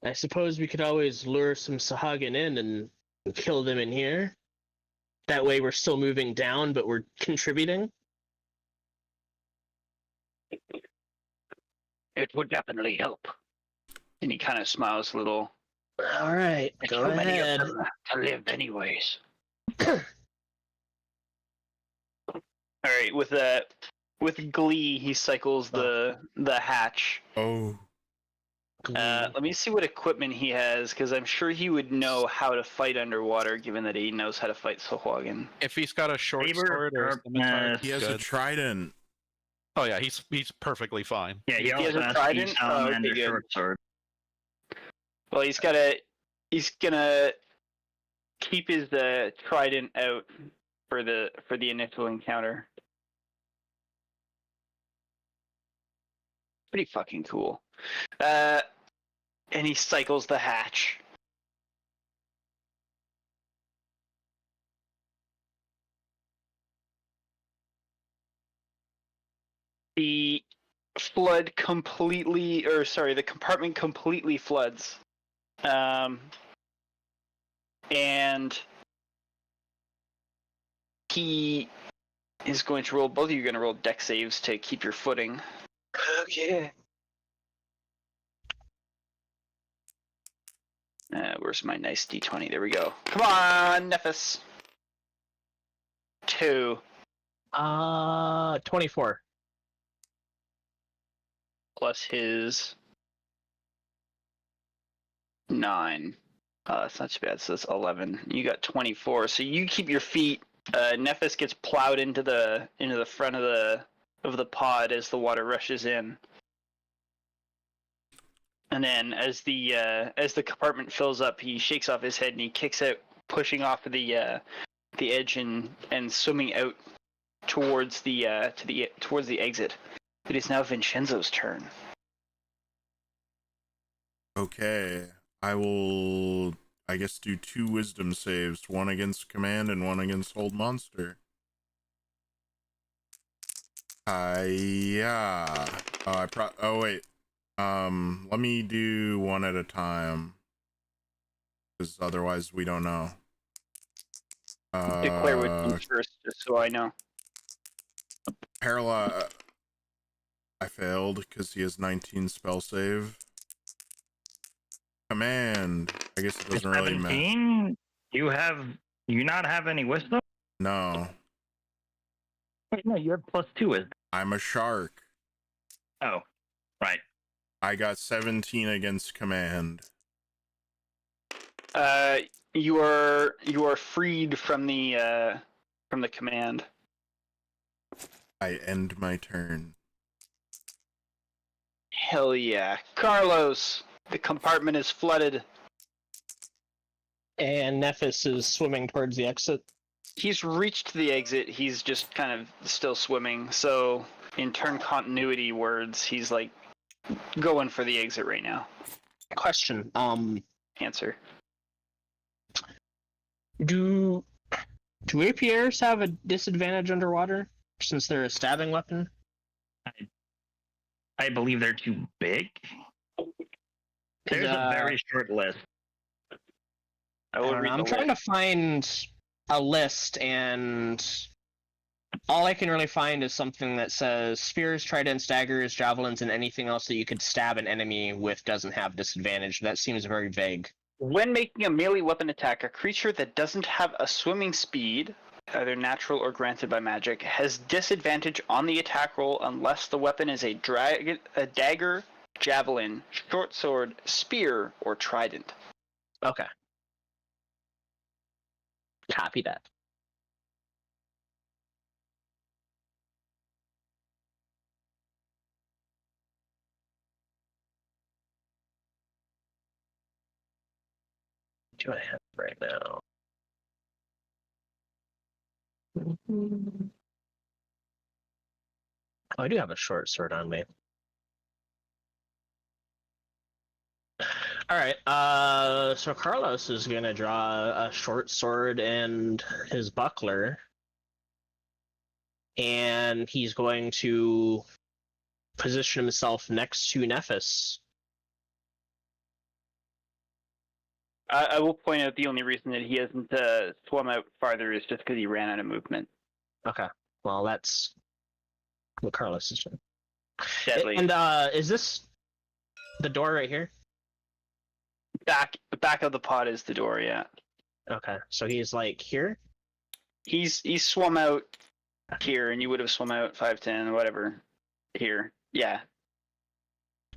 I suppose we could always lure some Sahagin in and kill them in here. That way we're still moving down, but we're contributing. It would definitely help. And he kind of smiles a little. All right, There's go so many ahead. of them to live anyways. All right, with glee, he cycles the hatch. Oh. Let me see what equipment he has, because I'm sure he would know how to fight underwater, given that he knows how to fight Sahuagin. If he's got a short Saber sword or a or, scimitar, He has a good. trident. Oh yeah, he's perfectly fine. Yeah, he has also a has trident? the Oh, okay, salamander good. short sword. Well, he's gonna keep his trident out for the initial encounter. Pretty fucking cool. And he cycles the hatch. The the compartment completely floods. And he is going to roll, both of you are going to roll deck saves to keep your footing. Okay. Where's my nice d20? There we go. Come on, Nephis. 2. 24. Plus his 9. That's not too bad. So that's 11. You got 24. So you keep your feet. Nephis gets plowed into the front of the pod as the water rushes in. And then as the compartment fills up, he shakes off his head and he kicks out, pushing off the edge and swimming out towards the exit. It is now Vinshenzo's turn. Okay. I will, I guess, do 2 wisdom saves, one against command and one against hold monster. Yeah. Oh wait. Let me do one at a time, because otherwise we don't know. Declare which one first, just so I know. Paelias, I failed because he has 19 spell save. Command, I guess it doesn't really matter. 17? You not have any wisdom? No, Wait, no, you have +2 wisdom. I'm a shark. Oh, right. I got 17 against command. You are freed from the command. I end my turn. Hell yeah, Carlos! The compartment is flooded. And Nephis is swimming towards the exit. He's reached the exit. He's just kind of still swimming. So, in turn continuity words, he's like going for the exit right now. Question. Answer. Do rapiers have a disadvantage underwater since they're a stabbing weapon? I believe they're too big. There's a very short list. I'm trying to find a list, and all I can really find is something that says spears, tridents, daggers, javelins, and anything else that you could stab an enemy with doesn't have disadvantage. That seems very vague. When making a melee weapon attack, a creature that doesn't have a swimming speed, either natural or granted by magic, has disadvantage on the attack roll unless the weapon is a dagger, javelin, short sword, spear, or trident. Okay. Copy that. What do I have right now? Oh, I do have a short sword on me. All right. So Carlos is gonna draw a short sword and his buckler and he's going to position himself next to Nephis. I will point out the only reason that he hasn't swum out farther is just because he ran out of movement. Okay. Well, that's what Carlos is doing. Deadly. And is this the door right here? Back of the pod is the door, yeah. Okay. So he's like here? He's swum out here, and you would have swum out 5, 10, whatever. Here. Yeah.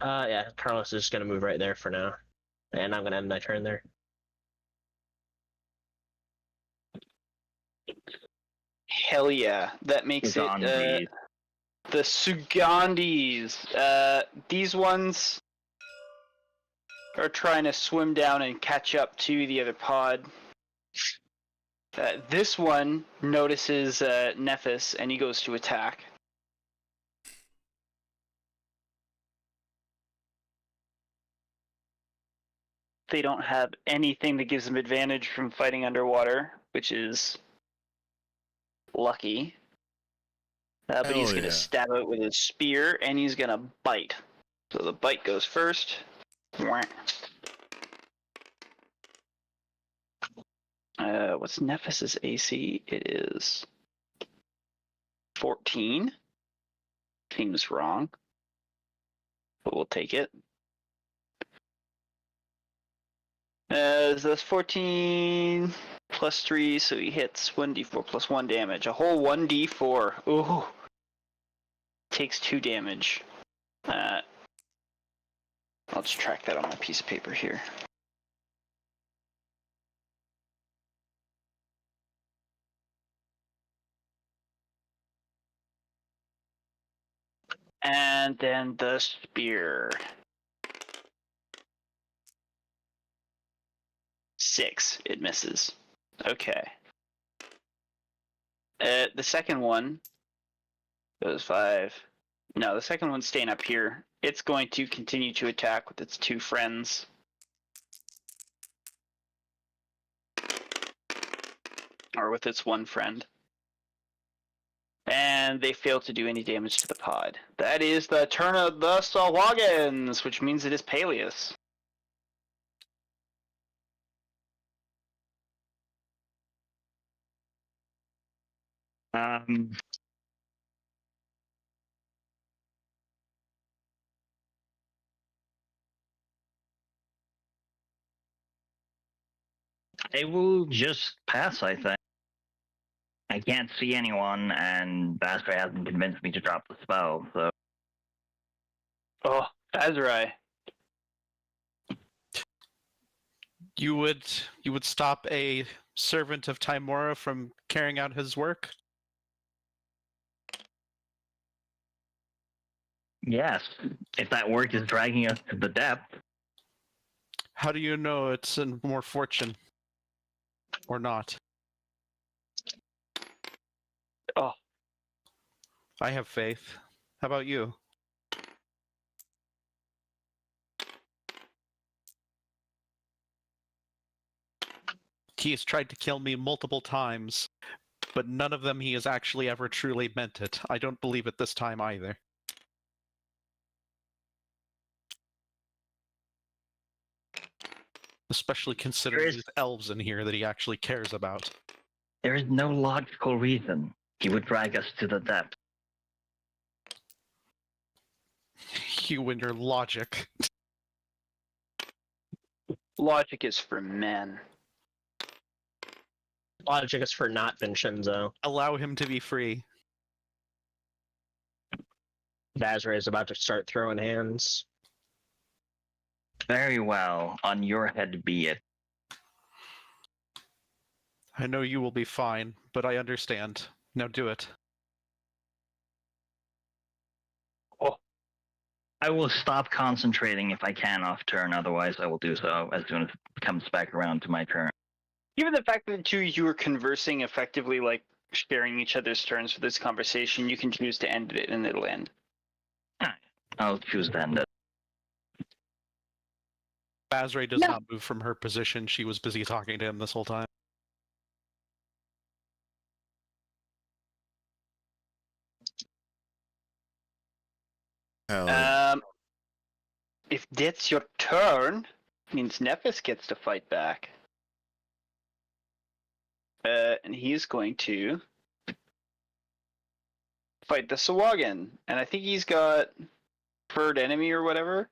Yeah, Carlos is gonna move right there for now. And I'm gonna end my turn there. Hell yeah. That makes Sugandis. it the Sugandis. These ones are trying to swim down and catch up to the other pod. This one notices Nephis and he goes to attack. They don't have anything that gives them advantage from fighting underwater, which is lucky. But he's Hell going to yeah. stab out with his spear, and he's going to bite. So the bite goes first. What's Nephis's AC? It is 14. Seems wrong, but we'll take it. So that's 14 plus 3, so he hits 1d4 plus 1 damage. A whole 1d4. Ooh. Takes 2 damage. I'll just track that on my piece of paper here. And then the spear. 6, it misses. Okay. The second one goes 5. No, the second one's staying up here. It's going to continue to attack with its 2 friends. Or with its 1 friend. And they fail to do any damage to the pod. That is the turn of the Sawagans, which means it is Paelias. I will just pass, I think. I can't see anyone, and Basra hasn't convinced me to drop the spell, so... Oh, Azrai. You would stop a servant of Timora from carrying out his work? Yes, if that work is dragging us to the depth. How do you know it's in more fortune? Or not? Oh. I have faith. How about you? He has tried to kill me multiple times, but none of them he has actually ever truly meant it. I don't believe it this time either. Especially considering There is- these elves in here that he actually cares about. There is no logical reason he would drag us to the depth. You and your logic. Logic is for men. Logic is for not Vinshenzo. Allow him to be free. Vazra is about to start throwing hands. Very well, on your head be it. I know you will be fine, but I understand. Now do it. I will stop concentrating if I can off turn, otherwise I will do so as soon as it comes back around to my turn. Given the fact that the two of you are conversing effectively, like sharing each other's turns for this conversation, you can choose to end it and it'll end. I'll choose to end it. Bazray does No. not move from her position. She was busy talking to him this whole time. Hell yeah. If that's your turn, means Nephis gets to fight back. And he's going to fight the Sahuagin. And I think he's got preferred enemy or whatever.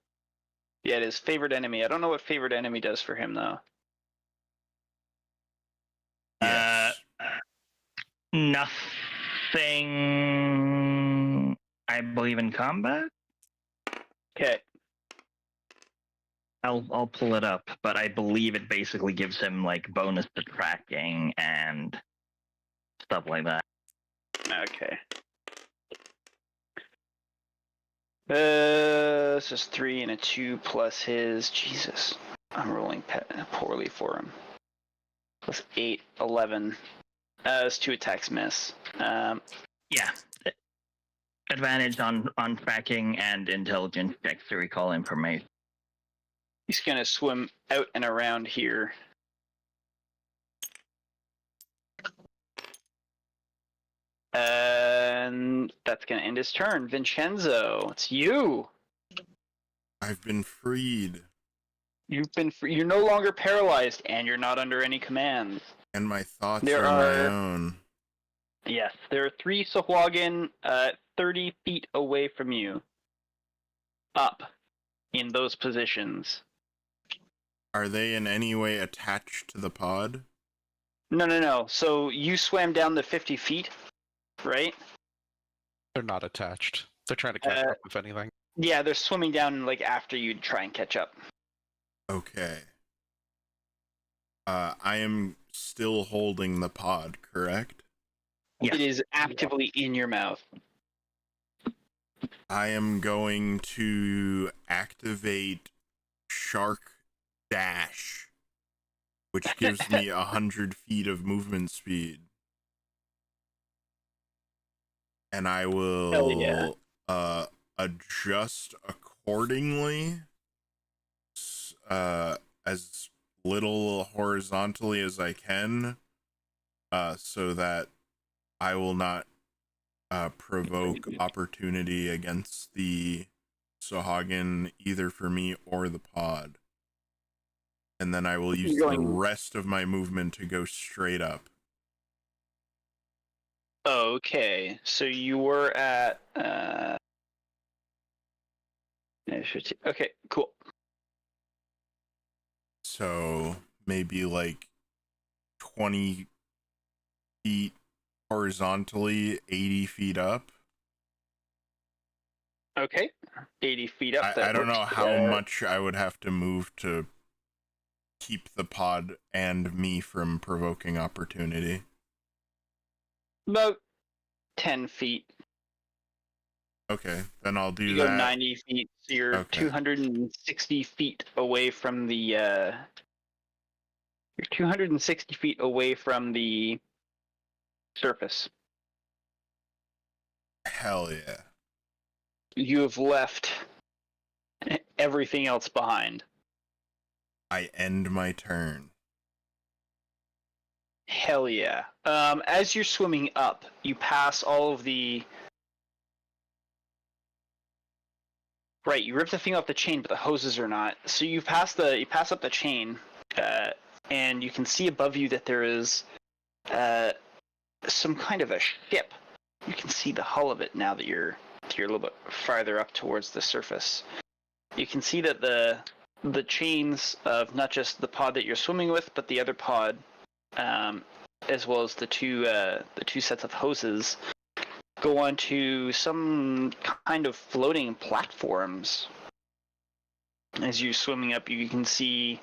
Yeah, it is favored enemy. I don't know what favored enemy does for him, though. Yes. Nothing, I believe, in combat. Okay. I'll pull it up, but I believe it basically gives him like bonus to tracking and stuff like that. Okay. This is 3 and a 2 plus his. Jesus. I'm rolling poorly for him. Plus 8, 11. It's 2 attacks miss. Yeah. Advantage on tracking and intelligence checks to recall information. He's going to swim out and around here. And that's going to end his turn. Vinshenzo, it's you. I've been freed. You've been you're no longer paralyzed, and you're not under any commands. And my thoughts There are my are- own. Yes, there are 3 Sahuagin 30 feet away from you. Up in those positions. Are they in any way attached to the pod? No. So you swam down the 50 feet, right? They're not attached. They're trying to catch up, if anything. Yeah, they're swimming down like after you try and catch up. Okay. I am still holding the pod, correct? Yes. It is actively in your mouth. I am going to activate Shark Dash, which gives me 100 feet of movement speed. And I will Hell yeah. Adjust accordingly, as little horizontally as I can, so that I will not provoke opportunity against the Sahuagin, either for me or the pod. And then I will use the rest of my movement to go straight up. Okay, so you were at okay, cool. So maybe like 20 feet horizontally, 80 feet up. Okay, 80 feet up. I don't know works. how much I would have to move to keep the pod and me from provoking opportunity. About 10 feet. Okay, then I'll do You that. go 90 feet, so you're Okay. 260 feet away from the, you're 260 feet away from the surface. Hell yeah. You have left everything else behind. I end my turn. Hell yeah. As you're swimming up, you pass all of the... Right, you rip the thing off the chain, but the hoses are not. So you pass up the chain, and you can see above you that there is some kind of a ship. You can see the hull of it now that you're a little bit farther up towards the surface. You can see that the chains of not just the pod that you're swimming with, but the other pod, as well as the two sets of hoses, go onto some kind of floating platforms. As you're swimming up, you can see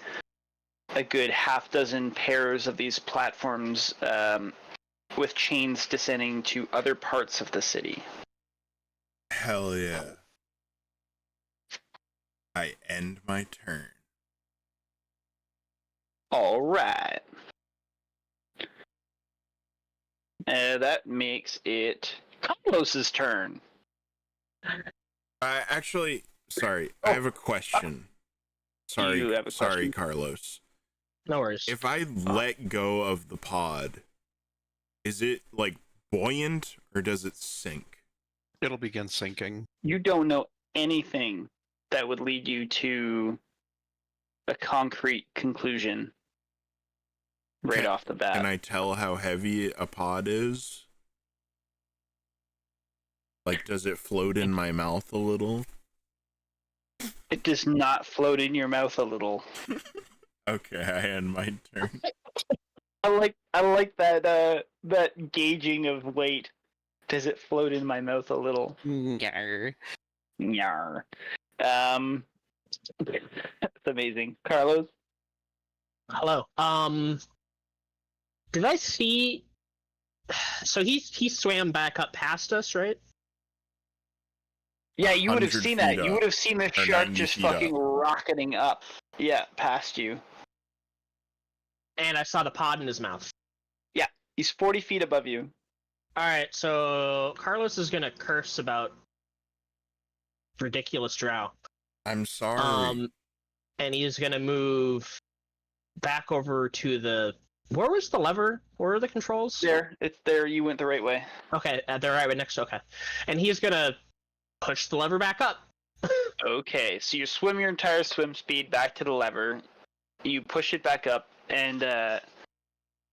a good half dozen pairs of these platforms with chains descending to other parts of the city. Hell yeah. I end my turn. All right. That makes it Carlos's turn. Actually, sorry, I have a question. Sorry, You have a sorry, question? Carlos. No worries. If I let go of the pod, is it like buoyant or does it sink? It'll begin sinking. You don't know anything that would lead you to a concrete conclusion right off the bat. Can I tell how heavy a pod is? Like, does it float in my mouth a little? It does not float in your mouth a little. Okay, I end my turn. I like that gauging of weight. Does it float in my mouth a little? Yarr. Nyar. That's amazing. Carlos? Hello. Did I see? So he swam back up past us, right? Yeah, you would have 100 seen that. feet You up. would have seen the Or shark 90 just feet fucking up. rocketing up. Yeah, past you. And I saw the pod in his mouth. He's 40 feet above you. All right, so Carlos is gonna curse about ridiculous Drow. I'm sorry. And he's gonna move back over to the. Where was the lever? Where are the controls? There, it's there. You went the right way. Okay, they're right next. Okay, and he's gonna push the lever back up. Okay, so you swim your entire swim speed back to the lever. You push it back up, and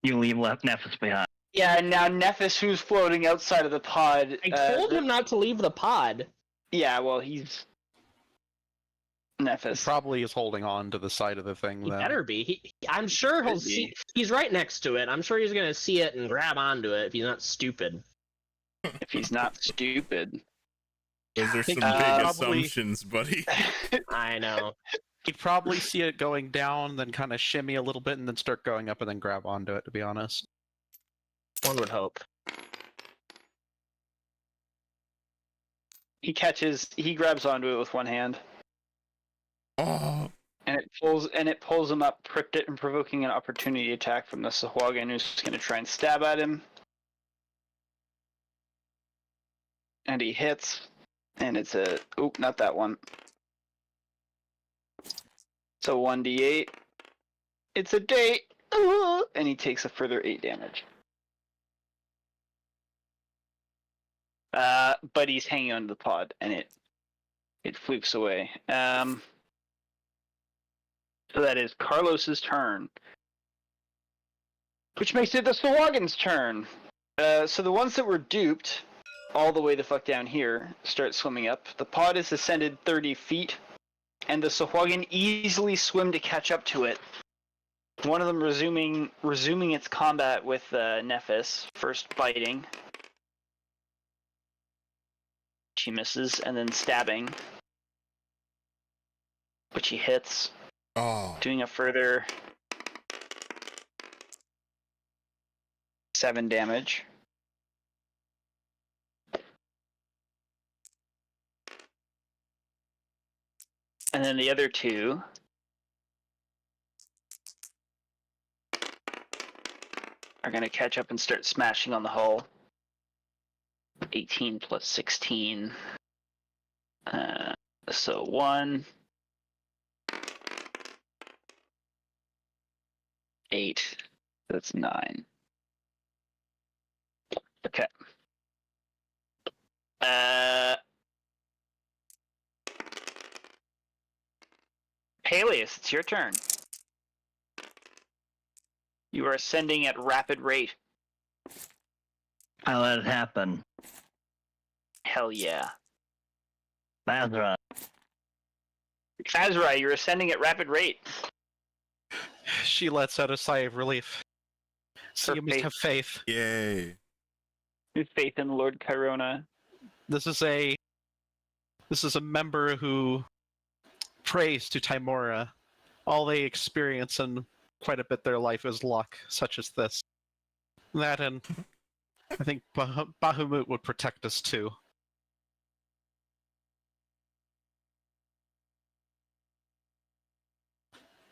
You leave left Nephis behind. yeah, and now Nephis, who's floating outside of the pod. I told him not to leave the pod. Yeah, well, he's He Nephis. probably is holding on to the side of the thing. He Then. better be. I'm sure he'll Could be. see. He's right next to it. I'm sure he's gonna see it and grab onto it if he's not stupid. If he's not stupid. Those are some big probably- assumptions, buddy. I know. He'd probably see it going down, then kind of shimmy a little bit, and then start going up, and then grab onto it. To be honest. One would hope. He grabs onto it with one hand, Oh, and it pulls him up, provoking an opportunity attack from the Sahuagin, who's going to try and stab at him. And he hits, and it's a not that one. So 1d8. It's a date, and he takes a further 8 damage. But he's hanging onto the pod, and it flukes away. So that is Carlos's turn, which makes it the Sahuagin's turn. So the ones that were duped, all the way the fuck down here, start swimming up. The pod has ascended 30 feet, and the Sahuagin easily swim to catch up to it. One of them resuming its combat with Nephis, first biting. She misses, and then stabbing, which he hits, oh. doing a further 7 damage. And then the other two are going to catch up and start smashing on the hull. 18 plus 16. So 1. 8. That's 9. Okay. Paelias, it's your turn. You are ascending at rapid rate. I let it happen. Hell yeah. Bazra. Azrai, you're ascending at rapid rate. She lets out a sigh of relief. So Her you must faith. have faith. Yay. With faith in Lord Cairona. This is a member who prays to Timora. All they experience in quite a bit of their life is luck, such as this. That, and I think Bahamut would protect us too.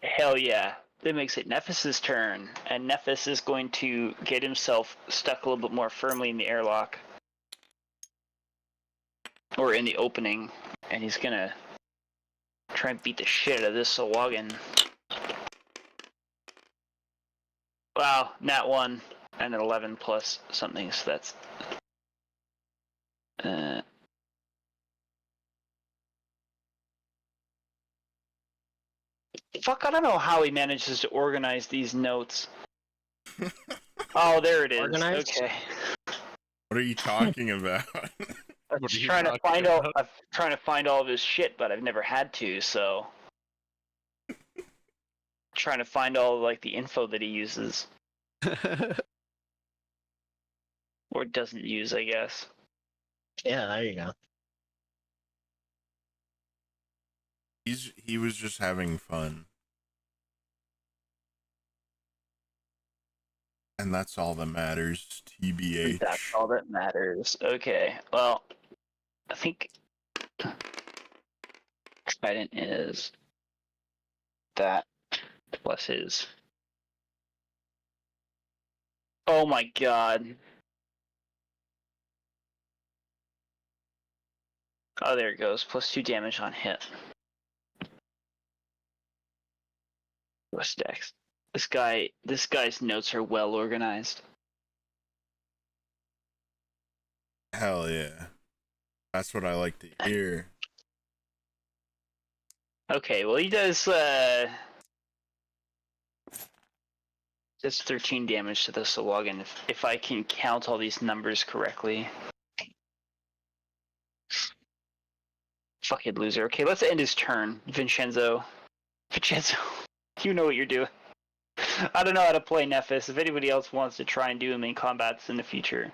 Hell yeah. That makes it Nephis's turn, and Nephis is going to get himself stuck a little bit more firmly in the airlock. Or in the opening, and he's gonna try and beat the shit out of this Sahuagin. Wow, nat 1, and an 11 plus something, so that's... Fuck, I don't know how he manages to organize these notes. Oh, there it is. Organized? Okay. What are you talking about? I'm What are you trying to talking find all. about? I'm trying to find all of his shit, but I've never had to. So, trying to find all like the info that he uses or doesn't use, I guess. Yeah, there you go. He was just having fun. And that's all that matters, TBH. That's all that matters. Okay. Well, I think Trident is that plus his. Oh my god. Oh, there it goes. Plus 2 damage on hit. What's next? This guy's notes are well organized. Hell yeah. That's what I like to hear. Okay, well he does 13 damage to the Sawagan if I can count all these numbers correctly. Fucking loser. Okay, let's end his turn. Vinshenzo, you know what you're doing. I don't know how to play Nephis. If anybody else wants to try and do him in combats in the future,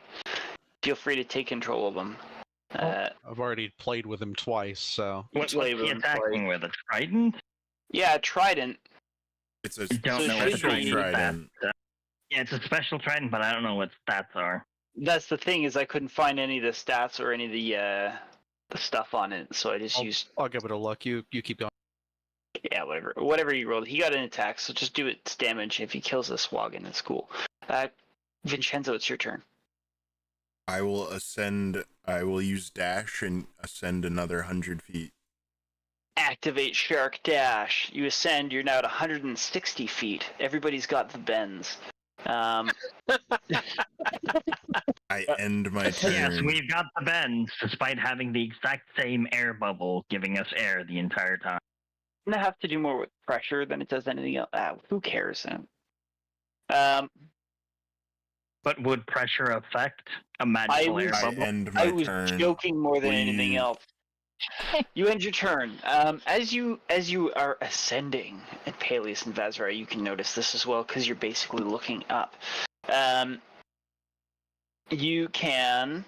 feel free to take control of him. I've already played with him twice, so. What's play he with him attacking twice. with? A trident? Yeah, Trident. It's a I don't know what special the trident. stats. Yeah, it's a special trident, but I don't know what stats are. That's the thing, is I couldn't find any of the stats or any of the stuff on it, so I just used. I'll give it a look. You keep going. Yeah, whatever you rolled. He got an attack, so just do its damage. If he kills the Swagan, it's cool. Vinshenzo, it's your turn. I will use dash and ascend another 100 feet. Activate Shark Dash. You ascend. You're now at 160 feet. Everybody's got the bends. I end my turn. Yes, we've got the bends, despite having the exact same air bubble giving us air the entire time. It's gonna have to do more with pressure than it does anything else. Who cares? But would pressure affect a magical air I bubble? end my I was turn. joking more than anything Please. else. You end your turn. As you are ascending, and Paelias and Vazra, you can notice this as well because you're basically looking up. You can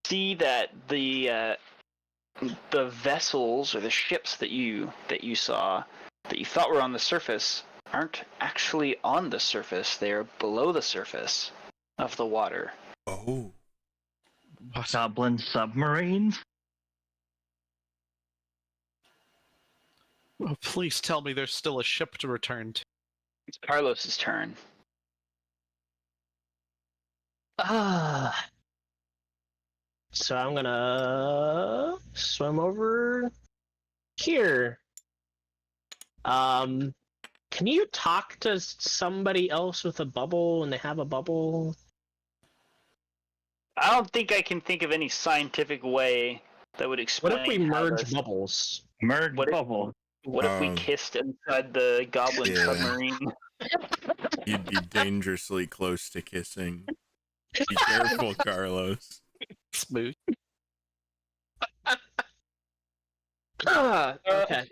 see that the vessels or the ships that you saw that you thought were on the surface aren't actually on the surface. They are below the surface of the water. Oh. Goblin submarines? Oh, please tell me there's still a ship to return to. It's Carlos's turn. So I'm gonna swim over here. Can you talk to somebody else with a bubble when they have a bubble? I don't think I can think of any scientific way that would explain. What if we how merge this- bubbles? Merge What if- bubble. What if we kissed inside the goblin Yeah. submarine? You'd be dangerously close to kissing. Be careful, Carlos. Smooth. Okay.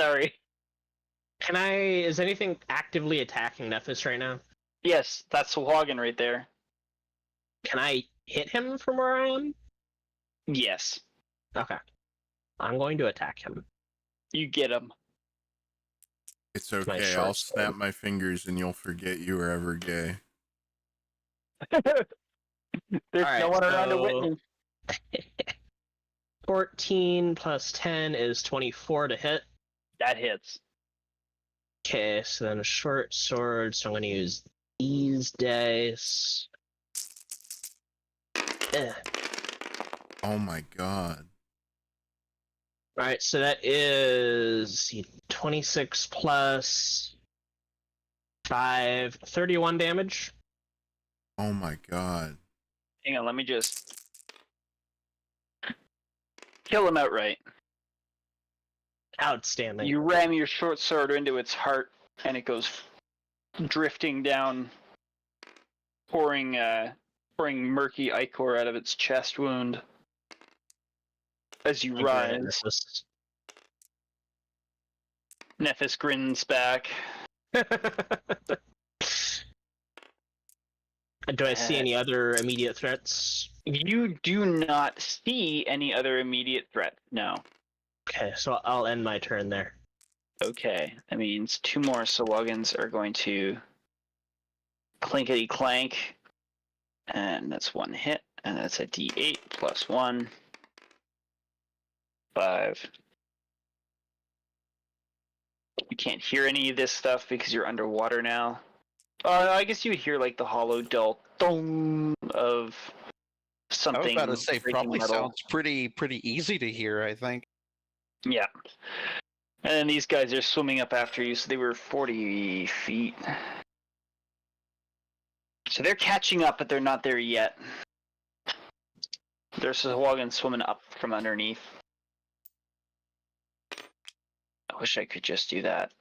Sorry. Is anything actively attacking Nephis right now? Yes, that's Sawagan right there. Can I hit him from where I am? Yes. Okay. I'm going to attack him. You get him. It's My okay. short I'll sword. snap my fingers and you'll forget you were ever gay. There's Alright, no one around to so- witness. 14 plus 10 is 24 to hit. That hits. Okay, so then a short sword, so I'm going to use these dice. Oh my god. Alright, so that is 26 plus 5, 31 damage. Oh my god. Hang on, let me just kill him outright. Outstanding. You ram your short sword into its heart, and it goes drifting down, pouring murky ichor out of its chest wound as you rise. Nephis grins back. Do I see any other immediate threats? You do not see any other immediate threat, no. Okay, so I'll end my turn there. Okay, that means 2 more Sawagans are going to clinkety clank, and that's 1 hit, and that's a D8 plus 1. 5. You can't hear any of this stuff because you're underwater now. I guess you hear like the hollow dull dong of something. I was about to say, breaking probably metal. sounds pretty easy to hear, I think. Yeah. And then these guys are swimming up after you, so they were 40 feet. So they're catching up, but they're not there yet. There's a Sawagans swimming up from underneath. I wish I could just do that.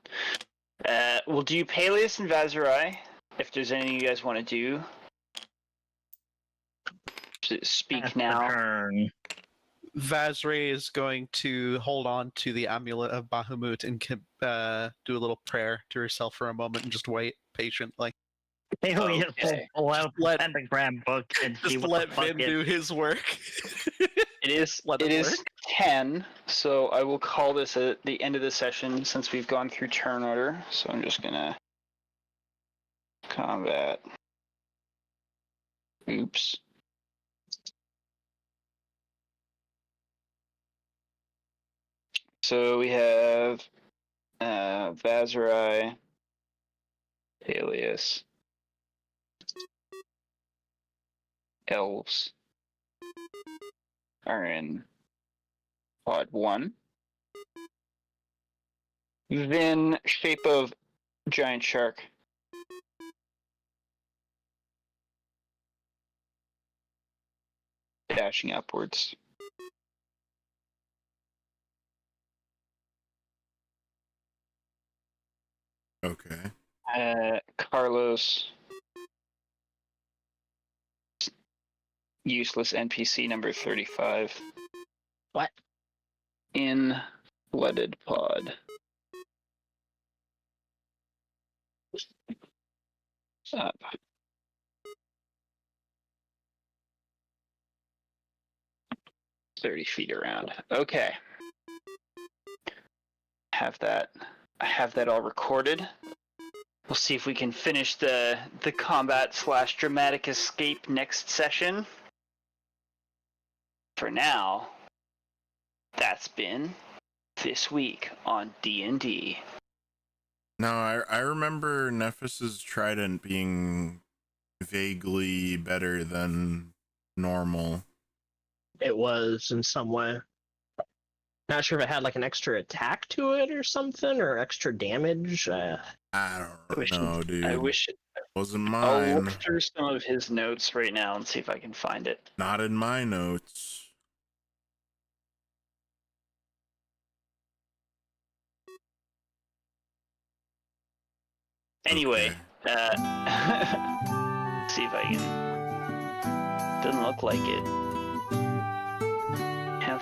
We'll do Paelias and Vazarai, if there's anything you guys want to do. Speak now. Turn. Vazray is going to hold on to the amulet of Bahamut and do a little prayer to herself for a moment and just wait patiently. Paelias Okay. will pull out the Let- pentagram book and see Just what let the fuck Vin it do his work. It is Let it it is work. 10, so I will call this at the end of the session since we've gone through turn order. So I'm just gonna combat. Oops. So we have Vazarai, Paelias, elves are in pod 1. Then shape of giant shark. Dashing upwards. Okay. Carlos. Useless NPC number 35. What? In flooded pod. Up. $30 feet around. Okay. I have that all recorded. We'll see if we can finish the combat / dramatic escape next session. For now, that's been this week on D&D. Now, I remember Nephis's trident being vaguely better than normal. It was in some way. Not sure if it had like an extra attack to it or something, or extra damage. I don't know, dude. I wish it. Wasn't I'll mine. look through some of his notes right now and see if I can find it. Not in my notes. Anyway, Okay. see if I can. Doesn't look like it. Have